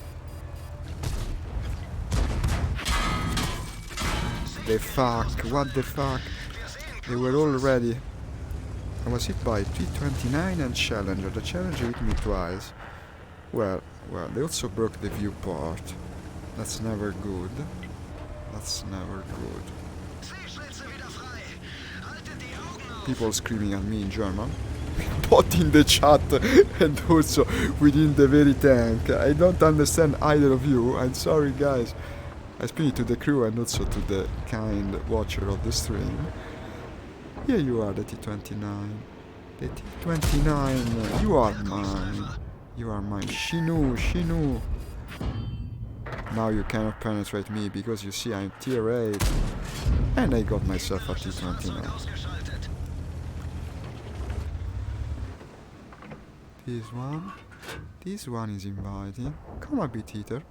The fuck? What the fuck? They were all ready. I was hit by T-29 and Challenger. The Challenger hit me twice. Well, they also broke the viewport. That's never good. People screaming at me in German. Both in the chat and also within the very tank. I don't understand either of you. I'm sorry, guys. I speak to the crew and also to the kind watcher of the stream. Here you are, the T-29. The T-29, you are mine. You are mine. Shinu. Now you cannot penetrate me because you see I'm tier 8. And I got myself a T-29. This one is inviting. Come a bit, Heater.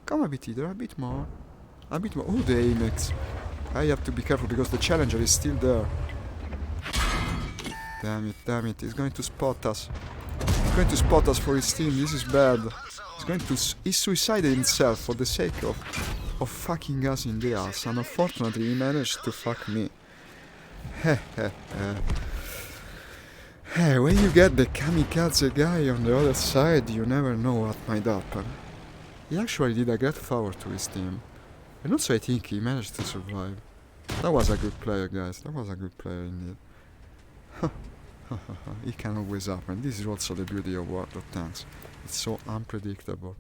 A bit more. Oh, the Amex. I have to be careful because the Challenger is still there. Damn it. He's going to spot us. going to spot us for his team. This is bad. He's going to... He suicided himself for the sake of fucking us in the ass. And unfortunately, he managed to fuck me. Hey, when you get the kamikaze guy on the other side, you never know what might happen. He actually did a great favor to his team. And also I think he managed to survive. That was a good player, guys. That was a good player indeed. It can always happen. This is also the beauty of World of Tanks. It's so unpredictable.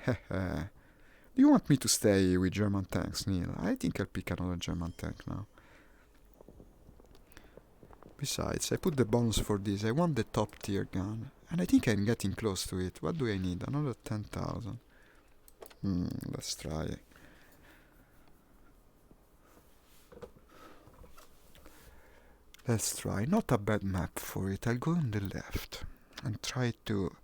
Do you want me to stay with German tanks, Neil? I think I'll pick another German tank now. Besides, I put the bonus for this. I want the top tier gun. And I think I'm getting close to it. What do I need? Another 10,000. Let's try it. Let's try. Not a bad map for it. I'll go on the left and try to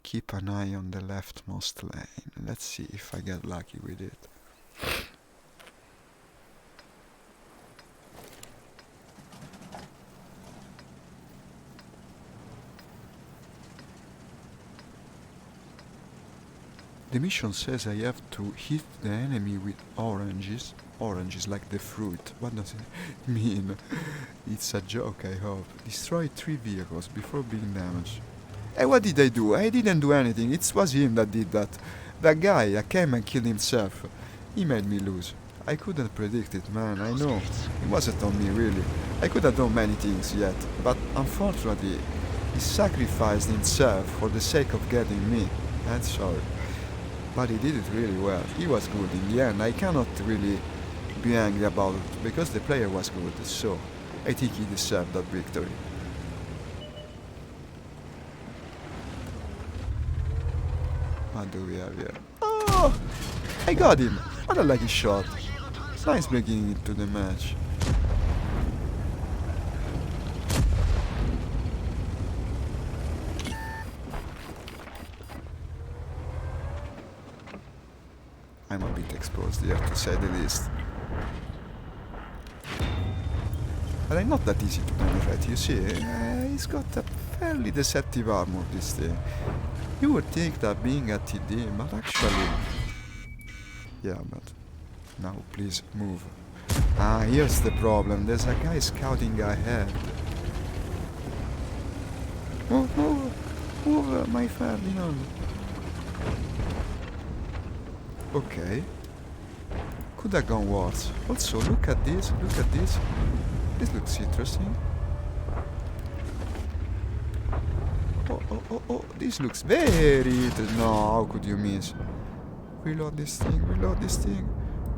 keep an eye on the leftmost lane. Let's see if I get lucky with it. The mission says I have to hit the enemy with oranges. Oranges like the fruit. What does it mean? It's a joke, I hope. Destroy 3 vehicles before being damaged. Hey, what did I do? I didn't do anything. It was him that did that. That guy came and killed himself. He made me lose. I couldn't predict it, man. I know. It wasn't on me, really. I could have done many things yet. But unfortunately, he sacrificed himself for the sake of getting me. I'm sorry. But he did it really well. He was good in the end. I cannot really be angry about it because the player was good, so I think he deserved that victory. What do we have here? Oh! I got him! What a lucky shot. Nice beginning to the match. I'm a bit exposed here, to say the least. But I'm not that easy to penetrate, you see. He's got a fairly deceptive armor, this thing. You would think that being a TD, but actually... Yeah, but... Now, please, move. Ah, here's the problem. There's a guy scouting ahead. Move, move! Move, my Ferdinand! Okay. Could have gone worse. Also, look at this, look at this. This looks interesting. Oh, this looks very interesting. No, how could you miss? Reload this thing, reload this thing.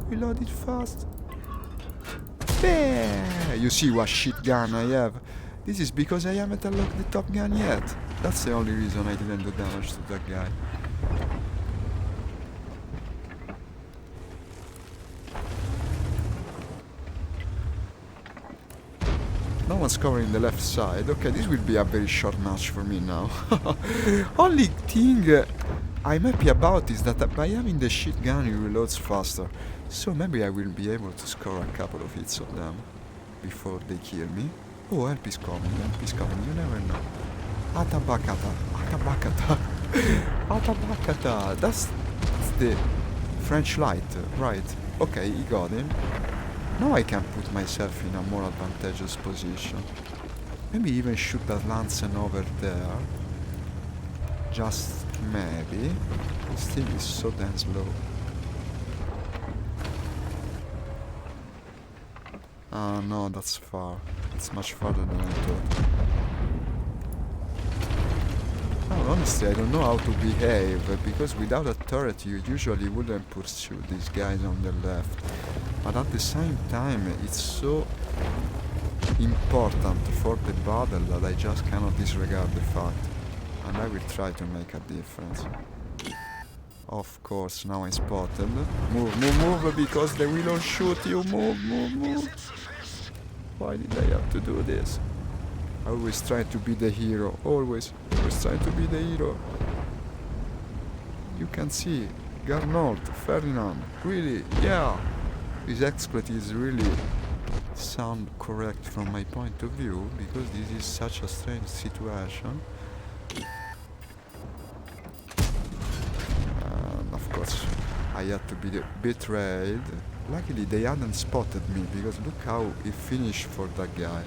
Reload it fast. There! You see what shit gun I have. This is because I haven't unlocked the top gun yet. That's the only reason I didn't do damage to that guy. No one's covering the left side. Okay, this will be a very short match for me now. Only thing I'm happy about is that by having the shit gun it reloads faster. So maybe I will be able to score a couple of hits on them before they kill me. Oh, help is coming, you never know. Atabakata, Atabakata, Atabakata. That's the French light, right? Okay, he got him. Now I can put myself in a more advantageous position. Maybe even shoot that Lansen over there. Just maybe. This thing is so damn slow. Ah, no, that's far. It's much farther than I thought. Oh, honestly, I don't know how to behave, because without a turret you usually wouldn't pursue these guys on the left. But at the same time, it's so important for the battle that I just cannot disregard the fact. And I will try to make a difference. Of course, now I'm spotted. Move, move, move, because they will all shoot you. Move, move, move. Why did I have to do this? I always try to be the hero. Always try to be the hero. You can see, Garnold, Ferdinand, really, yeah. His exploit is really sound correct from my point of view, because this is such a strange situation. And of course, I had to be betrayed. Luckily, they hadn't spotted me, because look how it finished for that guy.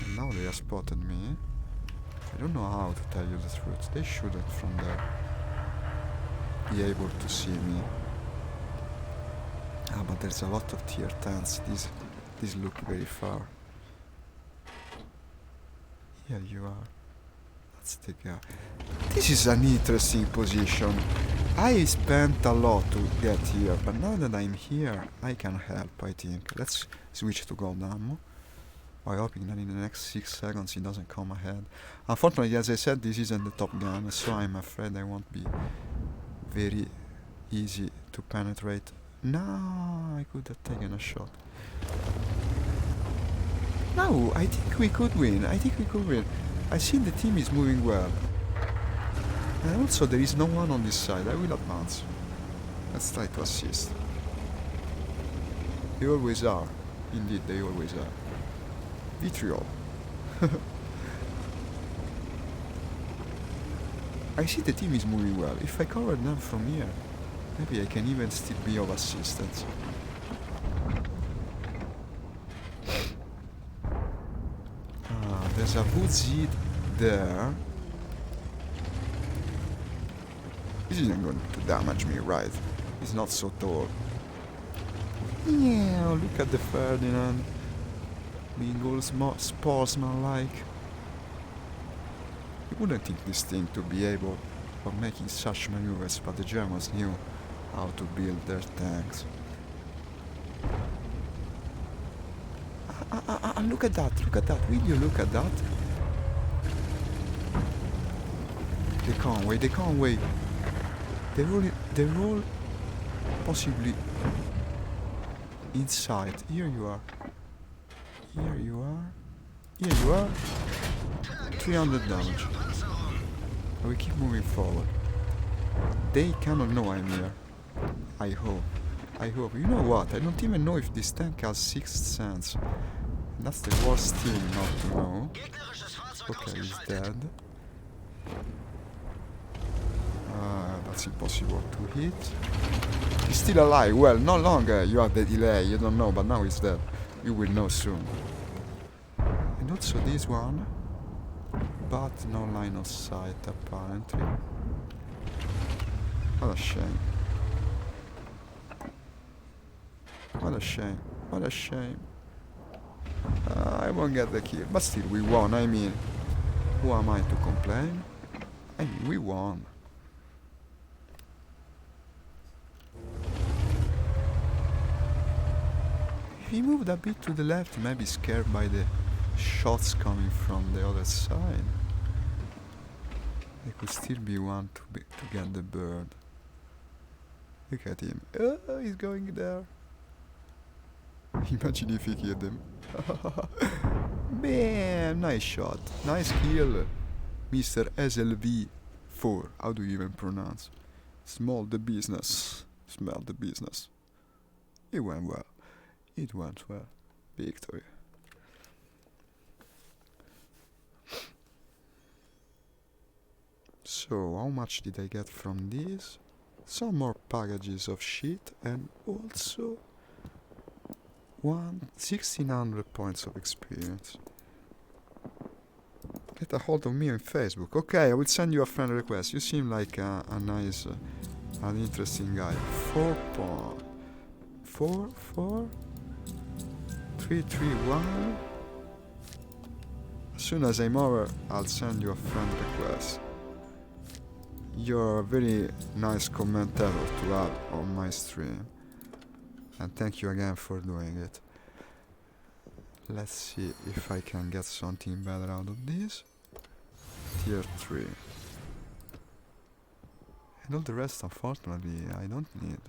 And now they have spotted me. I don't know how to tell you the truth. They shouldn't from there be able to see me. Ah, but there's a lot of tier 10s. These look very far. Here you are. That's the guy. This is an interesting position. I spent a lot to get here, but now that I'm here, I can help, I think. Let's switch to gold ammo. I'm hoping that in the next 6 seconds he doesn't come ahead. Unfortunately, as I said, this isn't the top gun, so I'm afraid I won't be very easy to penetrate. No, I could have taken a shot. No, I think we could win. I think we could win. I see the team is moving well. And also there is no one on this side. I will advance. Let's try to assist. They always are. Indeed, they always are. Vitriol. I see the team is moving well. If I cover them from here, maybe I can even still be of assistance. There's a Woodsy there. This isn't going to damage me, right? He's not so tall. Yeah, look at the Ferdinand. Being all sportsman-like. You wouldn't think this thing to be able of making such maneuvers, but the Germans knew how to build their tanks. Look at that, will you look at that? They can't wait. They're all possibly inside. Here you are. 300 damage. And we keep moving forward. They cannot know I'm here. I hope. You know what? I don't even know if this tank has 6th sense. That's the worst thing not to know. Okay, he's dead. That's impossible to hit. He's still alive. Well, no longer. You have the delay. You don't know, but now he's dead. You will know soon. And also this one. But no line of sight, apparently. What a shame. What a shame. I won't get the kill, but still we won. I mean, who am I to complain? I mean, we won. If he moved a bit to the left, maybe scared by the shots coming from the other side, there could still be one to get the bird. Look at him. Oh, he's going there. Imagine if he killed him. Bam! Nice shot. Nice kill. Mr. SLV4. How do you even pronounce? Smell the business. It went well. Victory. So, how much did I get from this? Some more packages of shit, and also 1,600 points of experience. Get a hold of me on Facebook. Okay, I will send you a friend request. You seem like a nice, an interesting guy. 4,331. As soon as I'm over, I'll send you a friend request. You're a very nice commentator to have on my stream. And thank you again for doing it. Let's see if I can get something better out of this. Tier 3. And all the rest, unfortunately, I don't need.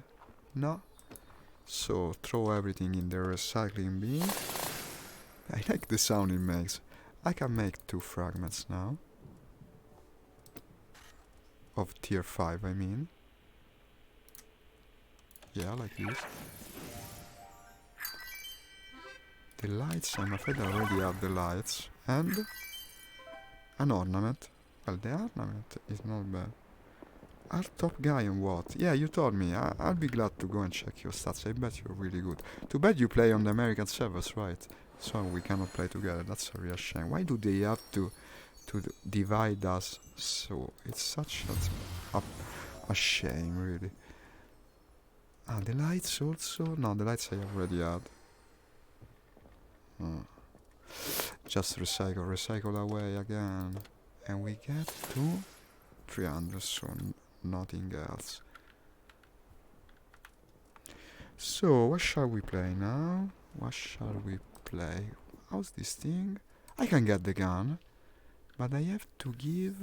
No. So, throw everything in the recycling bin. I like the sound it makes. I can make 2 fragments now. Of tier 5, I mean. Yeah, like this. the lights, I'm afraid I already have the lights. And an ornament. Well, the ornament is not bad. Our top guy and what? Yeah, you told me. I'll be glad to go and check your stats. I bet you're really good. Too bad you play on the American servers, right? So we cannot play together. That's a real shame. Why do they have to divide us so? It's such a shame, really. Ah, the lights also? No, the lights I already had. Just recycle away again. And we get to 300, so nothing else. So, what shall we play now? What shall we play? How's this thing? I can get the gun, but I have to give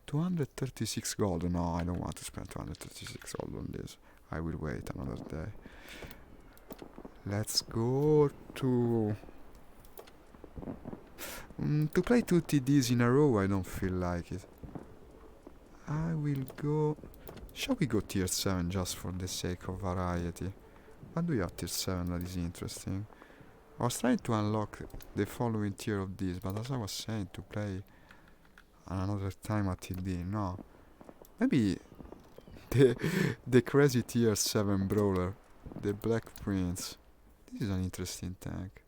236 gold. No, I don't want to spend 236 gold on this. I will wait another day. Let's go to play 2 TDs in a row. I don't feel like it. I will go. Shall we go tier 7 just for the sake of variety? What do you have tier 7 that is interesting? I was trying to unlock the following tier of this, but as I was saying, to play another time at TD, no. Maybe the crazy tier 7 brawler, the Black Prince. This is an interesting tank.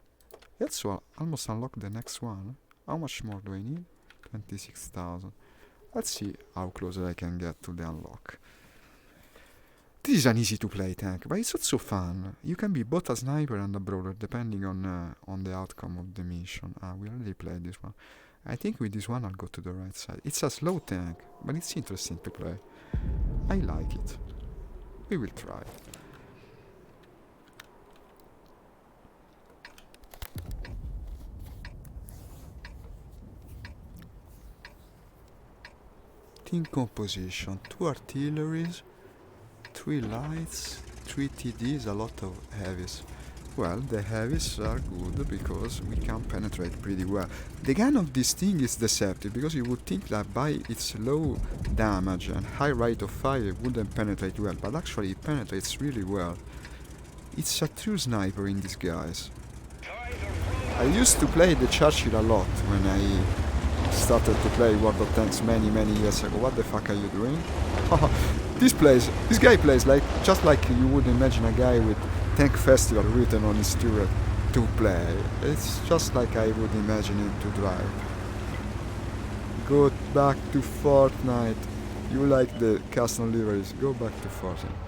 Let's almost unlock the next one. How much more do I need? 26,000. Let's see how close I can get to the unlock. This is an easy to play tank, but it's also fun. You can be both a sniper and a brawler depending on the outcome of the mission. We already played this one. I think with this one I'll go to the right side. It's a slow tank, but it's interesting to play. I like it. We will try. Team composition: 2 artilleries, 3 lights, 3 TDs, a lot of heavies. Well, the heavies are good because we can penetrate pretty well. The gun of this thing is deceptive because you would think that by its low damage and high rate of fire it wouldn't penetrate well, but actually it penetrates really well. It's a true sniper in disguise. I used to play the Churchill a lot when I started to play World of Tanks many years ago. What the fuck are you doing? This guy plays just like you would imagine a guy with Tank Festival written on his turret to play. It's just like I would imagine him to drive. Go back to Fortnite. You like the custom liveries, go back to Fortnite.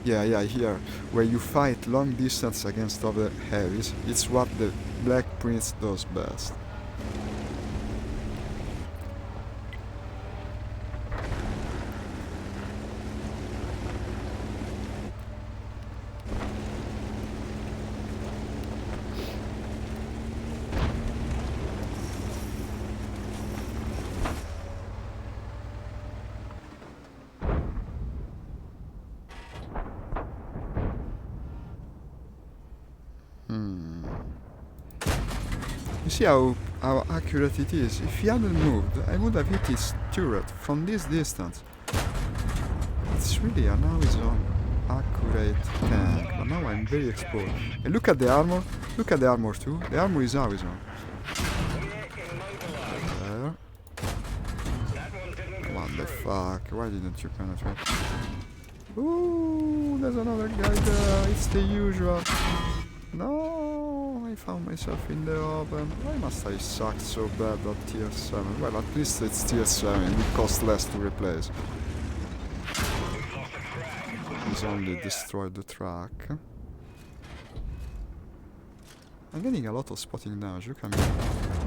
Yeah, here, where you fight long distance against other heavies, it's what the Black Prince does best. You see how accurate it is? If he hadn't moved, I would have hit his turret from this distance. It's really an Horizon accurate tank, but now I'm very exposed. And look at the armor too. The armor is Horizon. There. What the fuck? Why didn't you penetrate? Ooh, there's another guy there. It's the usual. No, I found myself in the open. Why must I suck so bad at tier 7? Well, at least it's tier 7. It will cost less to replace. He's only destroyed the track. I'm getting a lot of spotting damage. Look at me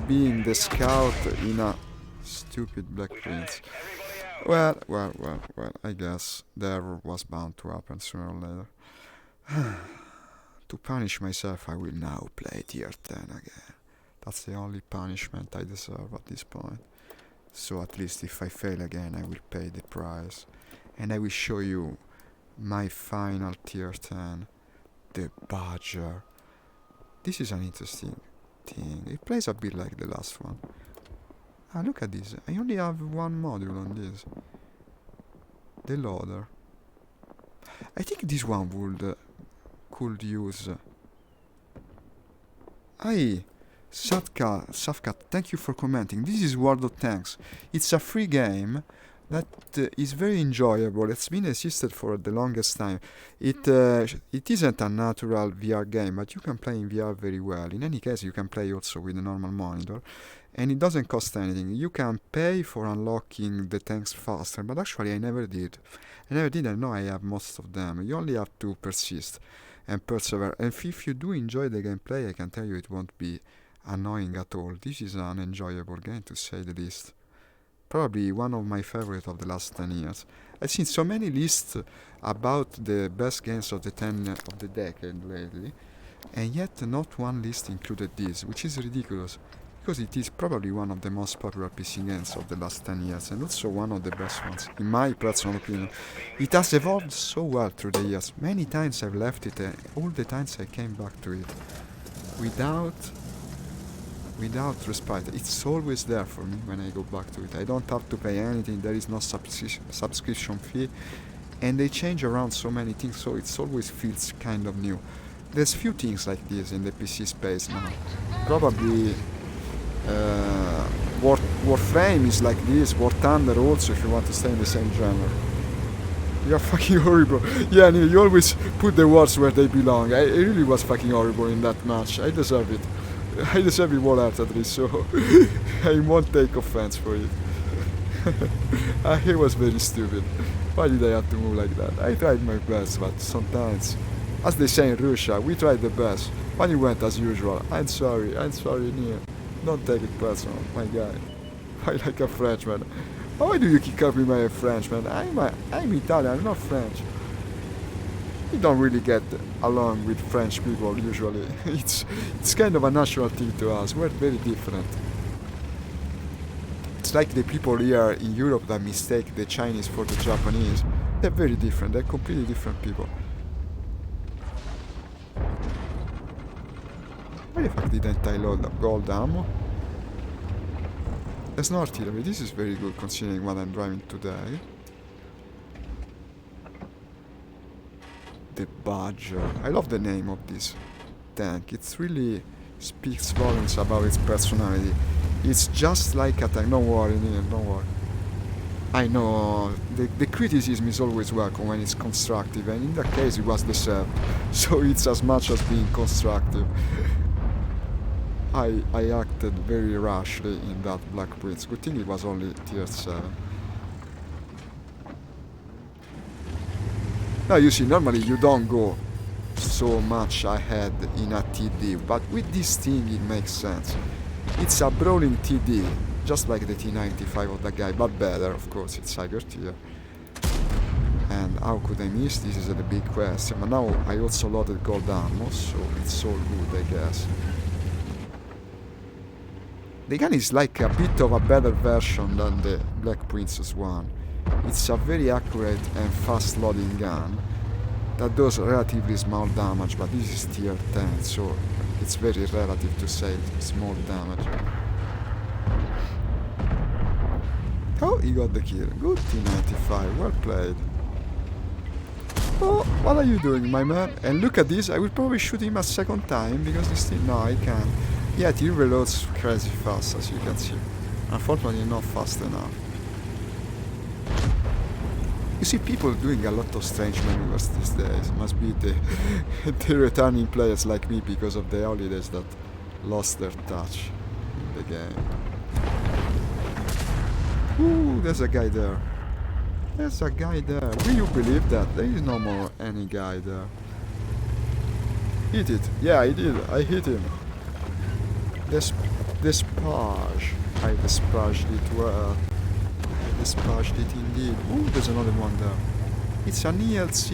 being the scout in a stupid Black Prince. Well, I guess the error was bound to happen sooner or later. To punish myself, I will now play tier 10 again. That's the only punishment I deserve at this point. So at least if I fail again, I will pay the price. And I will show you my final tier 10, the Badger. This is an interesting thing. It plays a bit like the last one. Ah, look at this. I only have one module on this. The loader. I think this one could use. Hey, Safkat, thank you for commenting. This is World of Tanks. It's a free game that is very enjoyable. It's been existed for the longest time. It isn't a natural VR game, but you can play in VR very well. In any case, you can play also with a normal monitor, and it doesn't cost anything. You can pay for unlocking the tanks faster, but actually I never did. I know I have most of them. You only have to persist and persevere. And if you do enjoy the gameplay, I can tell you it won't be annoying at all. This is an enjoyable game, to say the least. Probably one of my favorite of the last 10 years. I've seen so many lists about the best games of the decade lately, and yet not one list included this, which is ridiculous, because it is probably one of the most popular PC games of the last 10 years, and also one of the best ones, in my personal opinion. It has evolved so well through the years. Many times I've left it, and all the times I came back to it. Without respite. It's always there for me when I go back to it. I don't have to pay anything, there is no subscription fee, and they change around so many things, so it always feels kind of new. There's few things like this in the PC space now. Probably Warframe is like this, War Thunder also, if you want to stay in the same genre. You're fucking horrible. Yeah, Neil, you always put the words where they belong. I really was fucking horrible in that match. I deserve it. I deserve it wholeheartedly, so I won't take offense for it. It was very stupid. Why did I have to move like that? I tried my best, but sometimes, as they say in Russia, we tried the best, but it went as usual. I'm sorry, Neil. Don't take it personal, my guy. I like a Frenchman. Why do you keep calling me a Frenchman? I'm Italian, I'm not French. We don't really get along with French people usually. It's kind of a natural thing to us. We're very different. It's like the people here in Europe that mistake the Chinese for the Japanese. They're very different. They're completely different people. Why the fuck didn't I load up gold ammo? There's no artillery. This is very good considering what I'm driving today. The Badger. I love the name of this tank. It really speaks volumes about its personality. It's just like a tank. Don't worry, Neil, don't worry. I know the criticism is always welcome when it's constructive, and in that case it was deserved. So it's as much as being constructive. I acted very rashly in that Black Prince. Good thing it was only tier 7. Now you see, normally you don't go so much ahead in a TD, but with this thing it makes sense. It's a brawling TD, just like the T95 of that guy, but better, of course, it's higher tier. And how could I miss? This is the big question. But now I also loaded gold ammo, so it's all good, I guess. The gun is like a bit of a better version than the Black Princess one. It's a very accurate and fast loading gun that does relatively small damage, but this is tier 10, so it's very relative to say small damage. Oh, he got the kill. Good T95, well played. Oh, what are you doing, my man? And look at this, I will probably shoot him a second time, because this thing... No, I can't. Yet he reloads crazy fast, as you can see. Unfortunately, not fast enough. You see people doing a lot of strange maneuvers these days. Must be the returning players like me because of the holidays that lost their touch in the game. Ooh, there's a guy there. There's a guy there. Will you believe that? There is no more any guy there. Hit it. Yeah, I did. I hit him. Despage. I despaged it well. I despaged it indeed. Ooh, there's another one there. It's an ELC.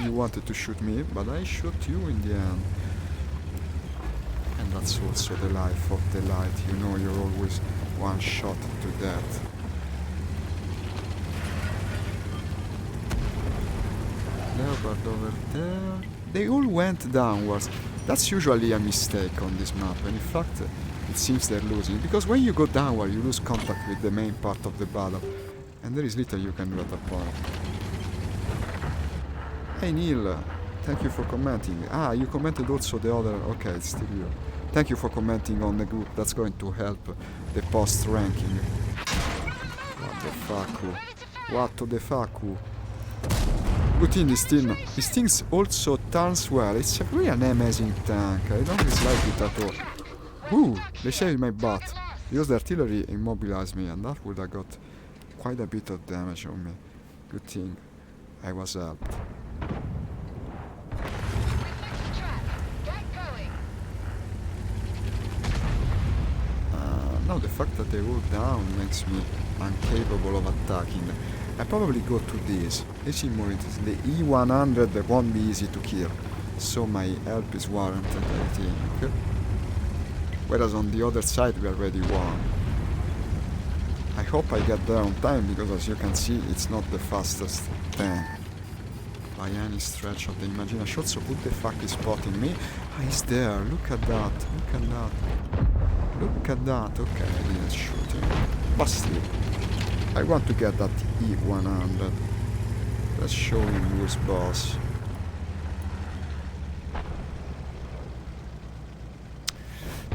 You wanted to shoot me, but I shot you in the end. And that's also the life of the light. You know, you're always one shot to death. Leopard over there. They all went downwards. That's usually a mistake on this map, and in fact it seems they're losing, because when you go downward you lose contact with the main part of the battle, and there is little you can do at that point. Hey Neil, thank you for commenting. Ah, you commented also the other... Okay, it's still you. Thank you for commenting on the group, that's going to help the post ranking. What the fuck? What the fuck? Good thing this thing also turns well. It's really an amazing tank. I don't dislike it at all. Ooh, they saved my butt. Because the artillery immobilized me, and that would have got quite a bit of damage on me. Good thing I was helped. Now the fact that they're all down makes me incapable of attacking. I probably go to this. This is more interesting. The E100 won't be easy to kill, so my help is warranted, I think. Whereas on the other side we already won. I hope I get there on time, because as you can see it's not the fastest tank by any stretch of the imagination. So who the fuck is spotting me? Ah, he's there. Look at that. Look at that. Look at that. Okay, I didn't shoot him. But still, I want to get that E100. Let's show him who's boss.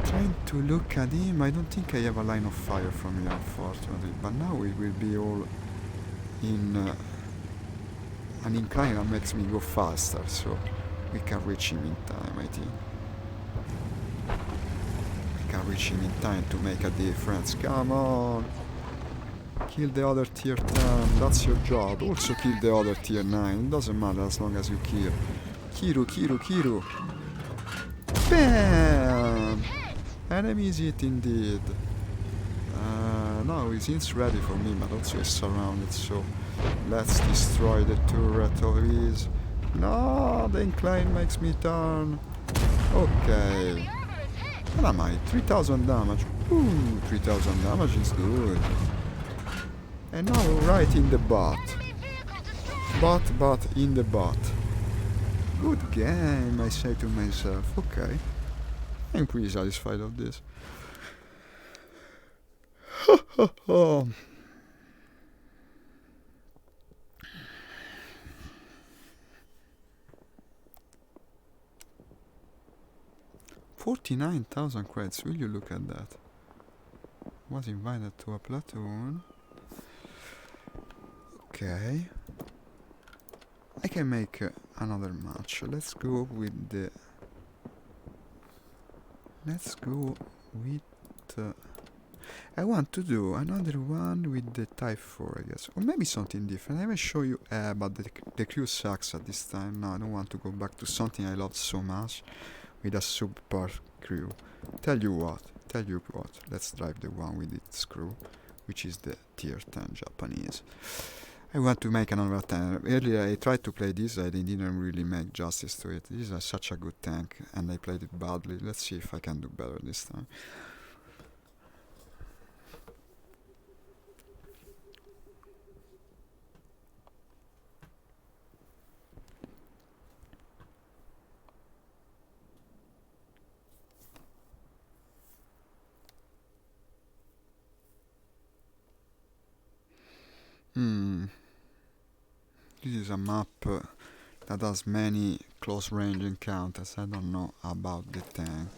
Trying to look at him. I don't think I have a line of fire from here, unfortunately. But now we will be all in an incline that makes me go faster, so we can reach him in time, I think. We can reach him in time to make a difference. Come on! Kill the other tier 10, that's your job. Also kill the other tier 9, it doesn't matter as long as you kill. Kiru. BAM! Enemy is it indeed. Now he seems ready for me, but also he's surrounded, so let's destroy the turret of his. No, the incline makes me turn. Okay. What am I? 3000 damage. Ooh, 3000 damage is good. And now right in the butt. But in the butt. Good game, I say to myself. Okay. I'm pretty satisfied of this. 49,000 credits, will you look at that? Was invited to a platoon. Okay. I can make another match. Let's go with the... I want to do another one with the Type 4, I guess. Or maybe something different. I will show you... but the crew sucks at this time. No, I don't want to go back to something I loved so much. With a subpar crew. Tell you what. Let's drive the one with its crew. Which is the tier 10 Japanese. I want to make another tank. Earlier I tried to play this, I didn't really make justice to it. This is such a good tank, and I played it badly. Let's see if I can do better this time. This is a map that has many close range encounters. I don't know about the tank.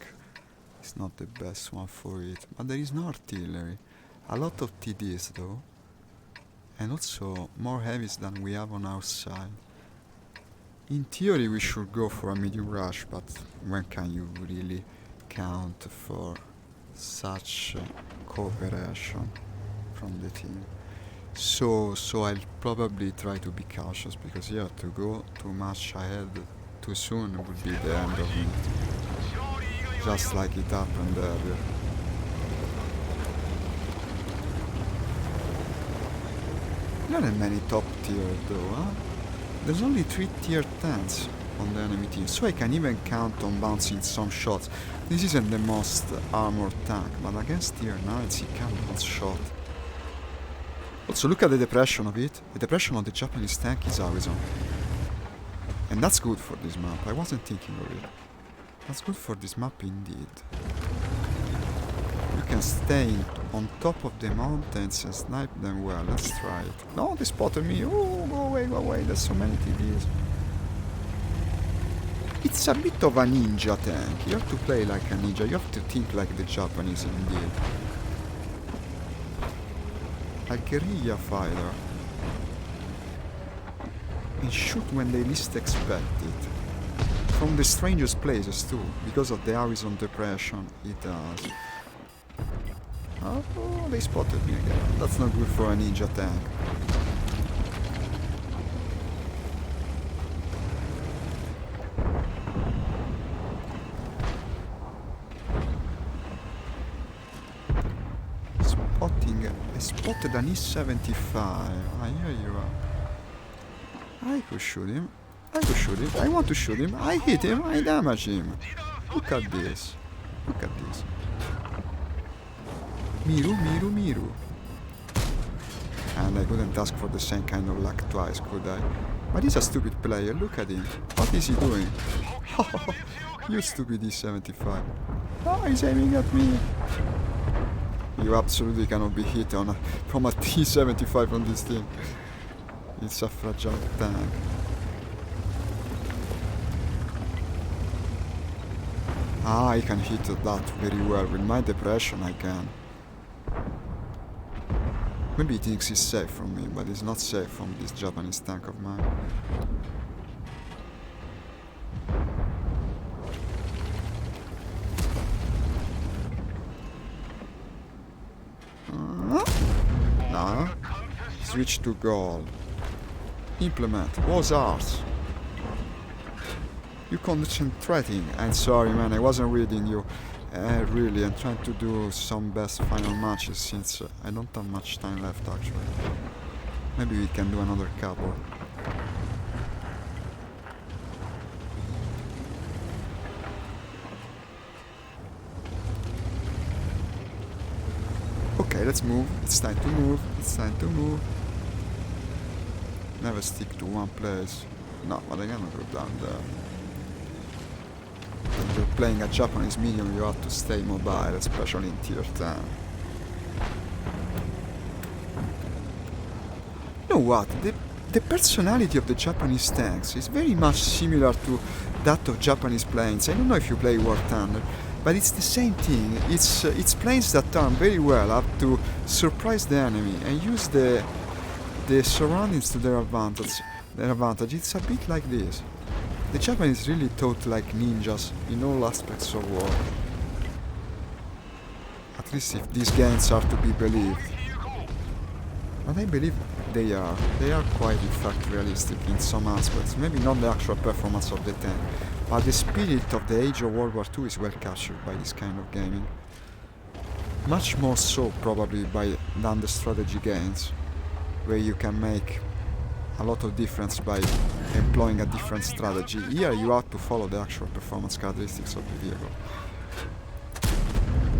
It's not the best one for it. But there is no artillery. A lot of TDs though. And also more heavies than we have on our side. In theory we should go for a medium rush, but when can you really count for such cooperation from the team? So I'll probably try to be cautious, because yeah, to go too much ahead too soon would be the end of it. Just like it happened earlier. Not that many top tier though, huh? There's only 3 tier 10s on the enemy team, so I can even count on bouncing some shots. This isn't the most armored tank, but against tier 9s he can bounce shot. Also look at the depression of it. The depression of the Japanese tank is horizontal. And that's good for this map, I wasn't thinking of it. That's good for this map indeed. You can stay on top of the mountains and snipe them well. Let's try it. No, they spotted me. Oh, go away. There's so many TVs. It's a bit of a ninja tank. You have to play like a ninja. You have to think like the Japanese indeed. A guerrilla fighter. And shoot when they least expect it. From the strangest places too, because of the horizon depression it does. Oh, they spotted me again. That's not good for a ninja tank. I spotted an E75. Ah, here you are. I could shoot him. I want to shoot him. I hit him. I damage him. Look at this. Miru. And I couldn't ask for the same kind of luck twice, could I? But he's a stupid player. Look at him. What is he doing? You stupid E75. Oh, he's aiming at me. You absolutely cannot be hit from a T-75 on this thing. It's a fragile tank. Ah, I can hit that very well. With my depression I can. Maybe he thinks he's safe from me, but he's not safe from this Japanese tank of mine. No. Switch to gold. Implement. Was ours. You concentrating. I'm sorry, man. I wasn't reading you. Really, I'm trying to do some best final matches since I don't have much time left, actually. Maybe we can do another couple. Okay, let's move. It's time to move. Never stick to one place. No, but I cannot go down there. When you're playing a Japanese medium, you have to stay mobile, especially in tier 10. You know what? The personality of the Japanese tanks is very much similar to that of Japanese planes. I don't know if you play War Thunder, but it's the same thing. It's planes that turn very well up to surprise the enemy and use the surroundings to their advantage. It's a bit like this. The Japanese really thought like ninjas in all aspects of war. At least if these games are to be believed. And I believe they are. They are quite in fact realistic in some aspects. Maybe not the actual performance of the tank, but the spirit of the age of World War II is well captured by this kind of gaming. Much more so probably than the strategy games, where you can make a lot of difference by employing a different strategy. Here you have to follow the actual performance characteristics of the vehicle.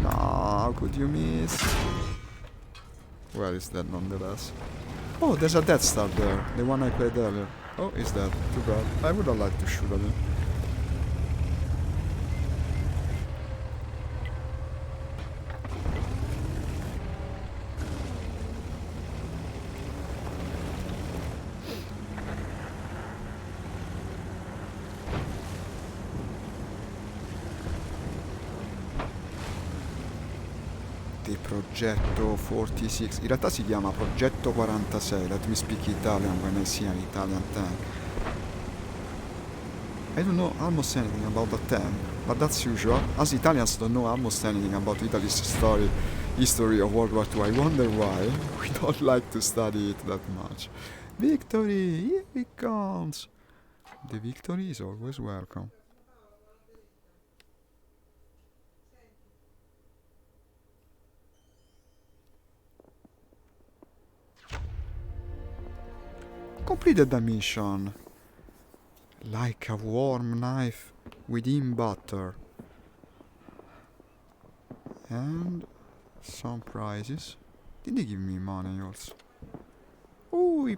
No, how could you miss? Well, it's dead nonetheless. Oh, there's a Death Star there, the one I played earlier. Oh, he's dead. Too bad. I would have liked to shoot at him. Progetto 46, in realtà si chiama Progetto 46, let me speak Italian when I see an Italian tank. I don't know almost anything about the tank, but that's usual, as Italians don't know almost anything about Italy's history of World War II. I wonder why we don't like to study it that much. Victory! Here it comes! The victory is always welcome. Completed the mission. Like a warm knife within butter. And some prizes. Did they give me money also? Oh, the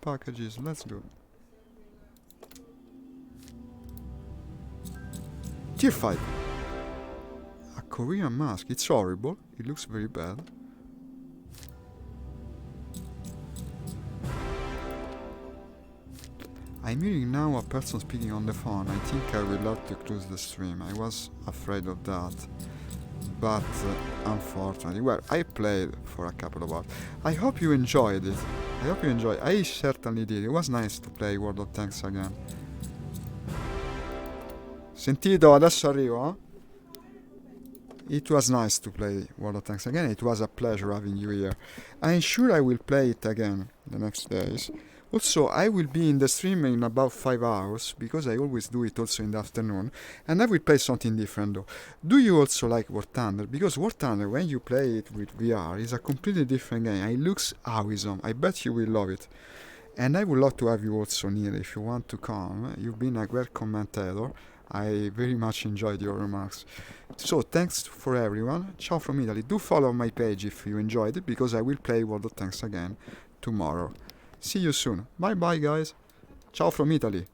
packages. Let's go. Tier 5. A Korean mask. It's horrible. It looks very bad. I'm hearing now a person speaking on the phone. I think I will have to close the stream. I was afraid of that. But unfortunately, well, I played for a couple of hours. I hope you enjoyed it. I certainly did. It was nice to play World of Tanks again. Sentito, adesso arrivo, It was nice to play World of Tanks again. It was a pleasure having you here. I'm sure I will play it again the next days. Also, I will be in the stream in about 5 hours, because I always do it also in the afternoon, and I will play something different though. Do you also like War Thunder? Because War Thunder, when you play it with VR, is a completely different game. It looks awesome. I bet you will love it. And I would love to have you also near if you want to come. You've been a great commentator. I very much enjoyed your remarks. So thanks for everyone. Ciao from Italy. Do follow my page if you enjoyed it, because I will play World of Tanks again tomorrow. See you soon. Bye bye guys. Ciao from Italy.